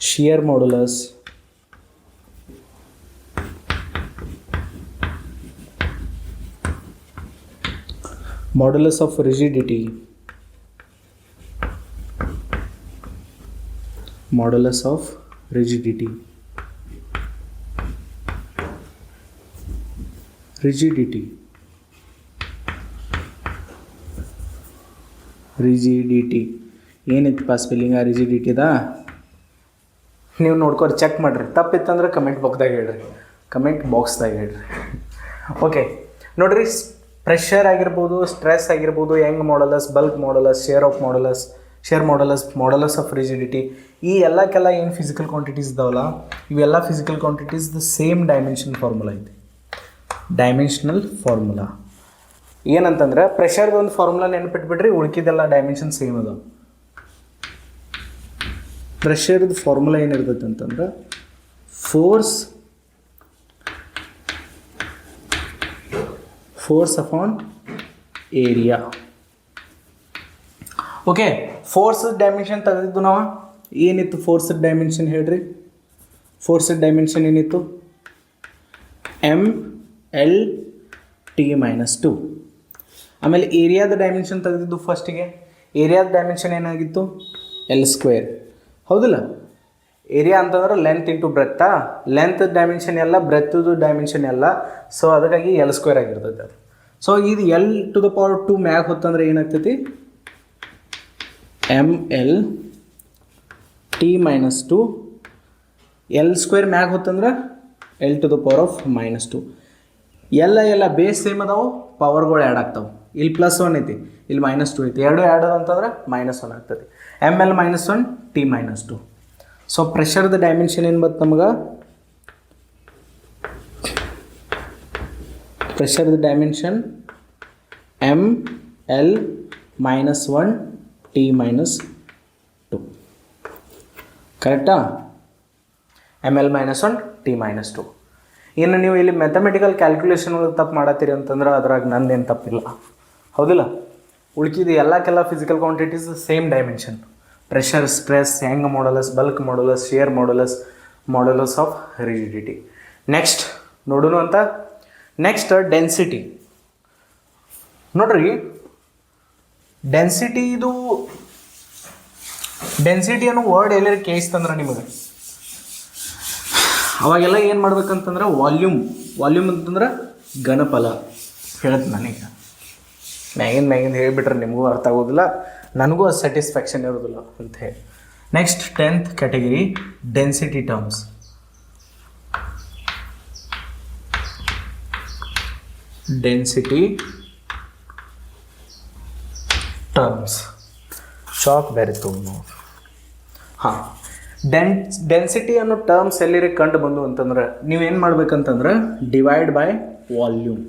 shear modulus, modulus of rigidity, rigidity ಏನಿತ್ತಪ್ಪ ಸ್ಪೆಲ್ಲಿಂಗ ರಿಜಿಡಿಟಿದ? ನೀವು ನೋಡ್ಕೊರಿ, ಚೆಕ್ ಮಾಡಿರಿ. ತಪ್ಪಿತ್ತಂದ್ರೆ ಕಮೆಂಟ್ ಬಾಕ್ಸ್ದಾಗ ಹೇಳ್ರಿ. ಓಕೆ ನೋಡಿರಿ, ಪ್ರೆಷರ್ ಆಗಿರ್ಬೋದು, ಸ್ಟ್ರೆಸ್ ಆಗಿರ್ಬೋದು, Young modulus, bulk modulus, shear modulus of rigidity, ಈ ಎಲ್ಲಕ್ಕೆಲ್ಲ ಏನು ಫಿಸಿಕಲ್ ಕ್ವಾಂಟಿಟೀಸ್ ಇದಾವಲ್ಲ, ಇವೆಲ್ಲ ಫಿಸಿಕಲ್ ಕ್ವಾಂಟಿಟೀಸ್ ದ ಸೇಮ್ ಡೈಮೆನ್ಷನ್ ಫಾರ್ಮುಲಾ ಇದೆ. ಡೈಮೆನ್ಷನಲ್ ಫಾರ್ಮುಲಾ ಏನಂತಂದ್ರೆ, ಪ್ರೆಷರ್ದು ಒಂದು ಫಾರ್ಮುಲಾ ನೆನ್ಪಿಟ್ಬಿಟ್ರಿ, ಉಳ್ಕಿದೆಲ್ಲ ಡೈಮೆನ್ಷನ್ ಸೇಮ್ ಅದಾವ. ಪ್ರೆಷರ್ದು ಫಾರ್ಮುಲಾ ಏನಿರ್ತೈತೆ ಅಂತಂದ್ರೆ, force upon area. Okay, force dimension ತೆಗೆದಿದ್ದು ನಾವು. ಏನಿತ್ತು ಫೋರ್ಸ್ ಡೈಮೆನ್ಷನ್ ಹೇಳ್ರಿ? ಫೋರ್ಸ್ ಡೈಮೆನ್ಷನ್ ಏನಿತ್ತು? ml(t-2). ಆಮೇಲೆ ಏರಿಯಾದ ಡೈಮೆನ್ಷನ್ ತೆಗೆದಿದ್ದು ಫಸ್ಟಿಗೆ. ಏರಿಯಾದ ಡೈಮೆನ್ಷನ್ ಏನಾಗಿತ್ತು? L². ಹೌದಿಲ್ಲ? ಏರಿಯಾ ಅಂತಂದ್ರೆ ಲೆಂತ್ ಇಂಟು ಬ್ರೆತ್ತಾ. ಲೆಂತ್ ಡೈಮೆನ್ಷನ್ ಎಲ್ಲ, ಬ್ರೆತ್ದು ಡೈಮೆನ್ಷನ್ ಎಲ್ಲ. ಸೊ ಅದಕ್ಕಾಗಿ L² ಆಗಿರ್ತೈತೆ ಅದು. ಸೊ ಇದು L⁴ ಮ್ಯಾಗ ಹೊತ್ತಂದ್ರೆ ಏನಾಗ್ತೈತಿ? ml(t-2). L² ಮ್ಯಾಗ ಹೊತ್ತಂದ್ರೆ L⁻⁻². ಎಲ್ಲ ಬೇಸ್ ಸೇಮ್ ಅದಾವು, ಪವರ್ಗಳು ಆ್ಯಡ್ ಆಗ್ತಾವೆ. ಇಲ್ಲಿ +1 ಐತಿ, ಇಲ್ಲಿ -2 ಐತಿ. ಎರಡು ಆ್ಯಡ್ ಅಂತಂದ್ರೆ -1 ಆಗ್ತದೆ. ml-1 t-2. ಸೊ ಪ್ರೆಷರ್ದ ಡೈಮೆನ್ಷನ್ ಏನು ಬತ್ತು ನಮಗೆ? ಪ್ರೆಷರ್ದ ಡೈಮೆನ್ಷನ್ ml-1 t-2. ಕರೆಕ್ಟಾ? ml-1 t-2. ಇನ್ನು ನೀವು ಇಲ್ಲಿ ಮ್ಯಾಥಮೆಟಿಕಲ್ ಕ್ಯಾಲ್ಕುಲೇಷನ್ ತಪ್ಪು ಮಾಡತ್ತೀರಿ ಅಂತಂದ್ರೆ ಅದ್ರಾಗ ನಂದೇನು ತಪ್ಪಿಲ್ಲ, ಹೌದಿಲ್ಲ? ಉಳ್ಕಿದ್ದು ಎಲ್ಲಕ್ಕೆಲ್ಲ physical quantities same dimension. Pressure, stress, Young modulus, bulk modulus, shear modulus of rigidity. Next ನೋಡೋಣ ಅಂತ. Next density. ನೋಡ್ರಿ, ಡೆನ್ಸಿಟಿ ಇದು ಡೆನ್ಸಿಟಿ ಅನ್ನೋ ವರ್ಡ್ ಎಲ್ಲರೂ ಕೇಳಿಸ್ತಂದ್ರೆ ನಿಮಗೆ ಅವಾಗೆಲ್ಲ ಏನು ಮಾಡ್ಬೇಕಂತಂದ್ರೆ ವಾಲ್ಯೂಮ್ ಅಂತಂದ್ರೆ ಘನಫಲ ಹೇಳ್ತೀನಿ ನನಗೆ ಮ್ಯಾಗಿಂದ ಹೇಳಿಬಿಟ್ರೆ ನಿಮಗೂ ಅರ್ಥ ಆಗೋದಿಲ್ಲ, ನನಗೂ ಅದು ಸ್ಯಾಟಿಸ್ಫ್ಯಾಕ್ಷನ್ ಇರೋದಿಲ್ಲ ಅಂತ ಹೇಳಿ. Next 10th category density terms. Density terms chalk ಬೇರೆ ತೊಗೊಂಡು ಹಾಂ ಡೆನ್ಸಿಟಿ ಅನ್ನೋ ಟರ್ಮ್ಸ್ ಎಲ್ಲಿರೇ ಕಂಡು ಬಂದು ಅಂತಂದ್ರೆ ನೀವೇನು ಮಾಡ್ಬೇಕಂತಂದ್ರೆ ಡಿವೈಡ್ ಬೈ ವಾಲ್ಯೂಮ್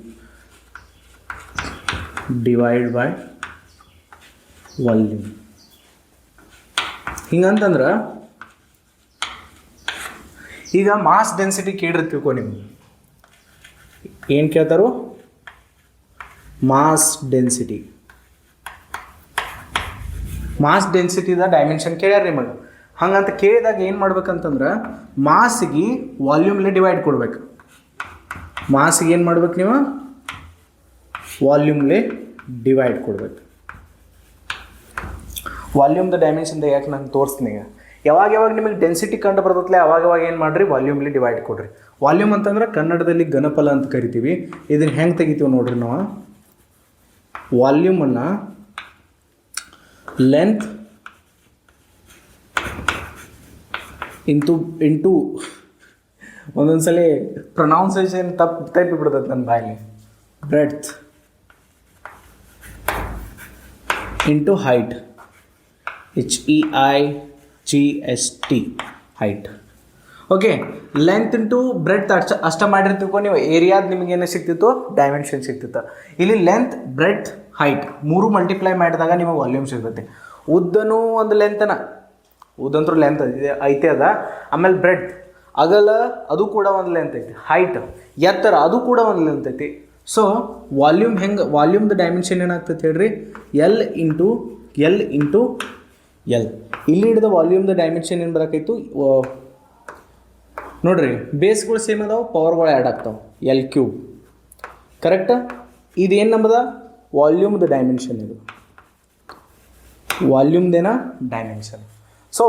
ಹಿಂಗಂತಂದ್ರೆ ಈಗ ಮಾಸ್ ಡೆನ್ಸಿಟಿ ಕೇಳಿರ್ತೀವೋ ನೀವು ಏನು ಕೇಳ್ತಾರೋ ಮಾಸ್ ಡೆನ್ಸಿಟಿದ ಡೈಮೆನ್ಷನ್ ಕೇಳ್ಯಾರ ನಿಮಗೆ. ಹಂಗಂತ ಕೇಳಿದಾಗ ಏನು ಮಾಡ್ಬೇಕಂತಂದ್ರೆ ಮಾಸಿಗೆ ವಾಲ್ಯೂಮ್ಲೆ ಡಿವೈಡ್ ಕೊಡ್ಬೇಕು. ಮಾಸಿಗೆ ಏನು ಮಾಡ್ಬೇಕು ನೀವು ವಾಲ್ಯೂಮ್ಲೆ ಡಿವೈಡ್ ಕೊಡ್ಬೇಕು. ವಾಲ್ಯೂಮ್ದ ಡೈಮೆನ್ಷನ್ ಯಾಕೆ ನಾನು ತೋರಿಸ್ತೀನಿ ಈಗ. ಯಾವಾಗ ನಿಮಗೆ ಡೆನ್ಸಿಟಿ ಕಂಡು ಬರ್ತೈತಲ್ಲ ಅವಾಗ ಏನು ಮಾಡಿರಿ ವಾಲ್ಯೂಮ್ಲಿ ಡಿವೈಡ್ ಕೊಡ್ರಿ. ವಾಲ್ಯೂಮ್ ಅಂತಂದ್ರೆ ಕನ್ನಡದಲ್ಲಿ ಘನಫಲ ಅಂತ ಕರಿತೀವಿ. ಇದನ್ನು ಹೆಂಗೆ ತೆಗಿತೀವಿ ನೋಡ್ರಿ ನಾವು. ವಾಲ್ಯೂಮನ್ನು ಲೆಂತ್ ಇಂಟು ಒಂದೊಂದ್ಸಲ ಪ್ರೊನೌನ್ಸಿಯೇಷನ್ ತಪ್ಪಿ ಬಿಡ್ತೈತೆ ನನ್ನ ಬಾಯಲ್ಲಿ. Breadth into height HEIGST height. Okay, length into breadth ಅಷ್ಟ ಮಾಡಿರ್ತೀವಿ ನೀವು. ಏರಿಯಾದ ನಿಮಗೇನು ಸಿಗ್ತಿತ್ತು ಡೈಮೆನ್ಷನ್ ಸಿಗ್ತಿತ್ತು. ಇಲ್ಲಿ ಲೆಂತ್ ಬ್ರೆಡ್ತ್ ಹೈಟ್ 3 ಮಲ್ಟಿಪ್ಲೈ ಮಾಡಿದಾಗ ನಿಮಗೆ ವಾಲ್ಯೂಮ್ ಸಿಗ್ತೈತೆ. ಉದ್ದನೂ ಒಂದು ಉದ್ದಂತರೂ ಲೆಂತ್ ಐತೆ ಅದ. ಆಮೇಲೆ ಬ್ರೆಡ್ತ್ ಅಗಲ ಅದು ಕೂಡ ಒಂದು ಲೆಂತ್ ಐತಿ. ಹೈಟ್ ಎತ್ತರ ಅದು ಕೂಡ ಒಂದು ಲೆಂತ್ ಐತಿ. ಸೊ ವಾಲ್ಯೂಮ್ದ ಡೈಮೆನ್ಷನ್ ಏನಾಗ್ತೈತೆ ಹೇಳ್ರಿ L ಇಂಟು L. ಇಲ್ಲಿ ಹಿಡಿದ ವಾಲ್ಯೂಮ್ದ ಡೈಮೆನ್ಷನ್ ಏನು ಬರೋಕೈತು ನೋಡ್ರಿ, ಬೇಸ್ಗಳು ಸೇಮ್ ಅದಾವೆ, ಪವರ್ಗಳು ಆ್ಯಡ್ ಆಗ್ತಾವೆ. L³ ಕರೆಕ್ಟಾ. ಇದೇನು ನಮ್ಮದ ವಾಲ್ಯೂಮ್ದ ಡೈಮೆನ್ಷನ್. ಇದು ವಾಲ್ಯೂಮ್ದೇನ ಡೈಮೆನ್ಷನ್. ಸೊ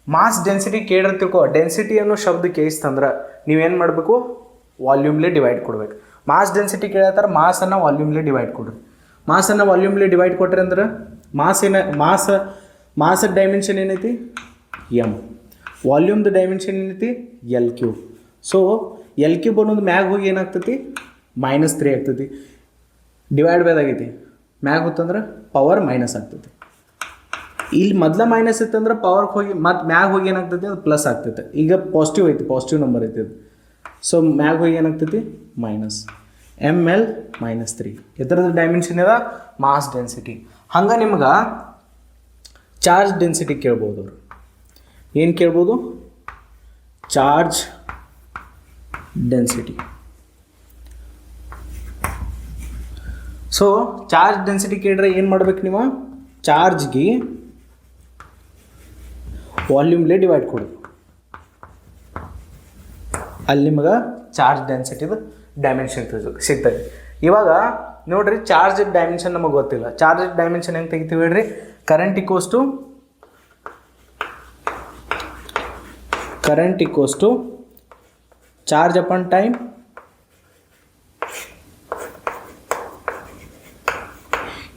ಮಾಸ್ ಡೆನ್ಸಿಟಿ ಕೇಳಿರ್ತಿಕೋ. ಡೆನ್ಸಿಟಿ ಅನ್ನೋ ಶಬ್ದ ಕೇಳಿಸ್ತಂದ್ರೆ ನೀವೇನು ಮಾಡಬೇಕು ವಾಲ್ಯೂಮ್ಲೆ ಡಿವೈಡ್ ಕೊಡ್ಬೇಕು. ಮಾಸ್ ಡೆನ್ಸಿಟಿ ಕೇಳತ್ತಾರ ಮಾಸನ್ನು ವಾಲ್ಯೂಮ್ಲೆ ಡಿವೈಡ್ ಕೊಡ್ರಿ. ಮಾಸನ್ನು ವಾಲ್ಯೂಮ್ಲೆ ಡಿವೈಡ್ ಕೊಟ್ರಿ ಅಂದ್ರೆ ಮಾಸದ ಡೈಮೆನ್ಷನ್ ಏನೈತಿ M. ವಾಲ್ಯೂಮ್ದ ಡೈಮೆನ್ಷನ್ ಏನೈತಿ L³. ಸೊ L³ ಅನ್ನೋದು ಮ್ಯಾಗ ಹೋಗಿ ಏನಾಗ್ತೈತಿ -3 ಆಗ್ತೈತಿ. ಡಿವೈಡ್ ಬೈದಾಗೈತಿ ಮ್ಯಾಗ ಹೋತಂದ್ರೆ ಪವರ್ ಮೈನಸ್ ಆಗ್ತೈತಿ. ಇಲ್ಲಿ ಮೊದಲ ಮೈನಸ್ ಇತ್ತಂದ್ರೆ ಪವರ್ ಹೋಗಿ ಮತ್ತು ಮ್ಯಾಗ ಹೋಗಿ ಏನಾಗ್ತೈತಿ ಅದು ಪ್ಲಸ್ ಆಗ್ತೈತೆ. ಈಗ ಪಾಸಿಟಿವ್ ಐತಿ, ಪಾಸಿಟಿವ್ ನಂಬರ್ ಐತಿ ಅದು. ಸೊ ಮ್ಯಾಗ ಹೋಗಿ ಏನಾಗ್ತೈತಿ -ml -3. ಎತ್ತರದ ಡೈಮೆನ್ಷನ್ ಅದ ಮಾಸ್ ಡೆನ್ಸಿಟಿ. ಹಂಗೆ ನಿಮ್ಗೆ ಚಾರ್ಜ್ ಡೆನ್ಸಿಟಿ ಕೇಳ್ಬೋದು ಅವರು. ಏನು ಕೇಳ್ಬೋದು charge density. So charge density ಕೇಳಿದ್ರೆ ಏನು ಮಾಡ್ಬೇಕು ನೀವು ಚಾರ್ಜ್ಗೆ ವಾಲ್ಯೂಮ್ಲೆ ಡಿವೈಡ್ ಕೊಡು. ಅಲ್ಲಿ ನಿಮಗೆ ಚಾರ್ಜ್ ಡೆನ್ಸಿಟಿದು ಡೈಮೆನ್ಷನ್ ಸಿಗ್ತದೆ. ಇವಾಗ ನೋಡ್ರಿ ಚಾರ್ಜ್ ಡೈಮೆನ್ಷನ್ ನಮಗೆ ಗೊತ್ತಿಲ್ಲ. ಚಾರ್ಜ್ ಡೈಮೆನ್ಷನ್ ಹೆಂಗೆ ತೆಗಿತೀವಿ ಹೇಳ್ರಿ. Current equals to charge upon time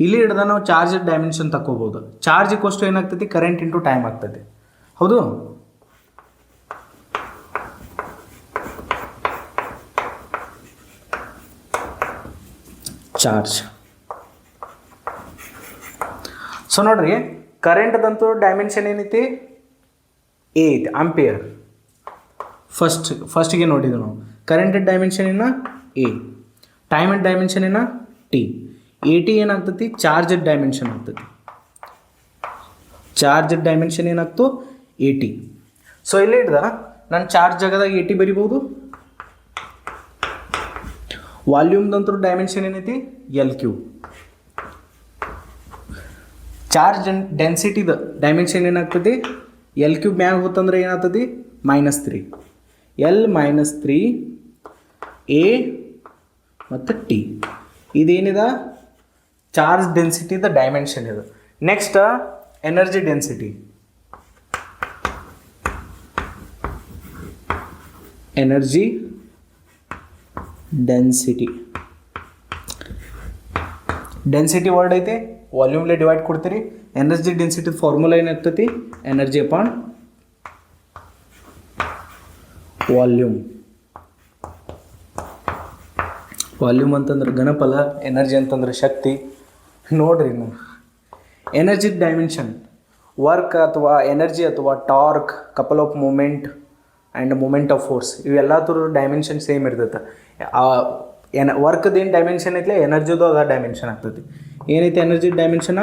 ಇಲ್ಲಿ ಹಿಡ್ದ ನಾವು ಚಾರ್ಜ್ ಡೈಮೆನ್ಷನ್ ತಗೋಬೋದು. ಚಾರ್ಜ್ ಈಕ್ವಸ್ ಟು ಏನಾಗ್ತೈತಿ ಕರೆಂಟ್ ಇಂಟು ಟೈಮ್ ಆಗ್ತೈತಿ. ಹೌದು, ಚಾರ್ಜ್. ಸೊ ನೋಡ್ರಿ ಕರೆಂಟ್ದಂತೂ ಡೈಮೆನ್ಷನ್ ಏನೈತಿ A ಐತಿ, ಆಂಪಿಯರ್. ಫಸ್ಟಿಗೆ ನೋಡಿದ್ವಿ ನಾವು. ಕರೆಂಟ್ ಡೈಮೆನ್ಷನ್ ಏನ A, ಟೈಮ್ ಡೈಮೆನ್ಷನ್ ಏನ T. AT ಏನಾಗ್ತೈತಿ ಚಾರ್ಜ್ ಡೈಮೆನ್ಷನ್ ಆಗ್ತೈತಿ. ಚಾರ್ಜ್ ಡೈಮೆನ್ಷನ್ ಏನಾಗ್ತು AT. ಸೊ ಇಲ್ಲಿ ಹಿಡ್ದ ನಾನು ಚಾರ್ಜ್ ಜಾಗದಾಗ AT ಬರಿಬೋದು. ವಾಲ್ಯೂಮ್ದಂತೂ ಡೈಮೆನ್ಷನ್ ಏನೈತಿ L³. ಚಾರ್ಜ್ ಡೆನ್ಸಿಟಿದ ಡೈಮೆನ್ಷನ್ ಏನಾಗ್ತದೆ L³ ಮ್ಯಾಗ ಹೋತಂದ್ರೆ ಏನಾಗ್ತದೆ -3. L -3 A ಮತ್ತು T. ಇದೇನಿದೆ ಚಾರ್ಜ್ ಡೆನ್ಸಿಟಿದ ಡೈಮೆನ್ಷನ್ ಇದು. Next energy density. Energy density. Density word ಐತೆ, ವಾಲ್ಯೂಮ್ಲೆ ಡಿವೈಡ್ ಕೊಡ್ತೀರಿ. ಎನರ್ಜಿ ಡೆನ್ಸಿಟಿ ಫಾರ್ಮುಲಾ ಏನಾಗ್ತೈತಿ? Energy upon volume. ವಾಲ್ಯೂಮ್ ಅಂತಂದ್ರೆ ಘನಫಲ, ಎನರ್ಜಿ ಅಂತಂದ್ರೆ ಶಕ್ತಿ. ನೋಡ್ರಿ ನೀವು ಎನರ್ಜಿ ಡೈಮೆನ್ಷನ್, ವರ್ಕ್ ಅಥವಾ ಎನರ್ಜಿ ಅಥವಾ torque, couple of moment and moment of force, ಇವೆಲ್ಲ ಥರ ಡೈಮೆನ್ಷನ್ ಸೇಮ್ ಇರ್ತೈತೆ. ವರ್ಕ್ದು ಏನು ಡೈಮೆನ್ಷನ್ ಐತ್ಲೆ, ಎನರ್ಜಿದು ಅದ ಡೈಮೆನ್ಷನ್ ಆಗ್ತೈತಿ. ಏನೈತೆ ಎನರ್ಜಿ ಡೈಮೆನ್ಷನ?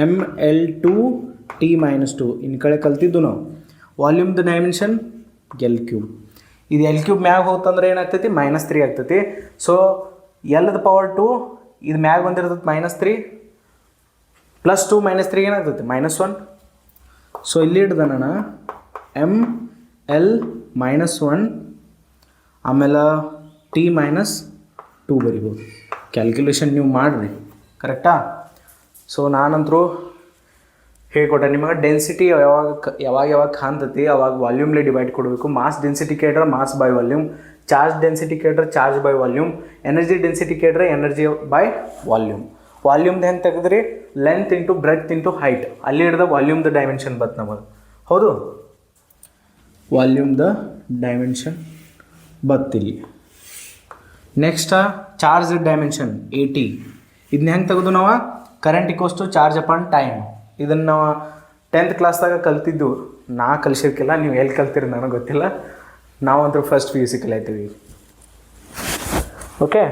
mL2T-2. ಇನ್ನು ಕಡೆ ಕಲ್ತಿದ್ದು ನಾವು. ವಾಲ್ಯೂಮ್ದು ಡೈಮೆನ್ಷನ್ L3. ಇದು L3 ಮ್ಯಾಗ ಹೋಗ್ತಂದ್ರೆ ಏನಾಗ್ತೈತಿ? -3 ಆಗ್ತೈತಿ. ಸೊ ಎಲ್ದ ಪವರ್ 2 ಇದು ಮ್ಯಾಗ ಬಂದಿರ್ತೈತಿ -3 +2 -3 ಏನಾಗ್ತೈತಿ? -1. ಸೊ ಇಲ್ಲಿ ಹಿಡ್ದ ನಾನು mL-1 ಆಮೇಲೆ T-2 ಬರಿಬೋದು. ಕ್ಯಾಲ್ಕುಲೇಷನ್ ನೀವು ಮಾಡಿರಿ, ಕರೆಕ್ಟಾ? ಸೊ ನಾನಂತರೂ ಹೇಳ್ಕೊಟ್ಟೆ ನಿಮಗೆ. ಡೆನ್ಸಿಟಿ ಯಾವಾಗ ಕಾಣ್ತೈತಿ ಅವಾಗ ವಾಲ್ಯೂಮ್ಲೆ ಡಿವೈಡ್ ಕೊಡಬೇಕು. ಮಾಸ್ ಡೆನ್ಸಿಟಿ ಕೇಳ್ರೆ mass by volume, charge density ಕೇಳ್ರೆ charge by volume, energy density ಕೇಳ್ರೆ ಎನರ್ಜಿ ಬೈ ವಾಲ್ಯೂಮ್. ವಾಲ್ಯೂಮ್ದು ಹೆಂಗೆ ತೆಗೆದ್ರಿ? Length into breadth into height. ಅಲ್ಲಿ ಹಿಡ್ದ ವಾಲ್ಯೂಮ್ದು ಡೈಮೆನ್ಷನ್ ಬತ್ತು ನಮಗೆ. ಹೌದು, ವಾಲ್ಯೂಮ್ದ ಡೈಮೆನ್ಷನ್ ಬತ್ತಿಲ್ಲಿ. Next charge dimension AT. ಇದನ್ನ ಹೆಂಗೆ ತೆಗೆದು ನಾವು? Current equals to charge upon time. ಇದನ್ನು ನಾವು 10th ಕ್ಲಾಸ್ದಾಗ ಕಲ್ತಿದ್ದು. ನಾ ಕಲಿಸಿರ್ಕಿಲ್ಲ, ನೀವು ಎಲ್ಲಿ ಕಲ್ತಿರಿ ನನಗೆ ಗೊತ್ತಿಲ್ಲ. ನಾವಂತೂ ಫಸ್ಟ್ PUC ಕಲಿತೀವಿ. ಓಕೆ,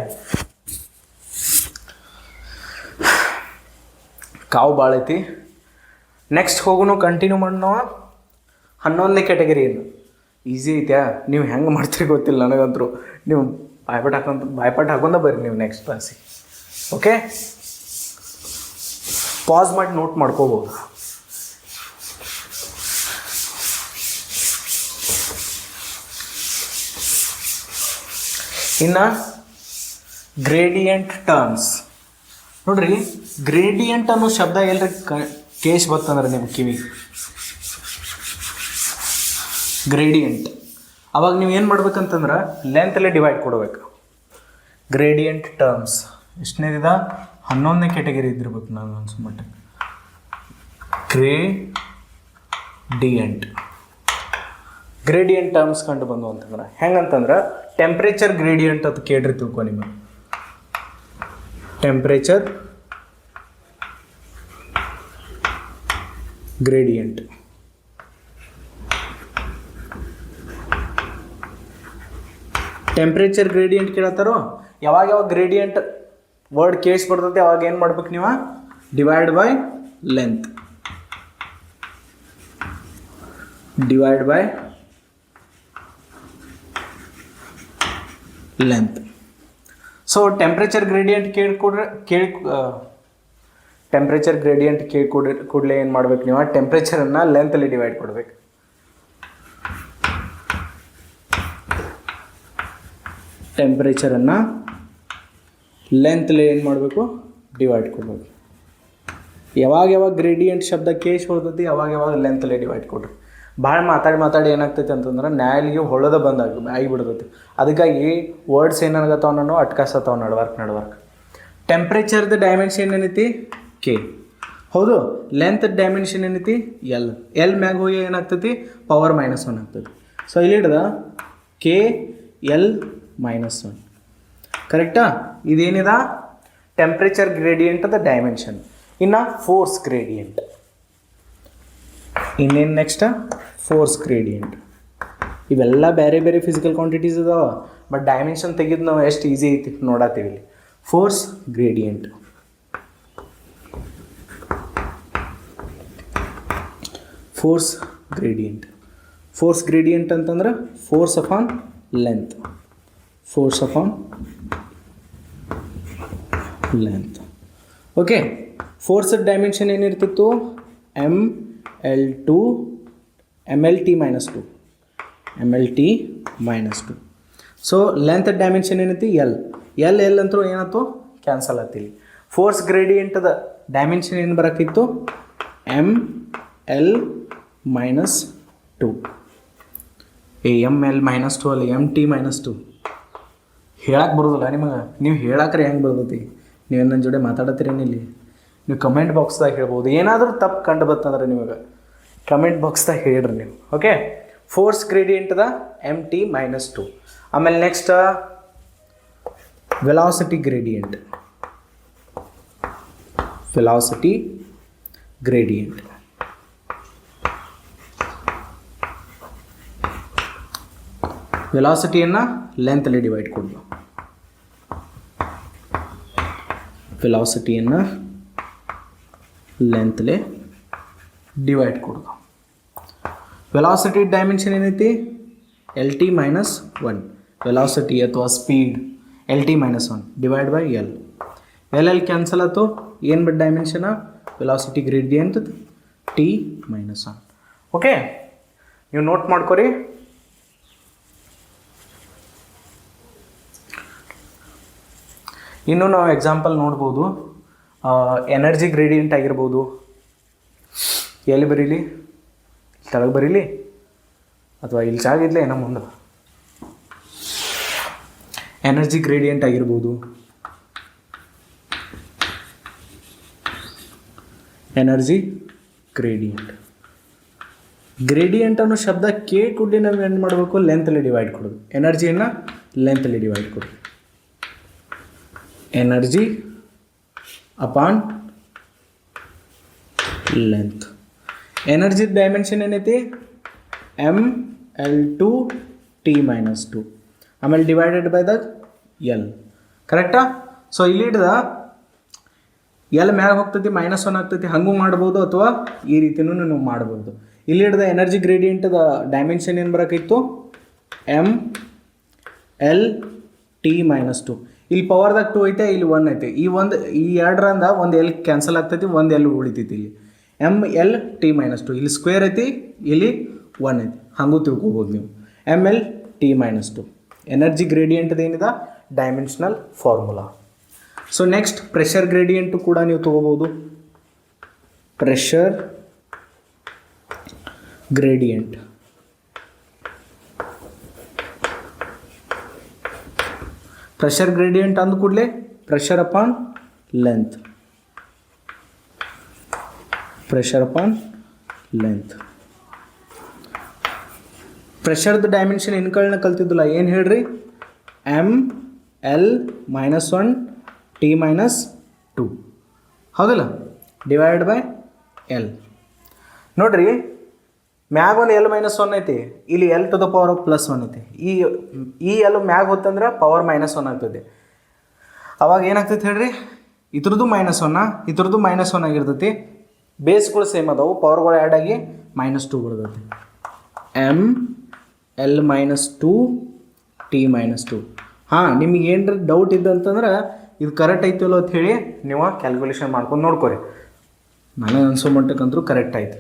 ಕಾವು ಭಾಳ ಐತಿ. ನೆಕ್ಸ್ಟ್ ಹೋಗೋಣ, ಕಂಟಿನ್ಯೂ ಮಾಡಿ ನಾವು 11ನೇ ಕ್ಯಾಟಗರಿ. ಏನು ಈಸಿ ಐತ್ಯಾ? ನೀವು ಹೆಂಗೆ ಮಾಡ್ತೀರಿ ಗೊತ್ತಿಲ್ಲ ನನಗಂತರೂ. ನೀವು ಬಾಯ್ಪಾಟ್ ಹಾಕೊಂಡ ಬರ್ರಿ ನೀವು ನೆಕ್ಸ್ಟ್ ಕ್ಲಾಸಿಗೆ. ಓಕೆ, ಪಾಸ್ ಮಾಡಿ ನೋಟ್ ಮಾಡ್ಕೋಬೋದು. ಇನ್ನು ಗ್ರೇಡಿಯಂಟ್ ಟರ್ಮ್ಸ್ ನೋಡ್ರಿ. ಗ್ರೇಡಿಯಂಟ್ ಅನ್ನೋ ಶಬ್ದ ಎಲ್ರಿ ಕೇಸ್ ಬರ್ತಂದ್ರೆ ನಿಮ್ಮ ಕಿವಿ, ಗ್ರೇಡಿಯಂಟ್, ಅವಾಗ ನೀವು ಏನು ಮಾಡ್ಬೇಕಂತಂದ್ರೆ ಲೆಂತಲ್ಲೇ ಡಿವೈಡ್ ಕೊಡಬೇಕು. ಗ್ರೇಡಿಯಂಟ್ ಟರ್ಮ್ಸ್ ಎಷ್ಟನೇದಿದ? 11ನೇ ಕ್ಯಾಟಗರಿ ಇದ್ದಿರ್ಬೇಕು ನಾನು ಅನ್ಸ್ಮಟ್ಟ. ಗ್ರೇಡಿಯಂಟ್ ಟರ್ಮ್ಸ್ ಕಂಡು ಬಂದು ಅಂತಂದ್ರೆ ಹೆಂಗಂತಂದ್ರೆ ಟೆಂಪ್ರೇಚರ್ ಗ್ರೇಡಿಯಂಟ್ ಅಂತ ಕೇಳ್ರಿ ತಿಳ್ಕೊ ನಿಮಗೆ. Temperature gradient. ಟೆಂಪ್ರೇಚರ್ ಗ್ರೇಡಿಯಂಟ್ ಕೇಳತ್ತಾರೋ, ಯಾವಾಗ ಗ್ರೇಡಿಯಂಟ್ ವರ್ಡ್ ಕೇಸ್ ಬರ್ತೈತೆ ಅವಾಗ ಏನು ಮಾಡ್ಬೇಕು ನೀವು? Divide by length. Divide by length. So temperature gradient temperature gradient ಕೂಡಲೇ ಏನು ಮಾಡ್ಬೇಕು ನೀವು? ಟೆಂಪ್ರೇಚರನ್ನು ಲೆಂತಲ್ಲಿ ಡಿವೈಡ್ ಕೊಡ್ಬೇಕು. ಟೆಂಪ್ರೇಚರನ್ನು ಲೆಂತಲ್ಲಿ ಏನು ಮಾಡಬೇಕು? ಡಿವೈಡ್ ಕೊಡಬೇಕು. ಯಾವಾಗ ಗ್ರೇಡಿಯಂಟ್ ಶಬ್ದ ಕೇಸ್ ಹೊಡ್ತೈತಿ ಯಾವಾಗ ಲೆಂತಲ್ಲಿ ಡಿವೈಡ್ ಕೊಡ್ರಿ. ಭಾಳ ಮಾತಾಡಿ ಏನಾಗ್ತೈತಿ ಅಂತಂದ್ರೆ ನ್ಯಾಯಲಿಗೆ ಹೊಳದ ಆಗಿಬಿಡ್ತೈತಿ. ಅದಕ್ಕಾಗಿ ವರ್ಡ್ಸ್ ಏನಾಗತ್ತವ ನಾನು ಅಟ್ಕಾಸತ್ತವ ನಡ್ವರ್ಕ್. ಟೆಂಪ್ರೇಚರ್ದು ಡೈಮೆನ್ಷನ್ ಏನೈತಿ? K. ಹೌದು, ಲೆಂತ್ ಡೈಮೆನ್ಷನ್ ಏನೈತಿ? L ಮ್ಯಾಗ ಹೋಗಿ ಏನಾಗ್ತೈತಿ? ಪವರ್ -1 ಆಗ್ತೈತಿ. ಸೊ ಇಲ್ಲಿ ಹಿಡ್ದ KL-1. ಕರೆಕ್ಟಾ? ಇದೇನಿದ? ಟೆಂಪ್ರೇಚರ್ ಗ್ರೇಡಿಯಂಟದ ಡೈಮೆನ್ಷನ್. ಇನ್ನು ಫೋರ್ಸ್ ಗ್ರೇಡಿಯಂಟ್. ಇನ್ನೇನು ನೆಕ್ಸ್ಟ್? Force gradient. ಇವೆಲ್ಲ ಬೇರೆ ಫಿಸಿಕಲ್ ಕ್ವಾಂಟಿಟೀಸ್ ಅದಾವ, ಬಟ್ ಡೈಮೆನ್ಷನ್ ತೆಗೆದು ನಾವು ಎಷ್ಟು ಈಸಿ ಐತಿ ನೋಡತ್ತೀವಿ ಇಲ್ಲಿ. Force gradient. ಫೋರ್ಸ್ ಗ್ರೇಡಿಯಂಟ್ ಅಂತಂದ್ರೆ force upon length. Okay, force dimension ಏನಿರ್ತಿತ್ತು? MLT-2. ಸೊ ಲೆಂತ್ ಡೈಮೆನ್ಷನ್ ಏನೈತಿ? L ಅಂತೂ ಏನಾಯ್ತು? ಕ್ಯಾನ್ಸಲ್ ಆತಿಲ್ಲಿ. ಫೋರ್ಸ್ ಗ್ರೇಡಿಯಂಟದ ಡೈಮೆನ್ಷನ್ ಏನು ಬರೋಕ್ಕಿತ್ತು? L minus two. M L minus two ಅಲ್ಲ, ಎಮ್ ಟಿ ಮೈನಸ್ ಟು. ಹೇಳಕ್ಕೆ ಬರೋದಿಲ್ಲ ನಿಮಗೆ, ನೀವು ಹೇಳಕ್ರೆ ಹೆಂಗೆ ಬರ್ತೈತಿ? ನೀವು ನನ್ನ ಜೋಡಿ ಮಾತಾಡತ್ತೀರೇನು ಇಲ್ಲಿ? ನೀವು ಕಮೆಂಟ್ ಬಾಕ್ಸ್ದಾಗ ಹೇಳ್ಬೋದು. ಏನಾದರೂ ತಪ್ಪು ಕಂಡು ಬರ್ತಂದ್ರೆ ನಿಮಗೆ ಕಮೆಂಟ್ ಬಾಕ್ಸ್ದಾಗ ಹೇಳ್ರಿ ನೀವು. ಓಕೆ, ಫೋರ್ಸ್ ಗ್ರೇಡಿಯಂಟ್ದ ಎಮ್ ಟಿ ಮೈನಸ್ ಟು. ಆಮೇಲೆ next velocity gradient. Velocity gradient ವೆಲಾಸಿಟಿಯನ್ನು ಲೆಂತಲ್ಲಿ ಡಿವೈಡ್ ಕೊಡೋದು. ವೆಲಾಸಿಟಿಯನ್ನು ಲೆಂತಲ್ಲಿ ಡಿವೈಡ್ ಕೊಡೋದು. ವೆಲಾಸಿಟಿ ಡೈಮೆನ್ಷನ್ ಏನೈತಿ? L T minus one. Velocity ಅಥವಾ speed L T minus one divide by L. L cancel ಆಯ್ತು. ಏನು ಬಟ್ ಡೈಮೆನ್ಷನ? Velocity gradient T minus one. Okay, ನೀವು ನೋಟ್ ಮಾಡ್ಕೊರಿ. ಇನ್ನು ನಾವು ಎಕ್ಸಾಂಪಲ್ ನೋಡ್ಬೋದು. ಎನರ್ಜಿ ಗ್ರೇಡಿಯಂಟ್ ಆಗಿರ್ಬೋದು. ಎಲ್ಲಿ ಬರೀಲಿ? ಕೆಳಗೆ ಬರೀಲಿ ಅಥವಾ ಇಲ್ಲಿ ಜಾಗಿದ್ಲೆ ಏನೋ ಮುಂದೆ. ಎನರ್ಜಿ ಗ್ರೇಡಿಯಂಟ್ ಆಗಿರ್ಬೋದು. Energy gradient. ಗ್ರೇಡಿಯಂಟ್ ಅನ್ನೋ ಶಬ್ದ ಕೂಡಲೇ ನಾವು ಏನು ಮಾಡಬೇಕು? ಲೆಂತಲ್ಲಿ ಡಿವೈಡ್ ಕೊಡೋದು. ಎನರ್ಜಿಯನ್ನು ಲೆಂತಲ್ಲಿ ಡಿವೈಡ್ ಕೊಡೋದು. Energy upon length. Energy dimension ಏನೈತಿ? M L two T minus two. ಆಮೇಲೆ ಡಿವೈಡೆಡ್ ಬೈ ದ ಎಲ್. ಕರೆಕ್ಟಾ? ಸೊ ಇಲ್ಲಿ ಹಿಡ್ದ ಎಲ್ ಮ್ಯಾಗ ಹೋಗ್ತೈತಿ, ಮೈನಸ್ ಒನ್ ಆಗ್ತೈತಿ. ಹಂಗೂ ಮಾಡ್ಬೋದು ಅಥವಾ ಈ ರೀತಿಯೂ ನೀವು ಮಾಡ್ಬೋದು. ಇಲ್ಲಿ ಹಿಡ್ದ ಎನರ್ಜಿ ಗ್ರೇಡಿಯಂಟ್ದ ಡೈಮೆನ್ಷನ್ ಏನು ಬರೋಕ್ಕಿತ್ತು? M L T minus two. ಇಲ್ಲಿ ಪವರ್ದಾಗ ಟು ಐತೆ, ಇಲ್ಲಿ ಒನ್ ಐತೆ. ಈ ಎರಡರಿಂದ ಒಂದು ಎಲ್ ಕ್ಯಾನ್ಸಲ್ ಆಗ್ತೈತಿ, ಒಂದು ಎಲ್ ಉಳಿತೈತಿ. ಇಲ್ಲಿ M L T minus two. ಇಲ್ಲಿ ಸ್ಕ್ವೇರ್ ಐತಿ, ಇಲ್ಲಿ ಒನ್ ಐತಿ. ಹಂಗೂ ತಿಳ್ಕೊಬೋದು ನೀವು. M L T minus two energy ಗ್ರೇಡಿಯಂಟ್ದು ಏನಿದೆ? Dimensional formula. So next pressure gradient ಕೂಡ ನೀವು ತೊಗೋಬೋದು. Pressure gradient. ಪ್ರೆಷರ್ ಗ್ರೇಡಿಯಂಟ್ ಅಂದ ಕೂಡಲೇ pressure upon length. Pressure upon length. ಪ್ರೆಷರ್ದು ಡೈಮೆನ್ಷನ್ ಇನ್ಕಳನ್ನ ಕಲ್ತಿದ್ದಿಲ್ಲ. ಏನು ಹೇಳ್ರಿ? M L minus one T minus two. ಹೌದಲ್ಲ? Divide by L. ನೋಡ್ರಿ, ಮ್ಯಾಗ ಒಂದು ಎಲ್ ಮೈನಸ್ ಒನ್ ಐತಿ, ಇಲ್ಲಿ L to the power of plus one ಐತಿ. ಈ ಎಲ್ ಮ್ಯಾಗ ಹೊತ್ತಂದ್ರೆ ಪವರ್ ಮೈನಸ್ ಒನ್ ಆಗ್ತದೆ. ಅವಾಗ ಏನಾಗ್ತೈತೆ ಹೇಳ್ರಿ? ಇದ್ರದ್ದು ಮೈನಸ್ ಒನ್ನ, ಇದ್ರದ್ದು ಮೈನಸ್ ಒನ್ ಆಗಿರ್ತೈತಿ. ಬೇಸ್ಗಳು ಸೇಮ್ ಅದಾವು, ಪವರ್ಗಳು ಆ್ಯಡ್ ಆಗಿ ಮೈನಸ್ ಟು ಬರ್ತೈತಿ. M L minus to T minus to. ಹಾಂ, ನಿಮಗೆ ಏನರ ಡೌಟ್ ಇದ್ದಂತಂದ್ರೆ ಇದು ಕರೆಕ್ಟ್ ಐತಿಲ್ಲೋ ಅಂತ ಹೇಳಿ ನೀವು ಕ್ಯಾಲ್ಕುಲೇಷನ್ ಮಾಡ್ಕೊಂಡು ನೋಡ್ಕೊರಿ. ನನಗೆ ಅನ್ಸೋ ಮಟ್ಟಕ್ಕಂತೂ ಕರೆಕ್ಟ್ ಐತಿ.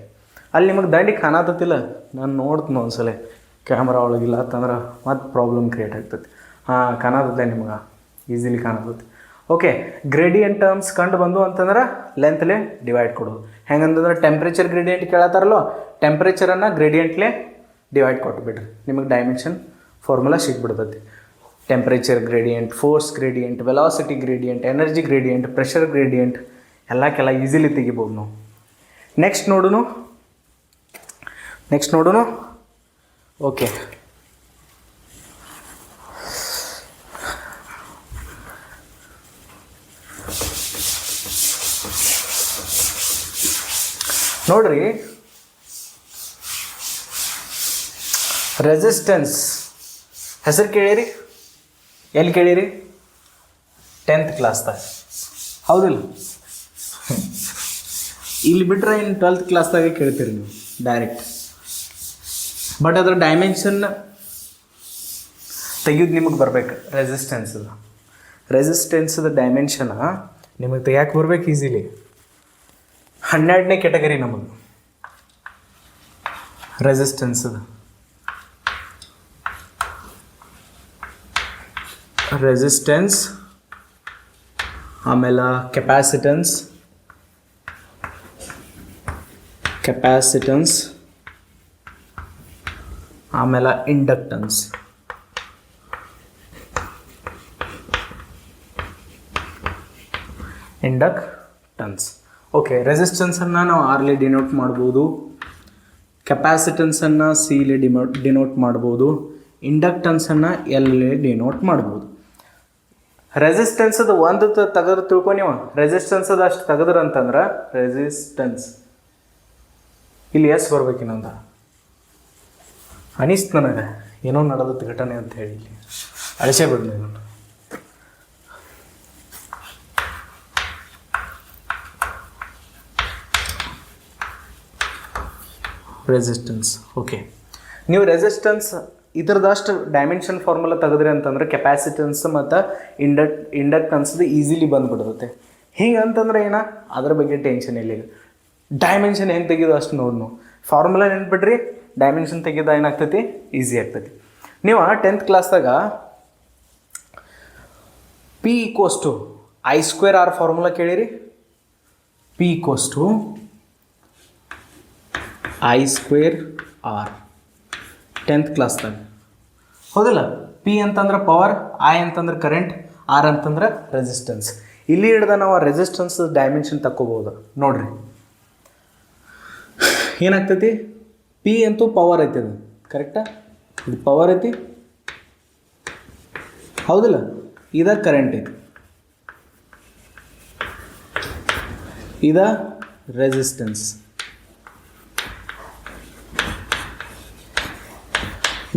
ಅಲ್ಲಿ ನಿಮಗೆ ದಂಡಿ ಕಾಣತತ್ತಿಲ್ಲ, ನಾನು ನೋಡ್ತೀನಿ ಒಂದ್ಸಲ ಕ್ಯಾಮ್ರಾ ಒಳಗಿಲ್ಲ ಅಂತಂದ್ರೆ ಮತ್ತೆ ಪ್ರಾಬ್ಲಮ್ ಕ್ರಿಯೇಟ್ ಆಗ್ತೈತಿ. ಹಾಂ, ಕಾಣತತ್ತೆ ನಿಮಗೆ, ಈಸಿಲಿ ಕಾಣತೈತಿ. ಓಕೆ, ಗ್ರೇಡಿಯಂಟ್ ಟರ್ಮ್ಸ್ ಕಂಡು ಬಂದು ಅಂತಂದ್ರೆ ಲೆಂತ್ಲೇ ಡಿವೈಡ್ ಕೊಡೋದು. ಹೆಂಗಂತಂದ್ರೆ ಟೆಂಪ್ರೇಚರ್ ಗ್ರೇಡಿಯಂಟ್ ಕೇಳತ್ತಾರಲ್ಲೋ, ಟೆಂಪ್ರೇಚರನ್ನು ಗ್ರೇಡಿಯಂಟ್ಲೇ ಡಿವೈಡ್ ಕೊಟ್ಬಿಡ್ರಿ, ನಿಮಗೆ ಡೈಮೆನ್ಷನ್ ಫಾರ್ಮುಲಾ ಸಿಕ್ಬಿಡ್ತೈತಿ. Temperature gradient, force gradient, velocity gradient, energy gradient, pressure gradient ಎಲ್ಲಕ್ಕೆಲ್ಲ ಈಸಿಲಿ ತೆಗಿಬೋದು ನಾವು. ನೆಕ್ಸ್ಟ್ ನೋಡೋಣ. ಓಕೆ, ನೋಡ್ರಿ, ರೆಸಿಸ್ಟೆನ್ಸ್ ಹೆಸರು ಕೇಳಿರಿ? ಎಲ್ಲಿ ಕೇಳಿರಿ? 10th ಕ್ಲಾಸ್ದಾಗ. ಹೌದಿಲ್ಲ? ಇಲ್ಲಿ ಬಿಟ್ಟರೆ ಇನ್ನು 12th ಕ್ಲಾಸ್ದಾಗೆ ಕೇಳ್ತೀರಿ ನೀವು ಡೈರೆಕ್ಟ್. ಬಟ್ ಅದರ ಡೈಮೆನ್ಷನ್ ತೆಗೆಯೋದು ನಿಮಗೆ ಬರ್ಬೇಕು. ರೆಸಿಸ್ಟೆನ್ಸ್ದ ಡೈಮೆನ್ಷನ್ ನಿಮಗೆ ತೆಗಿಯಕ್ಕೆ ಬರ್ಬೇಕು ಈಸಿಲಿ. 12ನೇ ಕ್ಯಾಟಗರಿ ನಮಗೆ ರೆಸಿಸ್ಟೆನ್ಸ್ದು. ರೆಸಿಸ್ಟೆನ್ಸ್, ಆಮೇಲೆ ಕೆಪಾಸಿಟೆನ್ಸ್, ಕೆಪ್ಯಾಸಿಟನ್ಸ್, ಆಮೇಲೆ ಇಂಡಕ್ಟನ್ಸ್. ಓಕೆ, ರೆಸಿಸ್ಟೆನ್ಸನ್ನು ನಾವು ಆರ್ಲಿ ಡಿನೋಟ್ ಮಾಡ್ಬೋದು, ಕೆಪ್ಯಾಸಿಟನ್ಸನ್ನು ಸಿಲಿ ಡಿನೋಟ್ ಮಾಡ್ಬೋದು, ಇಂಡಕ್ಟನ್ಸನ್ನು ಎಲ್ಲಿ ಡಿನೋಟ್ ಮಾಡ್ಬೋದು. ರೆಸಿಸ್ಟೆನ್ಸದು ಒಂದು ತೆಗೆದು ತಿಳ್ಕೊ ನೀವು. ರೆಸಿಸ್ಟೆನ್ಸದು ಅಷ್ಟು ತೆಗೆದ್ರಂತಂದ್ರೆ ರೆಸಿಸ್ಟೆನ್ಸ್ ಇಲ್ಲಿ ಎಸ್ ಬರ್ಬೇಕು. ಇನ್ನೊಂದು ಅನಿಸ್ತು ನನಗೆ ಏನೋ ನಡೆದತ್ತು ಘಟನೆ ಅಂತ ಹೇಳಿ ಇಲ್ಲಿ ಅಳಿಸೇ ಬಿಡ್ಲಿ ಇದನ್ನು. ರೆಸಿಸ್ಟೆನ್ಸ್. ಓಕೆ, ನೀವು ರೆಸಿಸ್ಟೆನ್ಸ್ ಇದ್ರದಷ್ಟು ಡೈಮೆನ್ಷನ್ ಫಾರ್ಮುಲಾ ತೆಗೆದ್ರಿ ಅಂತಂದ್ರೆ ಕೆಪ್ಯಾಸಿಟೆನ್ಸ್ ಮತ್ತು ಇಂಡಕ್ಟನ್ಸ್ದು ಈಸಿಲಿ ಬಂದುಬಿಡುತ್ತೆ. ಹಿಂಗೆ ಅಂತಂದ್ರೆ ಏನ ಅದ್ರ ಬಗ್ಗೆ ಟೆನ್ಷನ್ ಇಲ್ಲ. ಈಗ ಡೈಮೆನ್ಷನ್ ಹೆಂಗೆ ತೆಗೆದು ಅಷ್ಟು ನೋಡಿ ನಾವು ಫಾರ್ಮುಲಾ ನೆನ್ಪಿಡ್ರಿ, ಡೈಮೆನ್ಷನ್ ತೆಗೆದ ಏನಾಗ್ತೈತಿ ಈಸಿ ಆಗ್ತೈತಿ. ನೀವು 10th ಕ್ಲಾಸ್ದಾಗ P = I²R ಫಾರ್ಮುಲಾ ಕೇಳಿರಿ. P = I²R 10th ಕ್ಲಾಸ್ದಾಗ ಹೌದಲ್ಲ. P ಅಂತಂದ್ರೆ ಪವರ್, I ಅಂತಂದ್ರೆ ಕರೆಂಟ್, R ಅಂತಂದ್ರೆ ರೆಸಿಸ್ಟೆನ್ಸ್. ಇಲ್ಲಿ ಹಿಡ್ದ ನಾವು ರೆಸಿಸ್ಟೆನ್ಸ್ ಡೈಮೆನ್ಷನ್ ತಕ್ಕೋಬೋದು. ನೋಡ್ರಿ ಏನಾಗ್ತೈತಿ, P ಅಂತೂ ಪವರ್ ಐತಿ, ಅದು ಕರೆಕ್ಟಾ, ಇದು ಪವರ್ ಐತಿ ಹೌದಲ್ಲ. ಇದ ಕರೆಂಟ್ ಐತಿ, ಇದ ರೆಸಿಸ್ಟೆನ್ಸ್.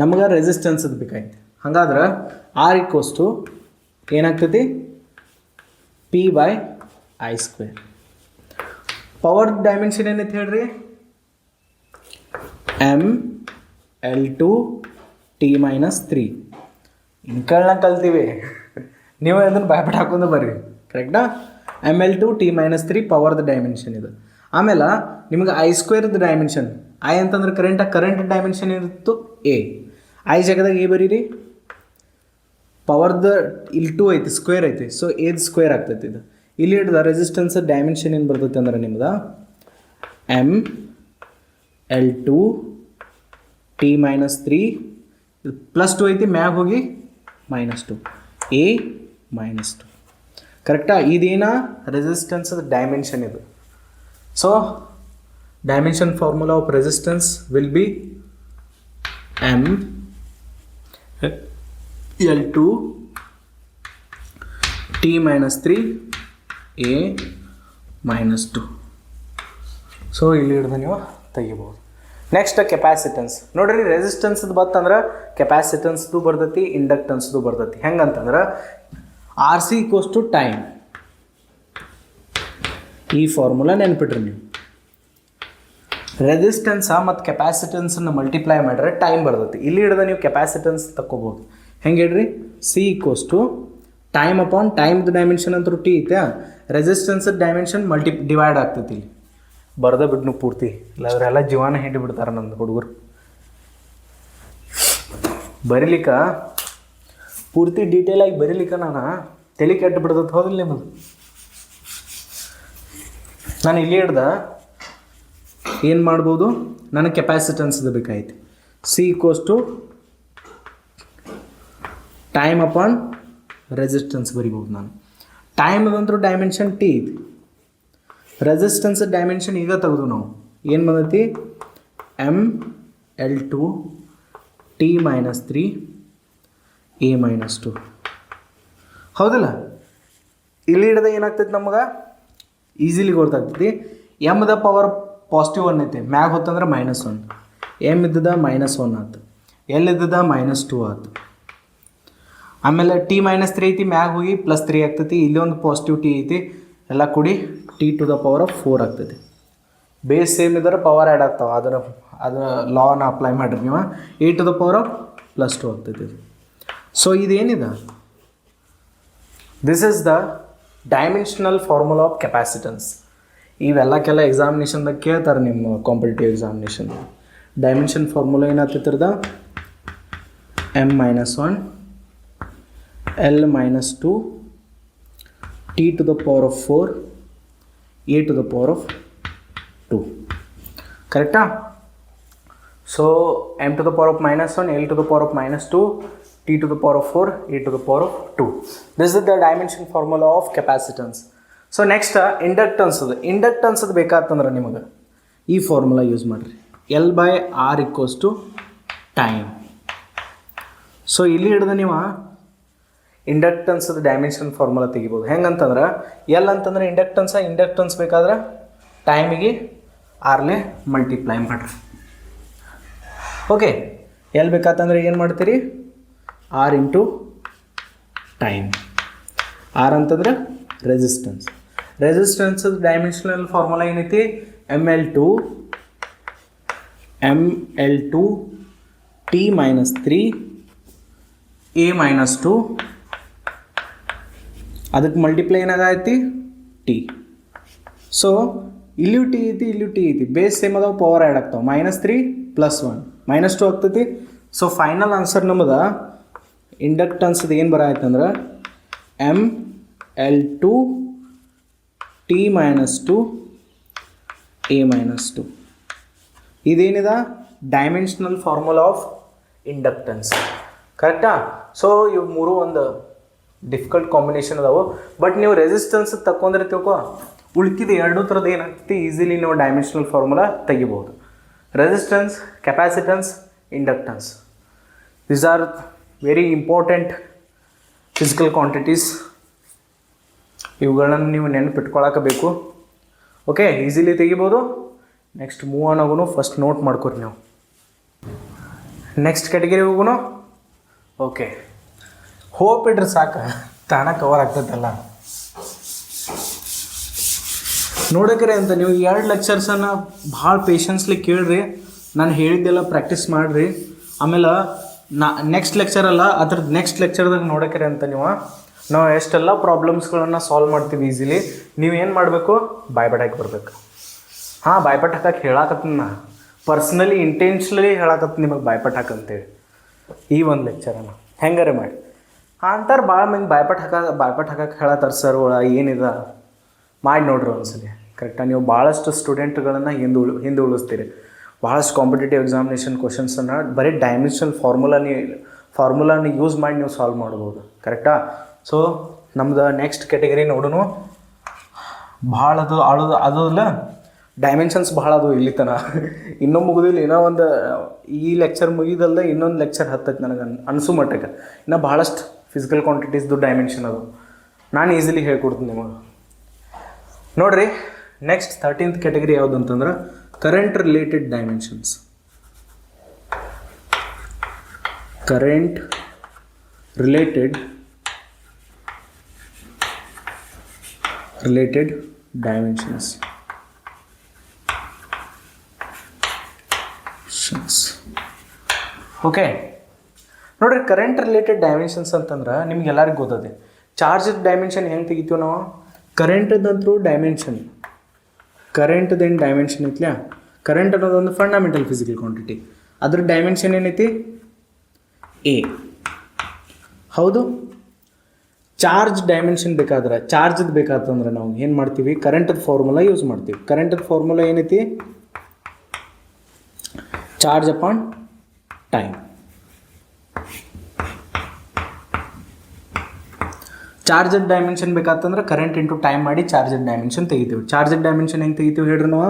ನಮ್ಗೆ ರೆಸಿಸ್ಟೆನ್ಸ್ ಅದು ಬೇಕಾಯ್ತು. ಹಂಗಾದ್ರೆ R = ಏನಾಗ್ತೈತಿ P/I². ಪವರ್ ಡೈಮೆನ್ಷನ್ ಏನೈತೆ ಹೇಳ್ರಿ, mL2T-3. ಇಂಕಲ್ನ ಕಲ್ತೀವಿ, ನೀವು ಅದನ್ನು ಬಾಯ್ಬಿಟ್ಟು ಹಾಕೊಂಡು ಬರ್ರಿ, ಕರೆಕ್ಟಾ. mL2T-3 ಪವರ್ದ ಡೈಮೆನ್ಷನ್ ಇದು. ಆಮೇಲೆ ನಿಮ್ಗೆ I² ಡೈಮೆನ್ಷನ್, I ಅಂತಂದ್ರೆ ಕರೆಂಟ್ ಡೈಮೆನ್ಷನ್ ಇರುತ್ತು A. I ಜಾಗದಾಗ A ಬರೀರಿ, ಪವರ್ದ ಇಲ್ಲಿ 2 ಐತಿ, ಸ್ಕ್ವೇರ್ ಐತಿ, ಸೊ ಏದು ಸ್ಕ್ವೇರ್ ಆಗ್ತೈತಿ. ಇದು ಇಲ್ಲಿ ಹಿಡ್ದ ರೆಸಿಸ್ಟೆನ್ಸ್ ಡೈಮೆನ್ಷನ್ ಏನು ಬರ್ತೈತಿ ಅಂದ್ರೆ ನಿಮ್ದು mL2T-3 +2 ಐತಿ, ಮ್ಯಾಗ ಹೋಗಿ -2, A -2, ಕರೆಕ್ಟಾ. ಇದೇನ ರೆಸಿಸ್ಟೆನ್ಸ್ ಡೈಮೆನ್ಷನ್ ಇದು. So dimension formula of resistance will be mL2T-3 A -2. So ಇಲ್ಲಿ ಹಿಡ್ದು ನೀವು ತೆಗಿಬೋದು. ನೆಕ್ಸ್ಟ್ ಕೆಪ್ಯಾಸಿಟೆನ್ಸ್ ನೋಡ್ರಿ. ರೆಸಿಸ್ಟೆನ್ಸ್ದು ಬತ್ತಂದ್ರೆ ಕೆಪ್ಯಾಸಿಟೆನ್ಸ್ದು ಬರ್ತೈತಿ, ಇಂಡಕ್ಟೆನ್ಸ್ದು ಬರ್ತೈತಿ. ಹೆಂಗಂತಂದ್ರೆ RC = ಟೈಮ್. ಈ ಫಾರ್ಮುಲಾ ನೆನ್ಪಿಟ್ರಿ ನೀವು. ರೆಸಿಸ್ಟೆನ್ಸ್ ಮತ್ತು ಕೆಪ್ಯಾಸಿಟೆನ್ಸನ್ನು ಮಲ್ಟಿಪ್ಲೈ ಮಾಡಿದ್ರೆ ಟೈಮ್ ಬರ್ತೈತಿ. ಇಲ್ಲಿ ಹಿಡ್ದು ನೀವು ಕೆಪ್ಯಾಸಿಟೆನ್ಸ್ ತಕ್ಕೋಬೋದು. ಹೆಂಗೆ ಹೇಳ್ರಿ, C = ಟೈಮ್ ಅಪಾನ್ ಟೈಮ್ದು ಡೈಮೆನ್ಷನ್ ಅಂತೂ T ಐತೆ, ರೆಸಿಸ್ಟೆನ್ಸ್ ಡೈಮೆನ್ಷನ್ ಡಿವೈಡ್ ಆಗ್ತೈತಿ. ಇಲ್ಲಿ ಬರ್ದ ಬಿಡ್ನು ಪೂರ್ತಿ, ಇಲ್ಲಾಂದ್ರೆ ಎಲ್ಲ ಜೀವನ ಹಿಂಡಿ ಬಿಡ್ತಾರೆ ನಂದು ಹುಡುಗರು. ಬರೀಲಿಕ್ಕ ಪೂರ್ತಿ ಡೀಟೇಲಾಗಿ ಬರೀಲಿಕ್ಕ ನಾನು ತಲೆ ಕೆಟ್ಟು ಬಿಡ್ತೈತೆ, ಹೌದಿಲ್ಲ ನಿಮ್ಮದು. ನಾನು ಇಲ್ಲಿ ಹಿಡ್ದ ಏನು ಮಾಡ್ಬೋದು, ನನಗೆ ಕೆಪ್ಯಾಸಿಟೆನ್ಸ್ದು ಬೇಕಾಯ್ತು. C = ಟೈಮ್ ಅಪಾನ್ ರೆಸಿಸ್ಟೆನ್ಸ್ ಬರಿಬೋದು ನಾನು. ಟೈಮ್ದಂತೂ ಡೈಮೆನ್ಷನ್ T ಐತಿ, ರೆಸಿಸ್ಟೆನ್ಸ್ ಡೈಮೆನ್ಷನ್ ಈಗ ತೆಗೆದು ನಾವು ಏನು ಬಂದೈತಿ mL2T-3 A -2 ಹೌದಲ್ಲ. ಇಲ್ಲಿ ಹಿಡ್ದ ಏನಾಗ್ತೈತಿ ನಮ್ಗೆ ಈಸಿಲಿ ಗೊತ್ತಾಗ್ತೈತಿ. ಎಮ್ದ ಪವರ್ +1 ಐತಿ, ಮ್ಯಾಗ ಹೊತ್ತಂದ್ರೆ -1, ಎಮ್ ಇದ್ದದ -1 ಆಯ್ತು, ಎಲ್ ಇದ್ದದ -2 ಆಯ್ತು. ಆಮೇಲೆ T-3 ಐತಿ, ಮ್ಯಾಗ ಹೋಗಿ +3 ಆಗ್ತೈತಿ. ಇಲ್ಲಿ ಒಂದು ಪಾಸಿಟಿವ್ T ಐತಿ, ಎಲ್ಲ ಕೂಡಿ T⁴ ಆಗ್ತೈತಿ. ಬೇಸ್ ಸೇಮ್ ಇದ್ರೆ ಪವರ್ ಆ್ಯಡ್ ಆಗ್ತಾವೆ. ಅದರ ಲಾನ ಅಪ್ಲೈ ಮಾಡಿರಿ ನೀವು, A⁴ ಆಗ್ತೈತಿ. ಸೊ ಇದೇನಿದೆ, this is the dimensional formula of capacitance. ಇವೆಲ್ಲಕ್ಕೆಲ್ಲ ಎಕ್ಸಾಮಿನೇಷನ್ದಾಗ ಕೇಳ್ತಾರೆ ನಿಮ್ಮ ಕಾಂಪಿಟೇಟಿವ್ ಎಕ್ಸಾಮಿನೇಷನ್. ಡೈಮೆನ್ಷನ್ ಫಾರ್ಮುಲಾ ಏನಾಗ್ತಿರ್ತದ m-1 L -2 T⁴ A⁴ ಕರೆಕ್ಟಾ? ಸೊ m to the power of -1, L to the power of -2, T to the power of 4, E to the power of 2. This is the dimension formula of capacitance. So next inductance ಅದು. ಇಂಡಕ್ಟನ್ಸ್ ಅದು ಬೇಕಾತಂದ್ರೆ ನಿಮಗೆ ಈ ಫಾರ್ಮುಲಾ ಯೂಸ್ ಮಾಡಿರಿ, L/R = ಟೈಮ್. ಸೊ ಇಲ್ಲಿ ಹಿಡಿದು ನೀವು ಇಂಡಕ್ಟನ್ಸದ ಡೈಮೆನ್ಷನ್ ಫಾರ್ಮುಲಾ ತೆಗಿಬೋದು. ಹೆಂಗಂತಂದ್ರೆ ಎಲ್ ಅಂತಂದ್ರೆ ಇಂಡಕ್ಟನ್ಸ್ ಬೇಕಾದ್ರೆ ಟೈಮಿಗೆ ಆರ್ಲೆ ಮಲ್ಟಿಪ್ಲೈ ಮಾಡಿರಿ. ಓಕೆ, ಎಲ್ ಬೇಕಾತಂದ್ರೆ ಏನು ಮಾಡ್ತೀರಿ? R into time. ಆರ್ ಅಂತಂದ್ರೆ ರೆಸಿಸ್ಟೆನ್ಸದ ಡೈಮೆನ್ಷನಲ್ ಫಾರ್ಮುಲಾ ಏನೈತಿ? ML2 T - 3 A - 2 ಅದಕ್ಕೆ ಮಲ್ಟಿಪ್ಲೈ ಏನಾಗೈತಿ? ಟಿ. ಸೊ ಇಲ್ಲಿಯೂ ಟಿ ಐತಿ, ಬೇಸ್ ಸೇಮ್ ಅದಾವ, ಪವರ್ ಆ್ಯಡ್ ಆಗ್ತಾವೆ. -3 + 1 -2 ಆಗ್ತೈತಿ. ಸೊ ಫೈನಲ್ ಆನ್ಸರ್ ನಮ್ಮದು ಇಂಡಕ್ಟನ್ಸ್ದು ಏನು ಬರಾಯ್ತಂದ್ರೆ ML2 T - 2 A - 2. ಇದೇನಿದೆ? Dimensional formula of inductance. ಕರೆಕ್ಟಾ? ಸೊ ಇವು ಮೂರು ಒಂದು ಡಿಫಿಕಲ್ಟ್ ಕಾಂಬಿನೇಷನ್ ಅದಾವೆ. ಬಟ್ ನೀವು ರೆಸಿಸ್ಟೆನ್ಸ್ ತಗೊಂಡ್ರೆ ತಿಳ್ಕೊ, ಉಳ್ಕಿದ ಎರಡೂ ಥರದ್ದು ಏನಾಗ್ತೈತಿ, ಈಸಿಲಿ ನೀವು ಡೈಮೆನ್ಷನಲ್ ಫಾರ್ಮುಲಾ ತೆಗಿಬೋದು. Resistance, capacitance, inductance, these are very important physical quantities. ಇವುಗಳನ್ನು ನೀವು ನೆನಪಿಟ್ಕೊಳಕಬೇಕು. ಓಕೆ, ಈಸಿಲಿ ತೆಗಿಬೋದು. ನೆಕ್ಸ್ಟ್ ಮೂವ್ ಆನ್ ಆಗೋನು, ಫಸ್ಟ್ ನೋಟ್ ಮಾಡ್ಕೊರಿ ನೀವು. ನೆಕ್ಸ್ಟ್ ಕ್ಯಾಟಗರಿ ಹೋಗೋನು. ಓಕೆ, ಹೋಪ್ ಇಡ್ರಿ ಸಾಕು, ತಾಣ ಕವರ್ ಆಗ್ತೈತಲ್ಲ. ನೋಡಕ್ರೆ ಅಂತ ನೀವು 2 ಲೆಕ್ಚರ್ಸನ್ನು ಭಾಳ ಪೇಷನ್ಸ್ಲಿ ಕೇಳ್ರಿ. ನಾನು ಹೇಳಿದ್ದೆಲ್ಲ ಪ್ರಾಕ್ಟೀಸ್ ಮಾಡಿರಿ. ಆಮೇಲೆ ನೆಕ್ಸ್ಟ್ ಲೆಕ್ಚರಲ್ಲ, ಅದ್ರದ್ದು ನೆಕ್ಸ್ಟ್ ಲೆಕ್ಚರ್ದಾಗ ನೋಡಕ್ರೆ ಅಂತ ನಾವು ಎಷ್ಟೆಲ್ಲ ಪ್ರಾಬ್ಲಮ್ಸ್ಗಳನ್ನು ಸಾಲ್ವ್ ಮಾಡ್ತೀವಿ ಈಸಿಲಿ. ನೀವೇನು ಮಾಡಬೇಕು? ಬಾಯ್ಪಾಟ್ ಹಾಕಿ ಬರಬೇಕು. ಬಾಯ್ಪಾಟ್ ಹಾಕಕ್ಕೆ ಹೇಳಾಕತ್ತೀನಿ ನಾ, ಪರ್ಸ್ನಲಿ ಇಂಟೆನ್ಷನಲಿ ಹೇಳಾಕತ್ತೀನಿ ನಿಮಗೆ ಬಾಯ್ಪಾಟ್ ಹಾಕಂತೇಳಿ. ಈ ಒಂದು ಲೆಕ್ಚರನ್ನು ಹೆಂಗಾರೆ ಮಾಡಿ ಅಂತಾರೆ. ಭಾಳ ಮಂದಿ ಬಾಯ್ಪಾಟ್ ಹಾಕಕ್ಕೆ ಹೇಳತ್ತಾರೆ ಸರ್, ಏನಿದೆ ಮಾಡಿ ನೋಡ್ರಿ ಒಂದ್ಸಲಿ. ಕರೆಕ್ಟಾಗಿ ನೀವು ಭಾಳಷ್ಟು ಸ್ಟೂಡೆಂಟ್ಗಳನ್ನು ಹಿಂದೆ ಉಳಿಸ್ತೀರಿ. ಭಾಳಷ್ಟು ಕಾಂಪಿಟೇಟಿವ್ ಎಕ್ಸಾಮಿನೇಷನ್ ಕ್ವಶನ್ಸನ್ನು ಬರೀ ಡೈಮೆನ್ಷನಲ್ ಫಾರ್ಮುಲಾನ ಯೂಸ್ ಮಾಡಿ ನೀವು ಸಾಲ್ವ್ ಮಾಡ್ಬೋದು. ಕರೆಕ್ಟಾ? ಸೊ ನಮ್ದು ನೆಕ್ಸ್ಟ್ ಕ್ಯಾಟಗರಿ ನೋಡೋಣ. ಭಾಳ ಅದಲ್ಲ ಡೈಮೆನ್ಷನ್ಸ್ ಭಾಳ ಅದು ಇಲ್ಲಿ ತನಕ ಇನ್ನೂ ಮುಗಿದಿಲ್ಲ. ಇನ್ನೂ ಒಂದು ಈ ಲೆಕ್ಚರ್ ಮುಗಿದಲ್ದೆ ಇನ್ನೊಂದು ಲೆಕ್ಚರ್ ಹತ್ತೈತೆ ನನಗೆ ಅನಿಸು ಮಟ್ಟಕ್ಕೆ. ಇನ್ನೂ ಭಾಳಷ್ಟು ಫಿಸಿಕಲ್ ಕ್ವಾಂಟಿಟೀಸ್ದು ಡೈಮೆನ್ಷನ್ ಅದು ನಾನು ಈಸಿಲಿ ಹೇಳ್ಕೊಡ್ತೀನಿ ನಿಮಗೆ. ನೋಡಿರಿ, ನೆಕ್ಸ್ಟ್ 13th ಕ್ಯಾಟಗರಿ ಯಾವುದು ಅಂತಂದ್ರೆ current related dimensions. Current related dimensions. Okay, ನೋಡಿರಿ, ಕರೆಂಟ್ ರಿಲೇಟೆಡ್ ಡೈಮೆನ್ಷನ್ಸ್ ಅಂತಂದ್ರೆ ನಿಮ್ಗೆ ಎಲ್ಲರಿಗೂ ಗೊತ್ತದೆ. ಚಾರ್ಜ್ ಡೈಮೆನ್ಷನ್ ಹೆಂಗೆ ತೆಗಿತೀವಿ ನಾವು? ಕರೆಂಟ್ದಂತರೂ ಡೈಮೆನ್ಷನ್, ಕರೆಂಟ್ದೇನು ಡೈಮೆನ್ಷನ್ ಐತ್ಲ, ಕರೆಂಟ್ ಅನ್ನೋದೊಂದು ಫಂಡಮೆಂಟಲ್ ಫಿಸಿಕಲ್ ಕ್ವಾಂಟಿಟಿ. ಅದ್ರ ಡೈಮೆನ್ಷನ್ ಏನೈತಿ? ಎ. ಹೌದು. ಚಾರ್ಜ್ ಡೈಮೆನ್ಷನ್ ಬೇಕಾದಂದ್ರೆ ನಾವು ಏನು ಮಾಡ್ತೀವಿ? ಕರೆಂಟದ ಫಾರ್ಮುಲಾ ಯೂಸ್ ಮಾಡ್ತೀವಿ. ಕರೆಂಟದ ಫಾರ್ಮುಲಾ ಏನೈತಿ? Charge upon time. ಚಾರ್ಜರ್ ಡೈಮೆನ್ಷನ್ ಬೇಕಾತಂದ್ರೆ ಕರೆಂಟ್ ಇಂಟು ಟೈಮ್ ಮಾಡಿ ಚಾರ್ಜರ್ ಡೈಮೆನ್ಷನ್ ತೆಗಿತೀವಿ. ಚಾರ್ಜರ್ ಡೈಮೆನ್ಷನ್ ಹೆಂಗೆ ತೆಗಿತೀವಿ ಹೇಳ್ರಿ ನಾವು?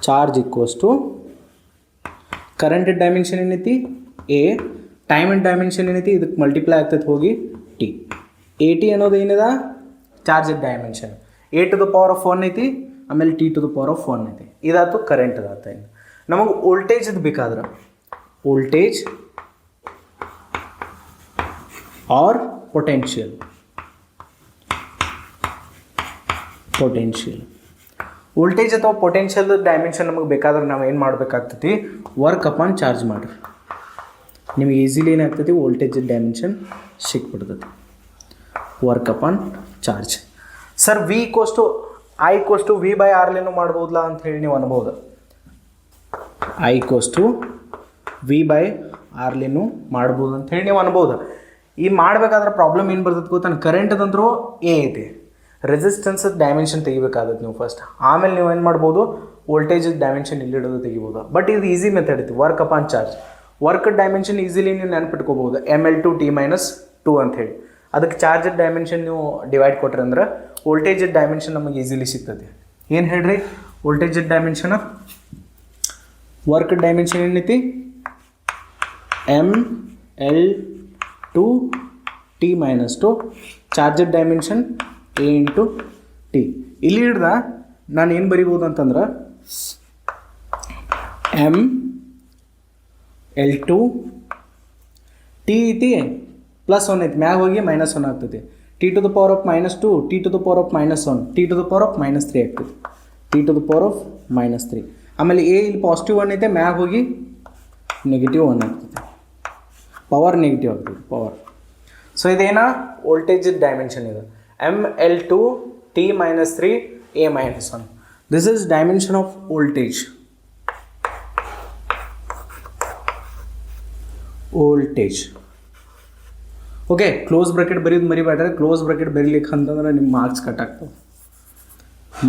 ಚಾರ್ಜ್ = ಕರೆಂಟ್ ಡೈಮೆನ್ಷನ್ ಏನೈತಿ? ಎ. ಟೈಮ್ ಅಂಡ್ ಡೈಮೆನ್ಷನ್ ಏನೈತಿ? ಇದಕ್ಕೆ ಮಲ್ಟಿಪ್ಲೈ ಆಗ್ತೈತೆ ಹೋಗಿ ಟಿ. AT ಅನ್ನೋದು ಏನಿದೆ? Charger dimension. A⁴ ಐತಿ, ಆಮೇಲೆ T⁴ ಐತಿ. ಇದಾಯ್ತು ಕರೆಂಟ್ ಅದಾತ. ನಮಗೆ ವೋಲ್ಟೇಜ್ ಬೇಕಾದ್ರೆ ವೋಲ್ಟೇಜ್ ಆರ್ ಪೊಟೆನ್ಷಿಯಲ್. ವೋಲ್ಟೇಜ್ ಅಥವಾ ಪೊಟೆನ್ಷಿಯಲ್ ಡೈಮೆನ್ಷನ್ ನಮಗೆ ಬೇಕಾದ್ರೆ ನಾವು ಏನು ಮಾಡಬೇಕಾಗ್ತೈತಿ? ವರ್ಕ್ ಅಪಾನ್ ಚಾರ್ಜ್ ಮಾಡಿರಿ. ನಿಮಗೆ ಈಸಿಲಿ ಏನಾಗ್ತೈತಿ? ವೋಲ್ಟೇಜ್ ಡೈಮೆನ್ಷನ್ ಸಿಕ್ಬಿಡ್ತೈತಿ. Work upon charge. Sir I = V/R ಮಾಡ್ಬೋದಲ್ಲ ಅಂತ ಹೇಳಿ ನೀವು ಅನ್ಬೋದು. I = V/R ಮಾಡ್ಬೋದು ಅಂತ ಹೇಳಿ ನೀವು ಅನ್ಬೋದು. ಈ ಮಾಡಬೇಕಾದ್ರೆ ಪ್ರಾಬ್ಲಮ್ ಏನು ಬರ್ತದೆ ಗೊತ್ತಾನೆ? ಕರೆಂಟ್ದಂದ್ರೂ ಎ ಐತಿ, ರೆಸಿಸ್ಟೆನ್ಸ್ ಡೈಮೆನ್ಷನ್ ತೆಗಿಬೇಕಾಗುತ್ತೆ ನೀವು ಫಸ್ಟ್. ಆಮೇಲೆ ನೀವು ಏನು ಮಾಡ್ಬೋದು? ವೋಲ್ಟೇಜ್ ಡೈಮೆನ್ಷನ್ ಇಲ್ಲಿ ಇಡೋದು ತೆಗಿಬೋದು. ಬಟ್ ಇದು ಈಸಿ ಮೆಥಡ್ ಇತ್ತು, work upon charge. Work dimension easily ನೀವು ನೆನ್ಪಿಟ್ಕೋಬೋದು, ML/T-2 ಅಂತ ಹೇಳಿ. ಅದಕ್ಕೆ ಚಾರ್ಜ್ ಡೈಮೆನ್ಷನ್ ನೀವು ಡಿವೈಡ್ ಕೊಟ್ರಿ ಅಂದ್ರೆ ವೋಲ್ಟೇಜ್ ಡೈಮೆನ್ಷನ್ ನಮಗೆ ಈಸಿಲಿ ಸಿಗ್ತದೆ. ಏನು ಹೇಳ್ರಿ, ವೋಲ್ಟೇಜ್ ಡೈಮೆನ್ಷನ್ ವರ್ಕ್ ಡೈಮೆನ್ಷನ್ ಏನೈತಿ, ML/T-2, ಚಾರ್ಜ್ ಡೈಮೆನ್ಷನ್ A/T. ಇಲ್ಲಿ ಹಿಡ್ದ ನಾನು ಏನು ಬರಿಬೋದು ಅಂತಂದ್ರೆ ML2 T ಐತಿ +1 ಐತಿ, ಮ್ಯಾಗ ಹೋಗಿ -1 ಆಗ್ತದೆ. T⁻², T⁻⁻1, T⁻³ ಆಗ್ತದೆ, T⁻⁻3. ಆಮೇಲೆ A ಇಲ್ಲಿ +1 ಐತೆ, ಮ್ಯಾಗ ಹೋಗಿ -1 ಆಗ್ತದೆ, ಪವರ್ ನೆಗೆಟಿವ್ ಆಗ್ತದೆ, ಪವರ್. ಸೊ ಇದೇನ ವೋಲ್ಟೇಜ್ ಡೈಮೆನ್ಷನ್ ಇದು, ML2T-3 A-1. This is dimension of voltage. Okay, close bracket ಬರೀದು ಮರಿಬೇಡ್ರೆ. ಕ್ಲೋಸ್ ಬ್ರಾಕೆಟ್ ಬರೀಲಿಕ್ಕೆ ಅಂತಂದ್ರೆ ನಿಮ್ಮ ಮಾರ್ಕ್ಸ್ ಕಟ್ ಆಗ್ತವೆ.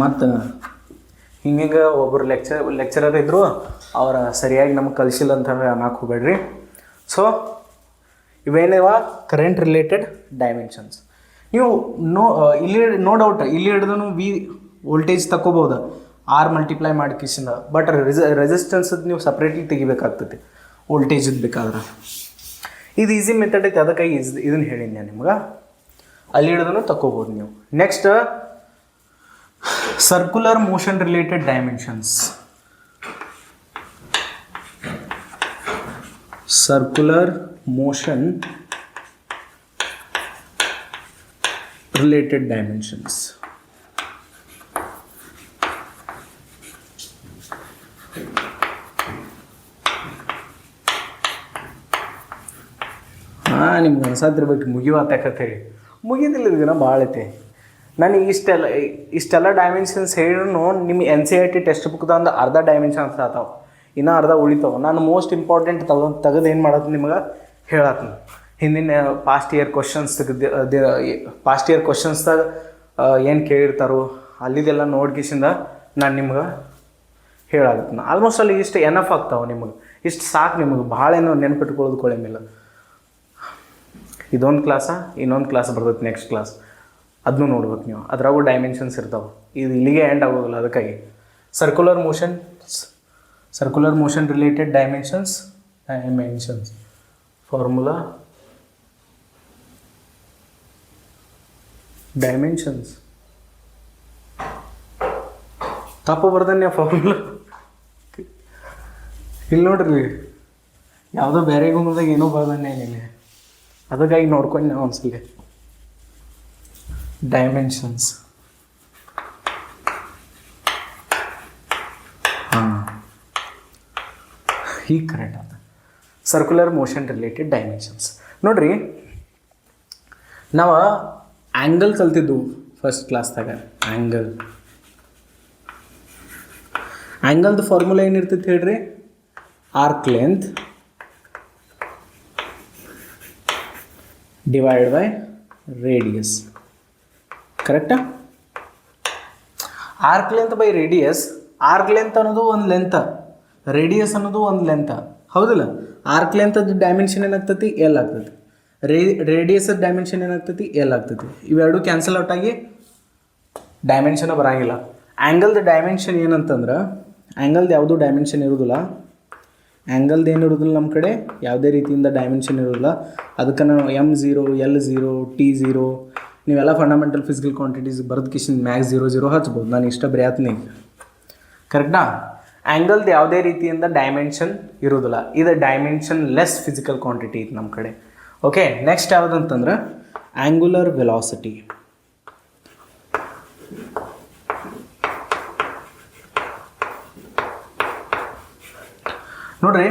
ಮತ್ತು ಹಿಂಗೆ ಒಬ್ಬರು ಲೆಕ್ಚರರ್ ಇದ್ದರು, ಅವರ ಸರಿಯಾಗಿ ನಮಗೆ ಕಲಿಸಿಲ್ಲ ಅಂತ ಅನ್ನಕ್ಕೆ ಹೋಗ್ಬೇಡ್ರಿ. ಸೊ ಇವೇನಿವ ಕರೆಂಟ್ ರಿಲೇಟೆಡ್ ಡೈಮೆನ್ಷನ್ಸ್. ನೀವು ನೋ ಡೌಟ್ ಇಲ್ಲಿ ಹಿಡಿದು ವಿ ವೋಲ್ಟೇಜ್ ತಗೋಬೋದು R ಮಲ್ಟಿಪ್ಲೈ ಮಾಡಿಕಿಸಿಂದ. ಬಟ್ ರೆಸಿಸ್ಟೆನ್ಸದ್ದು ನೀವು ಸಪ್ರೇಟ್ಲಿ ತೆಗಿಬೇಕಾಗ್ತದೆ ವೋಲ್ಟೇಜದ್ದು ಬೇಕಾದ್ರೆ. ಇದು ಈಸಿ ಮೆಥಡ್ ಐತೆ, ಅದಕ್ಕಾಗಿ ಇದನ್ನು ಹೇಳೀನಿ ನಾನು ನಿಮ್ಗೆ. ಅಲ್ಲಿ ಹಿಡಿದು ತಗೋಬೋದು ನೀವು. Next circular motion related dimensions. Circular motion related dimensions. ನಿಮ್ಗೆ ಅನ್ಸಾತಿರ್ಬೇಕು ಮುಗಿವಾತಕತ್ತೇಳಿ, ಮುಗಿದಿಲ್ಲ, ಇದನ್ನ ಭಾಳ ಐತೆ. ನಾನು ಇಷ್ಟೆಲ್ಲ ಡೈಮೆನ್ಷನ್ಸ್ ಹೇಳಿದ್ರು ನಿಮ್ಮ NCERT ಟೆಕ್ಸ್ಟ್ ಬುಕ್ದ ಒಂದು ಅರ್ಧ ಡೈಮೆನ್ಷನ್ಸ್ ಆತಾವೆ, ಇನ್ನೂ ಅರ್ಧ ಉಳಿತಾವೆ. ನಾನು ಮೋಸ್ಟ್ ಇಂಪಾರ್ಟೆಂಟ್ ತೆಗೆದು ಏನು ಮಾಡತ್ತೀನಿ ನಿಮಗೆ ಹೇಳತ್ತೀನಿ. ಹಿಂದಿನ ಪಾಸ್ಟ್ ಇಯರ್ ಕ್ವಶನ್ಸ್ದಾಗ ಏನು ಕೇಳಿರ್ತಾರೋ ಅಲ್ಲಿದೆಲ್ಲ ನೋಡ್ಕಿಸಿಂದ ನಾನು ನಿಮ್ಗೆ ಹೇಳಾಗತ್ತೀನಿ. ಆಲ್ಮೋಸ್ಟ್ ಅಲ್ಲಿ ಇಷ್ಟು ಎನಫ್ ಆಗ್ತಾವೆ ನಿಮಗೆ, ಇಷ್ಟು ಸಾಕು ನಿಮಗೆ, ಭಾಳ ಏನೋ ನೆನ್ಪಿಟ್ಕೊಳ್ಳೋದು ಕೊಳೆಮಿಲ್ಲ. ಇದೊಂದು ಕ್ಲಾಸ, ಇನ್ನೊಂದು ಕ್ಲಾಸ್ ಬರ್ತೈತೆ ನೆಕ್ಸ್ಟ್ ಕ್ಲಾಸ್, ಅದನ್ನೂ ನೋಡ್ಬೇಕು ನೀವು. ಅದ್ರಾಗೂ ಡೈಮೆನ್ಷನ್ಸ್ ಇರ್ತಾವೆ. ಇದು ಇಲ್ಲಿಗೆ ಎಂಡ್ ಆಗೋದಿಲ್ಲ. ಅದಕ್ಕಾಗಿ circular motion related dimensions formula dimensions ತಪ್ಪು ಬರ್ದನ್ನೇ ಫಾರ್ಮುಲಾ. ಇಲ್ಲಿ ನೋಡ್ರಿ, ಯಾವುದೋ ಬೇರೆ ಗುಂದಾಗ ಏನೋ ಬರ್ದನ್ನೇ ಇಲ್ಲಿ, ಅದಕ್ಕಾಗಿ ನೋಡ್ಕೊಂಡು ನಾವು ಒಂದ್ಸಲ ಡೈಮೆನ್ಷನ್ಸ್. ಹೀಗೆ ಕರೆಕ್ಟ್ ಅಂತ ಸರ್ಕ್ಯುಲರ್ ಮೋಷನ್ ರಿಲೇಟೆಡ್ ಡೈಮೆನ್ಷನ್ಸ್. ನೋಡ್ರಿ, ನಾವು ಆ್ಯಂಗಲ್ ಕಲ್ತಿದ್ದು ಫಸ್ಟ್ ಕ್ಲಾಸ್ದಾಗ. ಆ್ಯಂಗಲ್ದು ಫಾರ್ಮುಲಾ ಏನಿರ್ತೈತೆ ಹೇಳ್ರಿ, arc length divide by radius. ಕರೆಕ್ಟಾ? Arc length by radius. Arc length ಅನ್ನೋದು ಒಂದು ಲೆಂತ್, ರೇಡಿಯಸ್ ಅನ್ನೋದು ಒಂದು ಲೆಂತ್, ಹೌದಿಲ್ಲ? ಆರ್ಕ್ ಲೆಂತದ್ದು ಡೈಮೆನ್ಷನ್ ಏನಾಗ್ತೈತಿ, ಎಲ್ ಆಗ್ತೈತಿ. ರೇಡಿಯಸ್ದ ಡೈಮೆನ್ಷನ್ ಏನಾಗ್ತೈತಿ, ಎಲ್ ಆಗ್ತೈತಿ. ಇವೆರಡು ಕ್ಯಾನ್ಸಲ್ ಔಟ್ ಆಗಿ ಡೈಮೆನ್ಷನ್ ಬರೋಂಗಿಲ್ಲ. ಆ್ಯಂಗಲ್ದ ಡೈಮೆನ್ಷನ್ ಏನಂತಂದ್ರೆ, ಆ್ಯಂಗಲ್ದು ಯಾವುದೂ ಡೈಮೆನ್ಷನ್ ಇರೋದಿಲ್ಲ. ಆ್ಯಂಗಲ್ದು ಏನು ಇರೋದಿಲ್ಲ ನಮ್ಮ ಕಡೆ, ಯಾವುದೇ ರೀತಿಯಿಂದ ಡೈಮೆನ್ಷನ್ ಇರೋದಿಲ್ಲ. ಅದಕ್ಕೆ ನಾವು M0, L0, T0 ನೀವೆಲ್ಲ ಫಂಡಮೆಂಟಲ್ ಫಿಸಿಕಲ್ ಕ್ವಾಂಟಿಟೀಸ್ ಬರೆದು ಕಿಶನ್ ಮ್ಯಾಗ್ 0 ಹಚ್ಬೋದು. ನಾನು ಇಷ್ಟ ಬರೆಯತ್ನಿ, ಕರೆಕ್ಟಾ? ಆ್ಯಂಗಲ್ದು ಯಾವುದೇ ರೀತಿಯಿಂದ ಡೈಮೆನ್ಷನ್ ಇರೋದಿಲ್ಲ. ಇದು ಡೈಮೆನ್ಷನ್ ಲೆಸ್ ಫಿಸಿಕಲ್ ಕ್ವಾಂಟಿಟಿ ಇತ್ತು ನಮ್ಮ ಕಡೆ. ಓಕೆ, ನೆಕ್ಸ್ಟ್ ಯಾವುದಂತಂದ್ರೆ ಆ್ಯಂಗುಲರ್ ವೆಲಾಸಿಟಿ. ನೋಡ್ರಿ,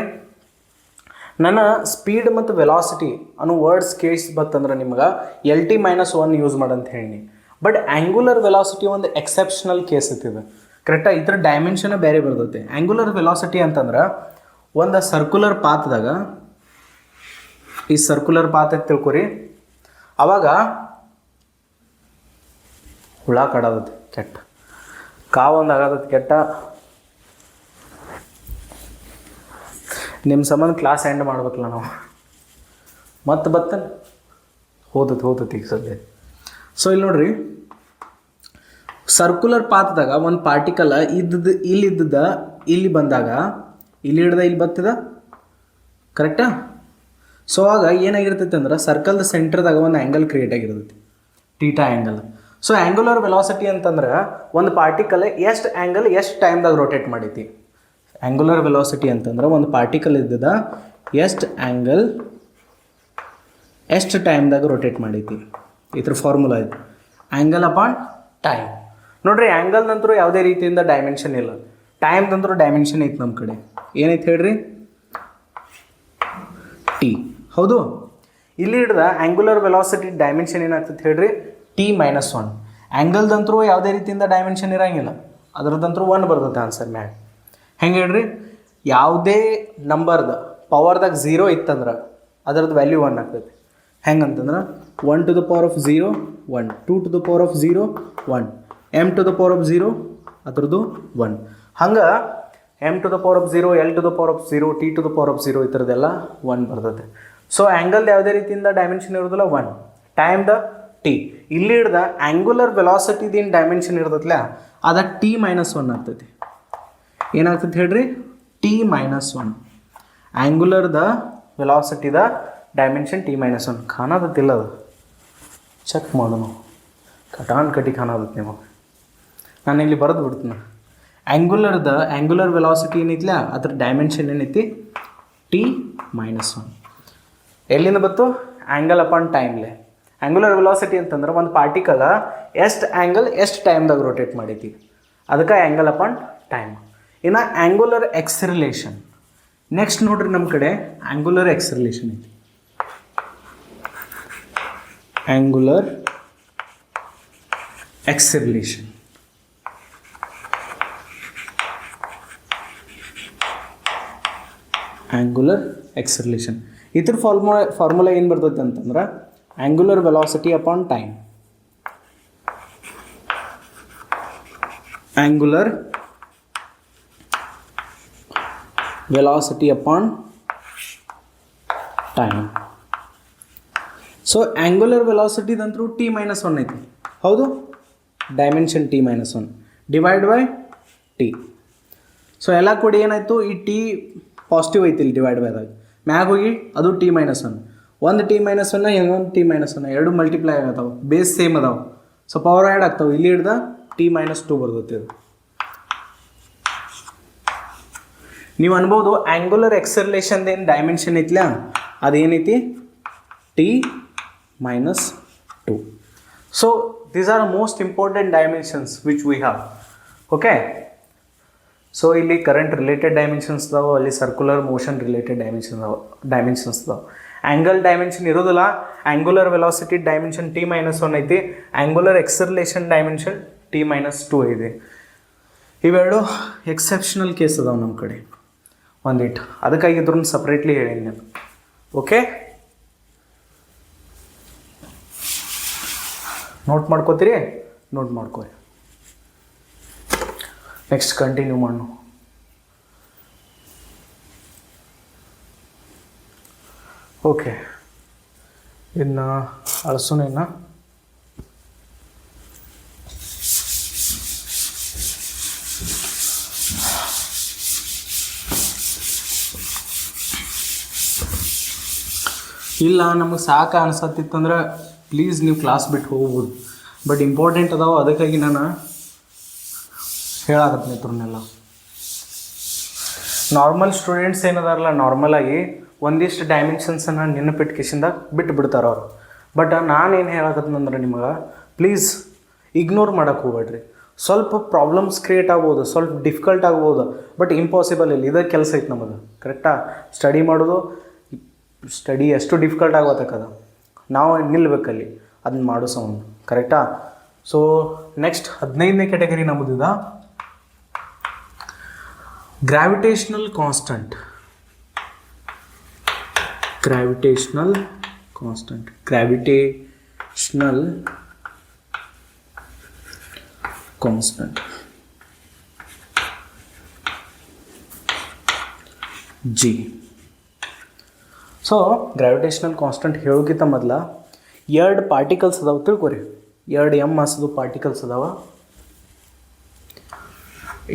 ನನ್ನ ಸ್ಪೀಡ್ ಮತ್ತು ವೆಲಾಸಿಟಿ ಅನ್ನೋ ವರ್ಡ್ಸ್ ಕೇಸ್ ಬತ್ತಂದ್ರೆ ನಿಮ್ಗೆ LT-1 ಯೂಸ್ ಮಾಡಂತ ಹೇಳಿ. ಬಟ್ ಆ್ಯಂಗುಲರ್ ವೆಲಾಸಿಟಿ ಒಂದು ಎಕ್ಸೆಪ್ಷನಲ್ ಕೇಸ್ ಐತಿದೆ, ಕರೆಕ್ಟಾ? ಇದ್ರ ಡೈಮೆನ್ಷನ್ ಬೇರೆ ಬರ್ತೈತೆ. ಆ್ಯಂಗುಲರ್ ವೆಲಾಸಿಟಿ ಅಂತಂದ್ರೆ ಒಂದು ಸರ್ಕ್ಯುಲರ್ ಪಾತ್ದಾಗ, ಈ ಸರ್ಕ್ಯುಲರ್ ಪಾತ್ ಅಂತ ತಿಳ್ಕೊರಿ, ಅವಾಗ ಹುಳ ಕಡದತ್ತೆ ಕೆಟ್ಟ, ಕಾವೊಂದು ಆಗದತ್ತೆ ಕೆಟ್ಟ, ನಿಮ್ಮ ಸಂಬಂಧ ಕ್ಲಾಸ್ ಎಂಡ್ ಮಾಡ್ಬೇಕಲ್ಲ ನಾವು. ಮತ್ತೆ ಬತ್ತನ ಹೋದತಿ ಈಗ ಸದ್ಯ. ಸೊ ಇಲ್ಲಿ ನೋಡ್ರಿ, ಸರ್ಕ್ಯುಲರ್ ಪಾತ್ದಾಗ ಒಂದು ಪಾರ್ಟಿಕಲ್ ಇಲ್ಲಿದ್ದದ ಇಲ್ಲಿ ಬಂದಾಗ ಇಲ್ಲಿ ಹಿಡ್ದ ಇಲ್ಲಿ ಬರ್ತದ, ಕರೆಕ್ಟಾ? ಸೊ ಆಗ ಏನಾಗಿರ್ತೈತಿ ಅಂದ್ರೆ ಸರ್ಕಲ್ದ ಸೆಂಟ್ರದಾಗ ಒಂದು ಆ್ಯಂಗಲ್ ಕ್ರಿಯೇಟ್ ಆಗಿರ್ತೈತಿ, theta angle. So angular velocity ಅಂತಂದ್ರೆ ಒಂದು ಪಾರ್ಟಿಕಲ್ ಎಷ್ಟು ಆ್ಯಂಗಲ್ ಎಷ್ಟು ಟೈಮ್ದಾಗ ರೊಟೇಟ್ ಮಾಡೈತಿ. ಆ್ಯಂಗುಲರ್ ವೆಲಾಸಿಟಿ ಅಂತಂದ್ರೆ ಒಂದು ಪಾರ್ಟಿಕಲ್ ಇದ್ದದ ಎಷ್ಟು ಆ್ಯಂಗಲ್ ಎಷ್ಟು ಟೈಮ್ದಾಗ ರೊಟೇಟ್ ಮಾಡೈತಿ. ಇದ್ರ ಫಾರ್ಮುಲಾ ಇದು, ಆ್ಯಂಗಲ್ ಅಪಾನ್ ಟೈಮ್. ನೋಡ್ರಿ, ಆ್ಯಂಗಲ್ದಂತರೂ ಯಾವುದೇ ರೀತಿಯಿಂದ ಡೈಮೆನ್ಷನ್ ಇಲ್ಲ, ಟೈಮ್ದಂತರೂ ಡೈಮೆನ್ಷನ್ ಐತಿ ನಮ್ಮ ಕಡೆ. ಏನೈತೆ ಹೇಳ್ರಿ? ಟಿ. ಹೌದು, ಇಲ್ಲಿ ಹಿಡ್ದ ಆ್ಯಂಗುಲರ್ ವೆಲಾಸಿಟಿ ಡೈಮೆನ್ಷನ್ ಏನಾಗ್ತದೆ ಹೇಳ್ರಿ? T-1. ಆ್ಯಂಗಲ್ದಂತರೂ ಯಾವುದೇ ರೀತಿಯಿಂದ ಡೈಮೆನ್ಷನ್ ಇರೋಂಗಿಲ್ಲ, ಅದ್ರದ್ದಂತರೂ 1 ಬರ್ತದೆ ಆನ್ಸರ್ ಮ್ಯಾಗ. ಹೆಂಗೆ ಹೇಳ್ರಿ? ಯಾವುದೇ ನಂಬರ್ದ ಪವರ್ದಾಗ 0 ಇತ್ತಂದ್ರೆ ಅದ್ರದ್ದು ವ್ಯಾಲ್ಯೂ 1 ಆಗ್ತೈತಿ. ಹೆಂಗಂತಂದ್ರೆ 1 to the power of 0 1, 2 to the power of 0 1, m to the power of 0 ಅದ್ರದ್ದು 1. ಹಂಗೆ m to the power of 0, l to the power of 0, t to the power of 0 ಈ ಥರದ್ದೆಲ್ಲ 1 ಬರ್ತದೆ. ಸೊ ಆ್ಯಂಗಲ್ದು ಯಾವುದೇ ರೀತಿಯಿಂದ ಡೈಮೆನ್ಷನ್ ಇರೋದಿಲ್ಲ 1, ಟೈಮ್ದ ಟಿ. ಇಲ್ಲಿ ಹಿಡ್ದ ಆ್ಯಂಗುಲರ್ ವೆಲಾಸಿಟಿದೇನು ಡೈಮೆನ್ಷನ್ ಇರ್ತೈತಲ್ಲ ಅದ T-1 ಆಗ್ತೈತಿ. ಏನಾಗ್ತೈತಿ ಹೇಳ್ರಿ? T-1. ಆ್ಯಂಗುಲರ್ದ ವೆಲಾಸಿಟಿದ ಡೈಮೆನ್ಷನ್ T-1 ಖಾನಾದತ್ತಿಲ್ಲ, ಅದು ಚೆಕ್ ಮಾಡು ನಾವು, ಕಟಾನ್ ಕಟಿ ಖಾನಾದತ್ತು ನಿಮಗೆ. ನಾನು ಇಲ್ಲಿ ಬರೆದು ಬಿಡ್ತೀನಿ. ಆ್ಯಂಗುಲರ್ ವೆಲಾಸಿಟಿ ಏನೈತಿಲ್ಲ ಅದ್ರ ಡೈಮೆನ್ಷನ್ ಏನೈತಿ? T-1. ಎಲ್ಲಿಂದ ಬಂತು? ಆ್ಯಂಗಲ್ ಅಪಾನ್ ಟೈಮ್ಲೆ. ಆ್ಯಂಗುಲರ್ ವೆಲಾಸಿಟಿ ಅಂತಂದ್ರೆ ಒಂದು ಪಾರ್ಟಿಕಲ್ ಎಷ್ಟು ಆ್ಯಂಗಲ್ ಎಷ್ಟು ಟೈಮ್ದಾಗ ರೊಟೇಟ್ ಮಾಡೈತಿ, ಅದಕ್ಕೆ ಆ್ಯಂಗಲ್ ಅಪಾನ್ ಟೈಮ್. ಇನ್ನು ಆ್ಯಂಗುಲರ್ ಎಕ್ಸರಿಲೇಷನ್. ನೆಕ್ಸ್ಟ್ ನೋಡ್ರಿ, ನಮ್ಮ ಕಡೆ ಆ್ಯಂಗುಲರ್ ಎಕ್ಸರಿಲೇಷನ್ ಐತಿ. ಆ್ಯಂಗುಲರ್ ಎಕ್ಸರಿಲೇಷನ್ ಇದ್ರ ಫಾರ್ಮುಲಾ ಏನು ಬರ್ತೈತೆ ಅಂತಂದ್ರೆ angular velocity upon time. Angular velocity upon time. So angular ವೆಲಾಸಿಟಿದಂತರೂ T-1 ಐತಿ. ಹೌದು, dimension T-1 divide by T. So ಎಲ್ಲ ಕೂಡಿ ಏನಾಯಿತು? ಈ ಟಿ ಪಾಸಿಟಿವ್ ಐತಿ ಇಲ್ಲಿ ಡಿವೈಡ್ ಬೈದಾಗ, ಮ್ಯಾಗ ಹೋಗಿ ಅದು T-1. ಒಂದು T-1 ಇನ್ನೊಂದು T-1 ಎರಡು ಮಲ್ಟಿಪ್ಲೈ ಆಗತ್ತಾವೆ, ಬೇಸ್ ಸೇಮ್ ಅದಾವೆ. ಸೊ ಪವರ್ ಆ್ಯಡ್ ಆಗ್ತಾವೆ. ಇಲ್ಲಿ ಹಿಡ್ದ T-2 ಬರ್ತೈತಿ. ಅದು ನೀವು ಅನ್ಬೋದು ಆ್ಯಂಗುಲರ್ ಎಕ್ಸರ್ಲೇಷನ್ದು ಏನು ಡೈಮೆನ್ಷನ್ ಐತಿಲ್ಲ ಅದೇನೈತಿ? T-2. So these are most important dimensions which we have. Okay, so ಇಲ್ಲಿ ಕರೆಂಟ್ ರಿಲೇಟೆಡ್ ಡೈಮೆನ್ಷನ್ಸ್ ಅದಾವೆ, ಅಲ್ಲಿ ಸರ್ಕ್ಯುಲರ್ ಮೋಷನ್ ರಿಲೇಟೆಡ್ ಡೈಮೆನ್ಷನ್ಸ್ ಅದಾವೆ. ಆ್ಯಂಗಲ್ ಡೈಮೆನ್ಷನ್ ಇರೋದಿಲ್ಲ. ಆ್ಯಂಗುಲರ್ ವೆಲಾಸಿಟಿ ಡೈಮೆನ್ಷನ್ T-1 ಐತಿ, ಆ್ಯಂಗುಲರ್ ಎಕ್ಸರ್ಲೇಷನ್ ಡೈಮೆನ್ಷನ್ T-2 ಐತಿ. ಇವೆರಡು ಎಕ್ಸೆಪ್ಷನಲ್ ಕೇಸ್ ಅದಾವೆ ನಮ್ಮ ಕಡೆ ಒಂದಿಟ್ಟು, ಅದಕ್ಕಾಗಿ ಇದ್ರನ್ನ ಸಪ್ರೇಟ್ಲಿ ಹೇಳೀನಿ ನಾನು. ಓಕೆ, ನೋಟ್ ಮಾಡ್ಕೋತೀರಿ? ನೋಟ್ ಮಾಡ್ಕೋರಿ. ನೆಕ್ಸ್ಟ್ ಕಂಟಿನ್ಯೂ ಮಾಡು. ಓಕೆ, ಇನ್ನು ಅಳಸೋಣ. ಇನ್ನು ಇಲ್ಲ ನಮಗೆ ಸಾಕು ಅನ್ಸತ್ತಿತ್ತಂದ್ರೆ ಪ್ಲೀಸ್ ನೀವು ಕ್ಲಾಸ್ ಬಿಟ್ಟು ಹೋಗ್ಬೋದು. ಬಟ್ ಇಂಪಾರ್ಟೆಂಟ್ ಅದಾವೆ, ಅದಕ್ಕಾಗಿ ನಾನು ಹೇಳಾಕತ್ತೀನಿ ಇದ್ರನ್ನೆಲ್ಲ. ನಾರ್ಮಲ್ ಸ್ಟೂಡೆಂಟ್ಸ್ ಏನದಾರಲ್ಲ, ನಾರ್ಮಲಾಗಿ ಒಂದಿಷ್ಟು ಡೈಮೆನ್ಷನ್ಸನ್ನು ನೆನಪಿಟ್ಕೇಶಿಂದ ಬಿಟ್ಟು ಬಿಡ್ತಾರೆ ಅವರು. ಬಟ್ ನಾನೇನು ಹೇಳಕತ್ತೀನಂದ್ರೆ ನಿಮಗೆ ಪ್ಲೀಸ್ ಇಗ್ನೋರ್ ಮಾಡೋಕ್ಕೆ ಹೋಗ್ಬೇಡ್ರಿ. ಸ್ವಲ್ಪ ಪ್ರಾಬ್ಲಮ್ಸ್ ಕ್ರಿಯೇಟ್ ಆಗ್ಬೋದು, ಸ್ವಲ್ಪ ಡಿಫಿಕಲ್ಟ್ ಆಗ್ಬೋದು, ಬಟ್ ಇಂಪಾಸಿಬಲ್ ಇಲ್ಲ. ಇದೇ ಕೆಲಸ ಐತೆ ನಮಗೆ, ಕರೆಕ್ಟಾ? ಸ್ಟಡಿ ಮಾಡೋದು, ಸ್ಟಡಿ ಎಷ್ಟು ಡಿಫಿಕಲ್ಟ್ ಆಗೋತಕ್ಕದ ನಾವು ನಿಲ್ಬೇಕಲ್ಲಿ ಅದನ್ನ ಮಾಡೋ ಸಂಬಂಧ, ಕರೆಕ್ಟಾ? ಸೊ ನೆಕ್ಸ್ಟ್ 15ನೇ ಕ್ಯಾಟಗರಿ ನಮ್ಮದಿದ gravitational constant. G. So gravitational constant ಹೇಳೋಕ್ಕಿಂತ ಮೊದಲ ಎರಡು ಪಾರ್ಟಿಕಲ್ಸ್ ಅದಾವೆ ತಿಳ್ಕೊರಿ. ಎರಡು ಎಮ್ ಮಾಸದು ಪಾರ್ಟಿಕಲ್ಸ್ ಅದಾವ.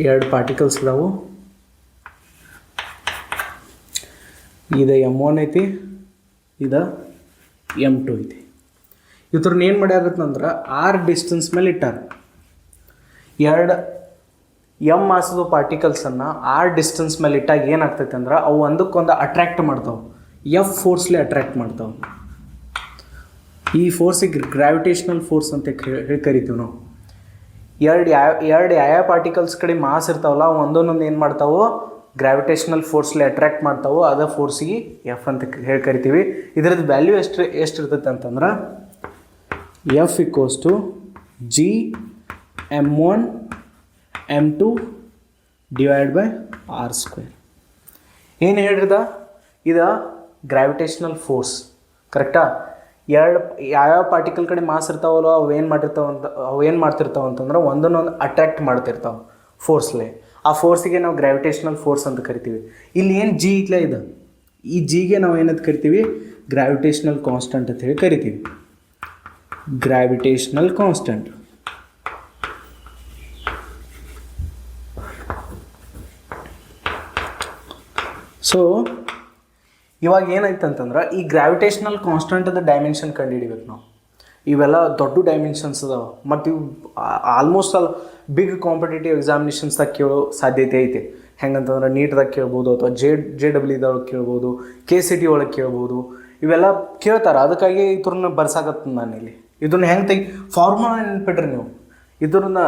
ಎರಡು ಪಾರ್ಟಿಕಲ್ಸ್ ಅದಾವು. ಇದು M1 ಐತಿ, ಇದು M2 ಐತಿ. ಇವ್ರನ್ನ ಏನು ಮಾಡ್ಯಾರತ್ತಂದ್ರೆ ಆರ್ ಡಿಸ್ಟೆನ್ಸ್ ಮೇಲೆ ಇಟ್ಟಾರ. ಎರಡು ಎಮ್ ಮಾಸದು ಪಾರ್ಟಿಕಲ್ಸನ್ನು ಆರ್ ಡಿಸ್ಟೆನ್ಸ್ ಮೇಲೆ ಇಟ್ಟಾಗ ಏನಾಗ್ತೈತೆ ಅಂದ್ರೆ ಅವು ಒಂದಕ್ಕೊಂದು ಅಟ್ರ್ಯಾಕ್ಟ್ ಮಾಡ್ತಾವೆ. ಎಫ್ ಫೋರ್ಸ್ಲಿ ಅಟ್ರ್ಯಾಕ್ಟ್ ಮಾಡ್ತಾವೆ. ಈ ಫೋರ್ಸಿಗೆ ಗ್ರಾವಿಟೇಷನಲ್ ಫೋರ್ಸ್ ಅಂತ ಹೇಳಿ ಕರಿತೀವಿ ನಾವು. ಎರಡು ಯಾವ ಪಾರ್ಟಿಕಲ್ಸ್ ಕಡೆ ಮಾಸ್ ಇರ್ತಾವಲ್ಲ ಅವು ಒಂದೊಂದೊಂದು ಏನು ಮಾಡ್ತಾವೋ ಗ್ರಾವಿಟೇಷನಲ್ ಫೋರ್ಸ್ಲಿ ಅಟ್ರ್ಯಾಕ್ಟ್ ಮಾಡ್ತಾವೋ ಅದ ಫೋರ್ಸಿಗೆ ಎಫ್ ಅಂತ ಹೇಳಿ ಕರಿತೀವಿ. ಇದರದ್ದು ವ್ಯಾಲ್ಯೂ ಎಷ್ಟು ಇರ್ತೈತೆ ಅಂತಂದ್ರೆ F equals to G M1 M2 divide by R square. ಏನು ಹೇಳಿದ ಇದು ಗ್ರಾವಿಟೇಷನಲ್ ಫೋರ್ಸ್ ಕರೆಕ್ಟಾ. ಎರಡು ಯಾವ್ಯಾವ ಪಾರ್ಟಿಕಲ್ ಕಡೆ ಮಾಸ್ ಇರ್ತಾವಲ್ಲ ಅವು ಏನು ಮಾಡ್ತಿರ್ತಾವೆ ಅಂತಂದ್ರೆ ಒಂದನ್ನೊಂದು ಅಟ್ರ್ಯಾಕ್ಟ್ ಮಾಡ್ತಿರ್ತಾವೆ ಫೋರ್ಸ್ಲೆ. ಆ ಫೋರ್ಸಿಗೆ ನಾವು ಗ್ರಾವಿಟೇಷನಲ್ ಫೋರ್ಸ್ ಅಂತ ಕರಿತೀವಿ. ಇಲ್ಲಿ ಏನು ಜಿ ಇಟ್ಲ ಇದೆ, ಈ ಜಿಗೆ ನಾವು ಏನಂತ ಕರಿತೀವಿ, ಗ್ರಾವಿಟೇಷನಲ್ ಕಾನ್ಸ್ಟೆಂಟ್ ಅಂತ ಹೇಳಿ ಕರಿತೀವಿ. Gravitational constant. ಸೊ ಇವಾಗ ಏನಾಯ್ತು ಅಂತಂದ್ರೆ ಈ ಗ್ರಾವಿಟೇಷನಲ್ ಕಾನ್ಸ್ಟೆಂಟದ ಡೈಮೆನ್ಷನ್ ಕಂಡುಹಿಡಿಬೇಕು ನಾವು. ಇವೆಲ್ಲ ದೊಡ್ಡ ಡೈಮೆನ್ಷನ್ಸ್ ಅದಾವೆ ಮತ್ತು ಇವು ಆಲ್ಮೋಸ್ಟ್ ಆಲ್ ಬಿಗ್ ಕಾಂಪಿಟೇಟಿವ್ ಎಕ್ಸಾಮಿನೇಷನ್ಸ್ದಾಗ ಕೇಳೋ ಸಾಧ್ಯತೆ ಐತೆ. ಹೆಂಗಂತಂದ್ರೆ ನೀಟ್ದಾಗ ಕೇಳ್ಬೋದು, ಅಥವಾ JEE ಕೇಳ್ಬೋದು, KCET ಒಳಗೆ ಕೇಳ್ಬೋದು. ಇವೆಲ್ಲ ಕೇಳ್ತಾರೆ. ಅದಕ್ಕಾಗಿ ಇದ್ರನ್ನ ಬರ್ಸಾಕತ್ತ ನಾನು ಇಲ್ಲಿ. ಇದನ್ನ ಹೆಂಗೆ ಫಾರ್ಮುಲಾ ನೆನಪಿಟ್ರಿ ನೀವು. ಇದ್ರನ್ನ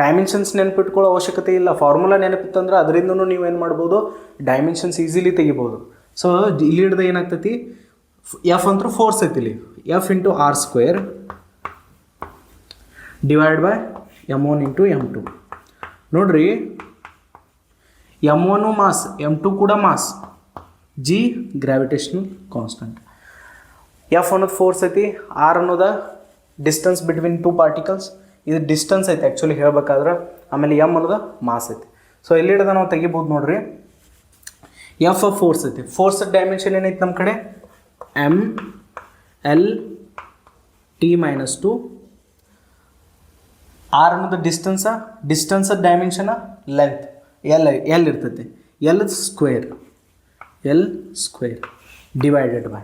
ಡೈಮೆನ್ಷನ್ಸ್ ನೆನಪಿಟ್ಕೊಳ್ಳೋ ಅವಶ್ಯಕತೆ ಇಲ್ಲ. ಫಾರ್ಮುಲಾ ನೆನಪಿತ್ತಂದ್ರೆ ಅದರಿಂದನೂ ನೀವು ಏನು ಮಾಡ್ಬೋದು, ಡೈಮೆನ್ಷನ್ಸ್ ಈಸಿಲಿ ತೆಗಿಬೋದು. ಸೊ ಇಲ್ಲಿ ಹಿಡ್ದು ಏನಾಗ್ತೈತಿ, ಎಫ್ ಅಂತೂ ಫೋರ್ಸ್ ಐತಿ ಇಲ್ಲಿ, F into R square divide by M1 into M2. ನೋಡ್ರಿ, M1 ಮಾಸ್, M2 ಕೂಡ mass, G gravitational constant. F ಅನ್ನೋದು ಫೋರ್ಸ್ ಐತಿ, ಆರ್ ಅನ್ನೋದು ಡಿಸ್ಟೆನ್ಸ್ ಬಿಟ್ವೀನ್ ಟು ಪಾರ್ಟಿಕಲ್ಸ್. ಇದು ಡಿಸ್ಟೆನ್ಸ್ ಐತೆ ಆ್ಯಕ್ಚುಲಿ ಹೇಳ್ಬೇಕಾದ್ರೆ. ಆಮೇಲೆ ಎಮ್ ಅನ್ನೋದು ಮಾಸ್ ಐತಿ. ಸೊ ಇಲ್ಲಿ ಹಿಡ್ದು ನಾವು ತೆಗಿಬೋದು ನೋಡ್ರಿ. ಎಫ್ ಫೋರ್ಸ್ ಐತಿ. ಫೋರ್ಸ್ ಡೈಮೆನ್ಷನ್ ಏನೈತಿ ನಮ್ಮ ಕಡೆ, ML_T-2. ಆರ್ ಅನ್ನೋದು ಡಿಸ್ಟೆನ್ಸ್ ಡೈಮೆನ್ಷನ ಲೆಂತ್ ಎಲ್ ಇರ್ತೈತಿ. ಎಲ್ ಸ್ಕ್ವೇರ್ ಡಿವೈಡೆಡ್ ಬೈ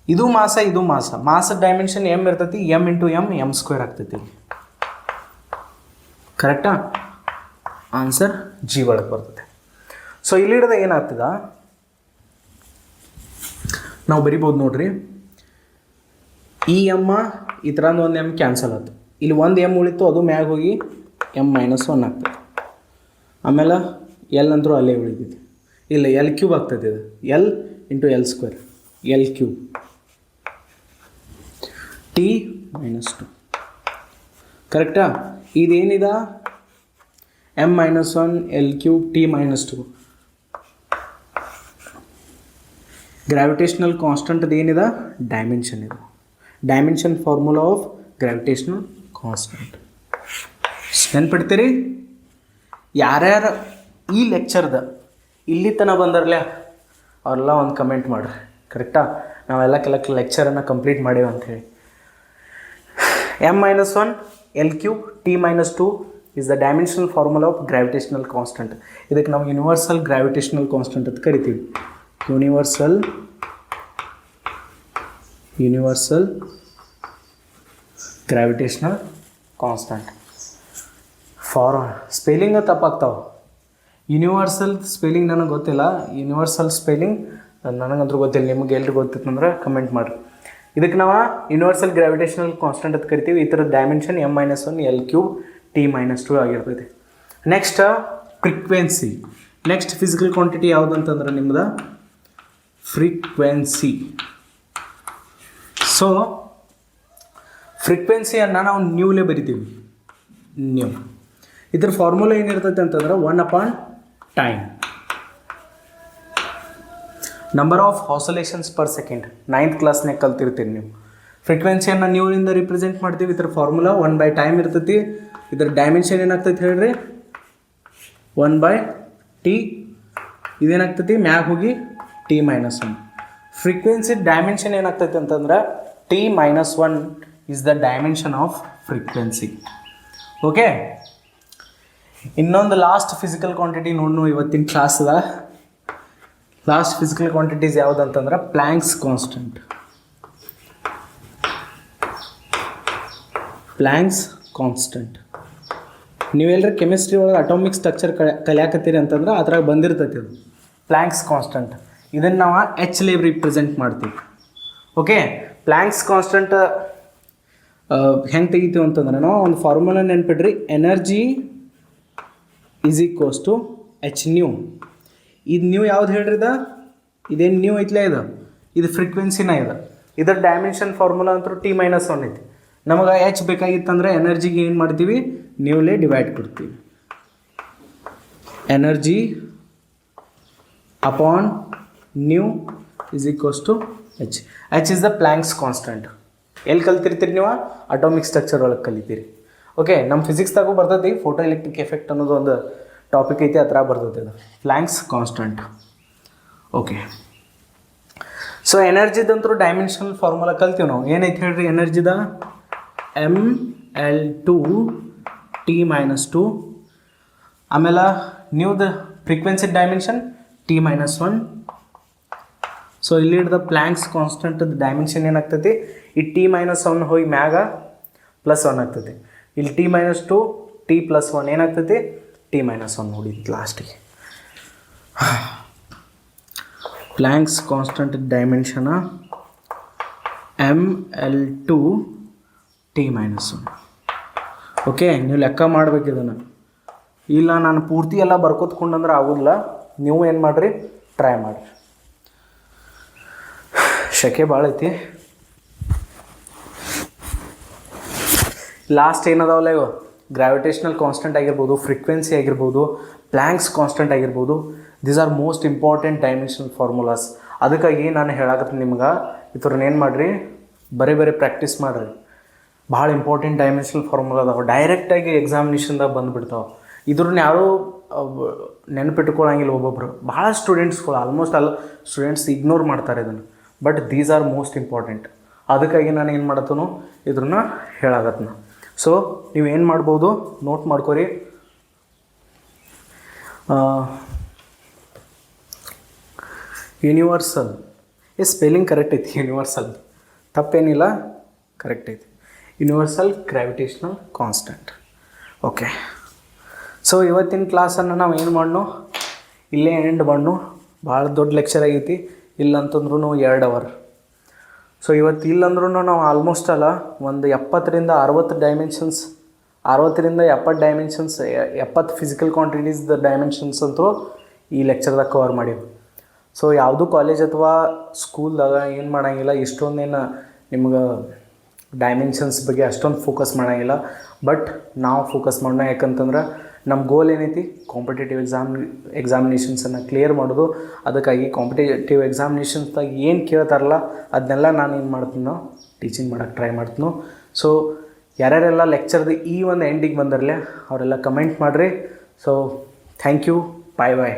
ಇದು ಮಾಸ ಡೈಮೆನ್ಷನ್ ಎಮ್ ಇರ್ತೈತಿ. ಎಮ್ ಇಂಟು ಎಮ್ ಸ್ಕ್ವೇರ್ ಆಗ್ತೈತಿ. ಕರೆಕ್ಟಾ? ಆನ್ಸರ್ ಜಿ ಒಳಗೆ ಬರ್ತದೆ. ಸೊ ಇಲ್ಲಿ ಹಿಡ್ದ ಏನಾಗ್ತದ, ನಾವು ಬರಿಬೋದು ನೋಡ್ರಿ. ಈ ಎಮ್ಮ ಈ ಥರ ಒಂದು ಎಮ್ ಕ್ಯಾನ್ಸಲ್ ಆಯ್ತು. ಇಲ್ಲಿ ಒಂದು ಎಮ್ ಉಳಿತು, ಅದು ಮ್ಯಾಗ ಹೋಗಿ M-1 ಆಗ್ತದೆ. ಆಮೇಲೆ ಎಲ್ ಅಂತರೂ ಅಲ್ಲೇ ಉಳಿತೈತಿ. ಇಲ್ಲ, L³ ಆಗ್ತದೆ. ಇದು L into L² L³ T-2. ಕರೆಕ್ಟಾ? ಇದೇನಿದ M-1 L³ T-2. Gravitational constant ಏನಿದೆ, ಡೈಮೆನ್ಷನ್ ಇದು. Dimension formula of gravitational constant ನೆನ್ಪಿಡ್ತೀರಿ? ಯಾರ್ಯಾರು ಈ ಲೆಕ್ಚರ್ದ ಇಲ್ಲಿ ತನಕ ಬಂದಾರಲ್ಲ ಅವರೆಲ್ಲ ಒಂದು ಕಮೆಂಟ್ ಮಾಡಿರಿ. ಕರೆಕ್ಟಾ? ನಾವೆಲ್ಲ ಲೆಕ್ಚರನ್ನು ಕಂಪ್ಲೀಟ್ ಮಾಡೇವು ಅಂಥೇಳಿ. M-1 L³ T-2 is the dimensional formula of gravitational constant. ಇದಕ್ಕೆ ನಾವು ಯೂನಿವರ್ಸಲ್ ಗ್ರಾವಿಟೇಷನಲ್ ಕಾನ್ಸ್ಟೆಂಟ್ ಅಂತ ಕರಿತೀವಿ. Universal gravitational constant. ಸ್ಪೆಲ್ಲಿಂಗ್ ತಪ್ಪಾಗ್ತಾವೆ. ಯೂನಿವರ್ಸಲ್ ಸ್ಪೆಲ್ಲಿಂಗ್ ನನಗೆ ಗೊತ್ತಿಲ್ಲ. ಯೂನಿವರ್ಸಲ್ ಸ್ಪೆಲ್ಲಿಂಗ್ ನನಗಂತೂ ಗೊತ್ತಿಲ್ಲ. ನಿಮಗೆ ಎಲ್ರಿಗೂ ಗೊತ್ತಿತ್ತಂದ್ರೆ ಕಮೆಂಟ್ ಮಾಡಿರಿ. ಇದಕ್ಕೆ ನಾವು ಯೂನಿವರ್ಸಲ್ ಗ್ರಾವಿಟೇಷನಲ್ ಕಾನ್ಸ್ಟೆಂಟ್ ಅಂತ ಕರಿತೀವಿ. ಈ ಥರದ ಡೈಮೆನ್ಷನ್ M-1 L³ T-2 ಆಗಿರ್ತೈತಿ. Next frequency. Next physical quantity ಯಾವುದಂತಂದ್ರೆ ನಿಮ್ದು ಫ್ರೀಕ್ವೆನ್ಸಿ. ಸೊ ಫ್ರೀಕ್ವೆನ್ಸಿಯನ್ನು ನಾವು ನ್ಯೂಲೇ ಬರಿತೀವಿ. ನ್ಯೂ. ಇದ್ರ ಫಾರ್ಮುಲಾ ಏನಿರ್ತೈತೆ ಅಂತಂದ್ರೆ 1/time. Number of oscillations per second. 9th ಕ್ಲಾಸ್ನಾಗ ಕಲ್ತಿರ್ತೀರಿ ನೀವು. ಫ್ರೀಕ್ವೆನ್ಸಿಯನ್ನು ನ್ಯೂನಿಂದ ರಿಪ್ರೆಸೆಂಟ್ ಮಾಡ್ತೀವಿ. ಇದ್ರ ಫಾರ್ಮುಲಾ 1/time ಇರ್ತೈತಿ. ಇದ್ರ ಡೈಮೆನ್ಷನ್ ಏನಾಗ್ತೈತಿ ಹೇಳ್ರಿ, 1/t. ಇದೇನಾಗ್ತೈತಿ, ಮ್ಯಾಗ ಹೋಗಿ T-1. ಫ್ರೀಕ್ವೆನ್ಸಿ ಡೈಮೆನ್ಷನ್ ಏನಾಗ್ತೈತೆ ಅಂತಂದ್ರೆ T-1 is the dimension of frequency. Okay, ಇನ್ನೊಂದು ಲಾಸ್ಟ್ ಫಿಸಿಕಲ್ ಕ್ವಾಂಟಿಟಿ ನೋಡ್ನು ಇವತ್ತಿನ ಕ್ಲಾಸ್ದ. ಲಾಸ್ಟ್ ಫಿಸಿಕಲ್ ಕ್ವಾಂಟಿಟೀಸ್ ಯಾವುದಂತಂದ್ರೆ ಪ್ಲ್ಯಾಂಕ್ಸ್ ಕಾನ್ಸ್ಟೆಂಟ್. ಪ್ಲ್ಯಾಂಕ್ಸ್ ಕಾನ್ಸ್ಟೆಂಟ್ ನೀವೆಲ್ಲರೂ ಕೆಮಿಸ್ಟ್ರಿ ಒಳಗೆ ಅಟಾಮಿಕ್ ಸ್ಟ್ರಕ್ಚರ್ ಕಲಿಯಾಕತ್ತೀರಿ ಅಂತಂದ್ರೆ ಅದ್ರಾಗ ಬಂದಿರ್ತೈತಿ ಅದು ಪ್ಲ್ಯಾಂಕ್ಸ್ ಕಾನ್ಸ್ಟೆಂಟ್. ಇದನ್ನು ನಾವು H ರಿಪ್ರೆಸೆಂಟ್ ಮಾಡ್ತೀವಿ. ಓಕೆ, ಪ್ಲ್ಯಾಂಕ್ಸ್ ಕಾನ್ಸ್ಟೆಂಟ್ ಹೆಂಗೆ ತೆಗಿತೀವಿ ಅಂತಂದ್ರೆ ನಾವು ಒಂದು ಫಾರ್ಮುಲಾ ನೆನ್ಪಿಡ್ರಿ, energy is equals to H nu. ಇದು ನ್ಯೂ ಯಾವ್ದು ಹೇಳ್ರಿ? ಇದೇನು ನ್ಯೂ ಐತ್ಲೇ ಇದು ಫ್ರೀಕ್ವೆನ್ಸಿನ ಇದರ ಡೈಮೆನ್ಷನ್ ಫಾರ್ಮುಲಾ ಅಂತೂ T-1 ಐತಿ. ನಮಗೆ H ಬೇಕಾಗಿತ್ತಂದ್ರೆ ಎನರ್ಜಿಗೆ ಏನು ಮಾಡ್ತೀವಿ, ನ್ಯೂಲೇ ಡಿವೈಡ್ ಕೊಡ್ತೀವಿ. Energy upon nu is equals to H. H is the Planck's constant. ಎಲ್ಲಿ ಕಲ್ತಿರ್ತೀರಿ ನೀವು? ಅಟಾಮಿಕ್ ಸ್ಟ್ರಕ್ಚರ್ ಒಳಗೆ ಕಲಿತೀರಿ. ಓಕೆ, ನಮ್ಮ ಫಿಸಿಕ್ಸ್ದಾಗೂ ಬರ್ತೈತಿ, ಫೋಟೋ ಎಲೆಕ್ಟ್ರಿಕ್ ಎಫೆಕ್ಟ್ ಅನ್ನೋದು ಒಂದು ಟಾಪಿಕ್ ಐತಿ, ಆ ಥರ ಬರ್ತೈತಿ ಅದು ಪ್ಲ್ಯಾಂಕ್ಸ್ ಕಾನ್ಸ್ಟೆಂಟ್. ಓಕೆ, ಸೊ ಎನರ್ಜಿದಂತರೂ ಡೈಮೆನ್ಷನಲ್ ಫಾರ್ಮುಲಾ ಕಲ್ತೀವಿ ನಾವು. ಏನೈತಿ ಹೇಳ್ರಿ ಎನರ್ಜಿದ? mL2 T-2. ಆಮೇಲೆ ನ್ಯೂದ ಫ್ರೀಕ್ವೆನ್ಸಿ ಡೈಮೆನ್ಷನ್ T-1. ಸೊ ಇಲ್ಲಿ ಹಿಡ್ದ ಪ್ಲ್ಯಾಂಕ್ಸ್ ಕಾನ್ಸ್ಟೆಂಟ್ ಡೈಮೆನ್ಷನ್ ಏನಾಗ್ತೈತಿ, ಈ T-1 ಹೋಗಿ ಮ್ಯಾಗ +1 ಆಗ್ತೈತಿ. ಇಲ್ಲಿ T-2 T+1 ಏನಾಗ್ತೈತಿ, T-1 ನೋಡಿ ಲಾಸ್ಟಿಗೆ. Planck's constant ಡೈಮೆನ್ಷನ mL2 T-1. Okay, ನೀವು ಲೆಕ್ಕ ಮಾಡ್ಬೇಕು ಇದನ್ನು. ಇಲ್ಲ ನಾನು ಪೂರ್ತಿ ಎಲ್ಲ ಬರ್ಕೋತ್ಕೊಂಡಂದ್ರೆ ಆಗೋದಿಲ್ಲ. ನೀವು ಏನು ಮಾಡಿರಿ, ಟ್ರೈ ಮಾಡಿರಿ. ಶಕೆ ಭಾಳ ಐತಿ. ಲಾಸ್ಟ್ ಏನದಾವಲ್ಲ ಇವು ಗ್ರಾವಿಟೇಷನಲ್ ಕಾನ್ಸ್ಟೆಂಟ್ ಆಗಿರ್ಬೋದು, ಫ್ರೀಕ್ವೆನ್ಸಿ ಆಗಿರ್ಬೋದು, ಪ್ಲ್ಯಾಂಕ್ಸ್ ಕಾನ್ಸ್ಟೆಂಟ್ ಆಗಿರ್ಬೋದು, these are most important dimensional formulas. ಅದಕ್ಕಾಗಿ ನಾನು ಹೇಳಾಕತ್ತೀನಿ ನಿಮ್ಗೆ, ಇದ್ರನ್ನ ಏನು ಮಾಡಿರಿ, ಬರೀ ಪ್ರಾಕ್ಟೀಸ್ ಮಾಡಿರಿ. ಭಾಳ ಇಂಪಾರ್ಟೆಂಟ್ ಡೈಮೆನ್ಷನಲ್ ಫಾರ್ಮುಲಾ ಅದಾವೆ, ಡೈರೆಕ್ಟಾಗಿ ಎಕ್ಸಾಮಿನೇಷನ್ದಾಗ ಬಂದುಬಿಡ್ತಾವೆ. ಇದ್ರನ್ನ ಯಾರೂ ನೆನಪಿಟ್ಕೊಳ್ಳಂಗಿಲ್ಲ. ಒಬ್ಬೊಬ್ಬರು ಭಾಳ ಸ್ಟೂಡೆಂಟ್ಸ್ಗಳು, ಆಲ್ಮೋಸ್ಟ್ ಆಲ್ ಸ್ಟೂಡೆಂಟ್ಸ್ ಇಗ್ನೋರ್ ಮಾಡ್ತಾರೆ ಇದನ್ನು. But these are most important. ಅದಕ್ಕಾಗಿ ನಾನು ಏನು ಮಾಡತ್ತನು, ಇದ್ರನ್ನ ಹೇಳಾಗತ್ತನ. ಸೊ ನೀವೇನು ಮಾಡ್ಬೋದು, ನೋಟ್ ಮಾಡ್ಕೊರಿ. ಯೂನಿವರ್ಸಲ್ ಸ್ಪೆಲ್ಲಿಂಗ್ ಕರೆಕ್ಟ್ ಐತಿ, ಯೂನಿವರ್ಸಲ್ ತಪ್ಪೇನಿಲ್ಲ, ಕರೆಕ್ಟ್ ಐತಿ. Universal gravitational constant. Okay, so ಇವತ್ತಿನ ಕ್ಲಾಸನ್ನು ನಾವು ಏನು ಮಾಡೋಣ, ಇಲ್ಲೇ ಎಂಡ್ ಮಾಡೋಣ. ಭಾಳ ದೊಡ್ಡ ಲೆಕ್ಚರ್ ಆಗೈತಿ. ಇಲ್ಲಂತಂದ್ರೂ 2 ಅವರ್. ಸೊ ಇವತ್ತು ಇಲ್ಲಂದ್ರೂ ನಾವು ಆಲ್ಮೋಸ್ಟ್ ಅಲ್ಲ ಒಂದು 70ರಿಂದ 60 ಡೈಮೆನ್ಷನ್ಸ್, 60ರಿಂದ 70 ಡೈಮೆನ್ಷನ್ಸ್, 70 ಫಿಸಿಕಲ್ ಕ್ವಾಂಟಿಟೀಸ್ ಡೈಮೆನ್ಷನ್ಸ್ ಅಂತೂ ಈ ಲೆಕ್ಚರ್ದಾಗ ಕವರ್ ಮಾಡೀವಿ. ಸೊ ಯಾವುದೂ ಕಾಲೇಜ್ ಅಥವಾ ಸ್ಕೂಲ್ದಾಗ ಏನು ಮಾಡೋಂಗಿಲ್ಲ, ಇಷ್ಟೊಂದೇನು ನಿಮ್ಗೆ ಡೈಮೆನ್ಷನ್ಸ್ ಬಗ್ಗೆ ಅಷ್ಟೊಂದು ಫೋಕಸ್ ಮಾಡೋಂಗಿಲ್ಲ. ಬಟ್ ನಾವು ಫೋಕಸ್ ಮಾಡೋಣ, ಯಾಕಂತಂದ್ರೆ ನಮ್ಮ ಗೋಲ್ ಏನೈತಿ, ಕಾಂಪಿಟೇಟಿವ್ ಎಕ್ಸಾಮಿನೇಷನ್ಸನ್ನು ಕ್ಲಿಯರ್ ಮಾಡೋದು. ಅದಕ್ಕಾಗಿ ಕಾಂಪಿಟೇಟಿವ್ ಎಕ್ಸಾಮಿನೇಷನ್ಸ್ದಾಗ ಏನು ಕೇಳ್ತಾರಲ್ಲ ಅದನ್ನೆಲ್ಲ ನಾನು ಏನು ಮಾಡ್ತೀನೋ ಟೀಚಿಂಗ್ ಮಾಡೋಕ್ಕೆ ಟ್ರೈ ಮಾಡ್ತೀನೋ. ಸೊ ಯಾರ್ಯಾರೆಲ್ಲ ಲೆಕ್ಚರ್ದು ಈ ಒಂದು ಎಂಡಿಗೆ ಬಂದಿರಲಿ ಅವರೆಲ್ಲ ಕಮೆಂಟ್ ಮಾಡಿರಿ. So thank you, bye bye.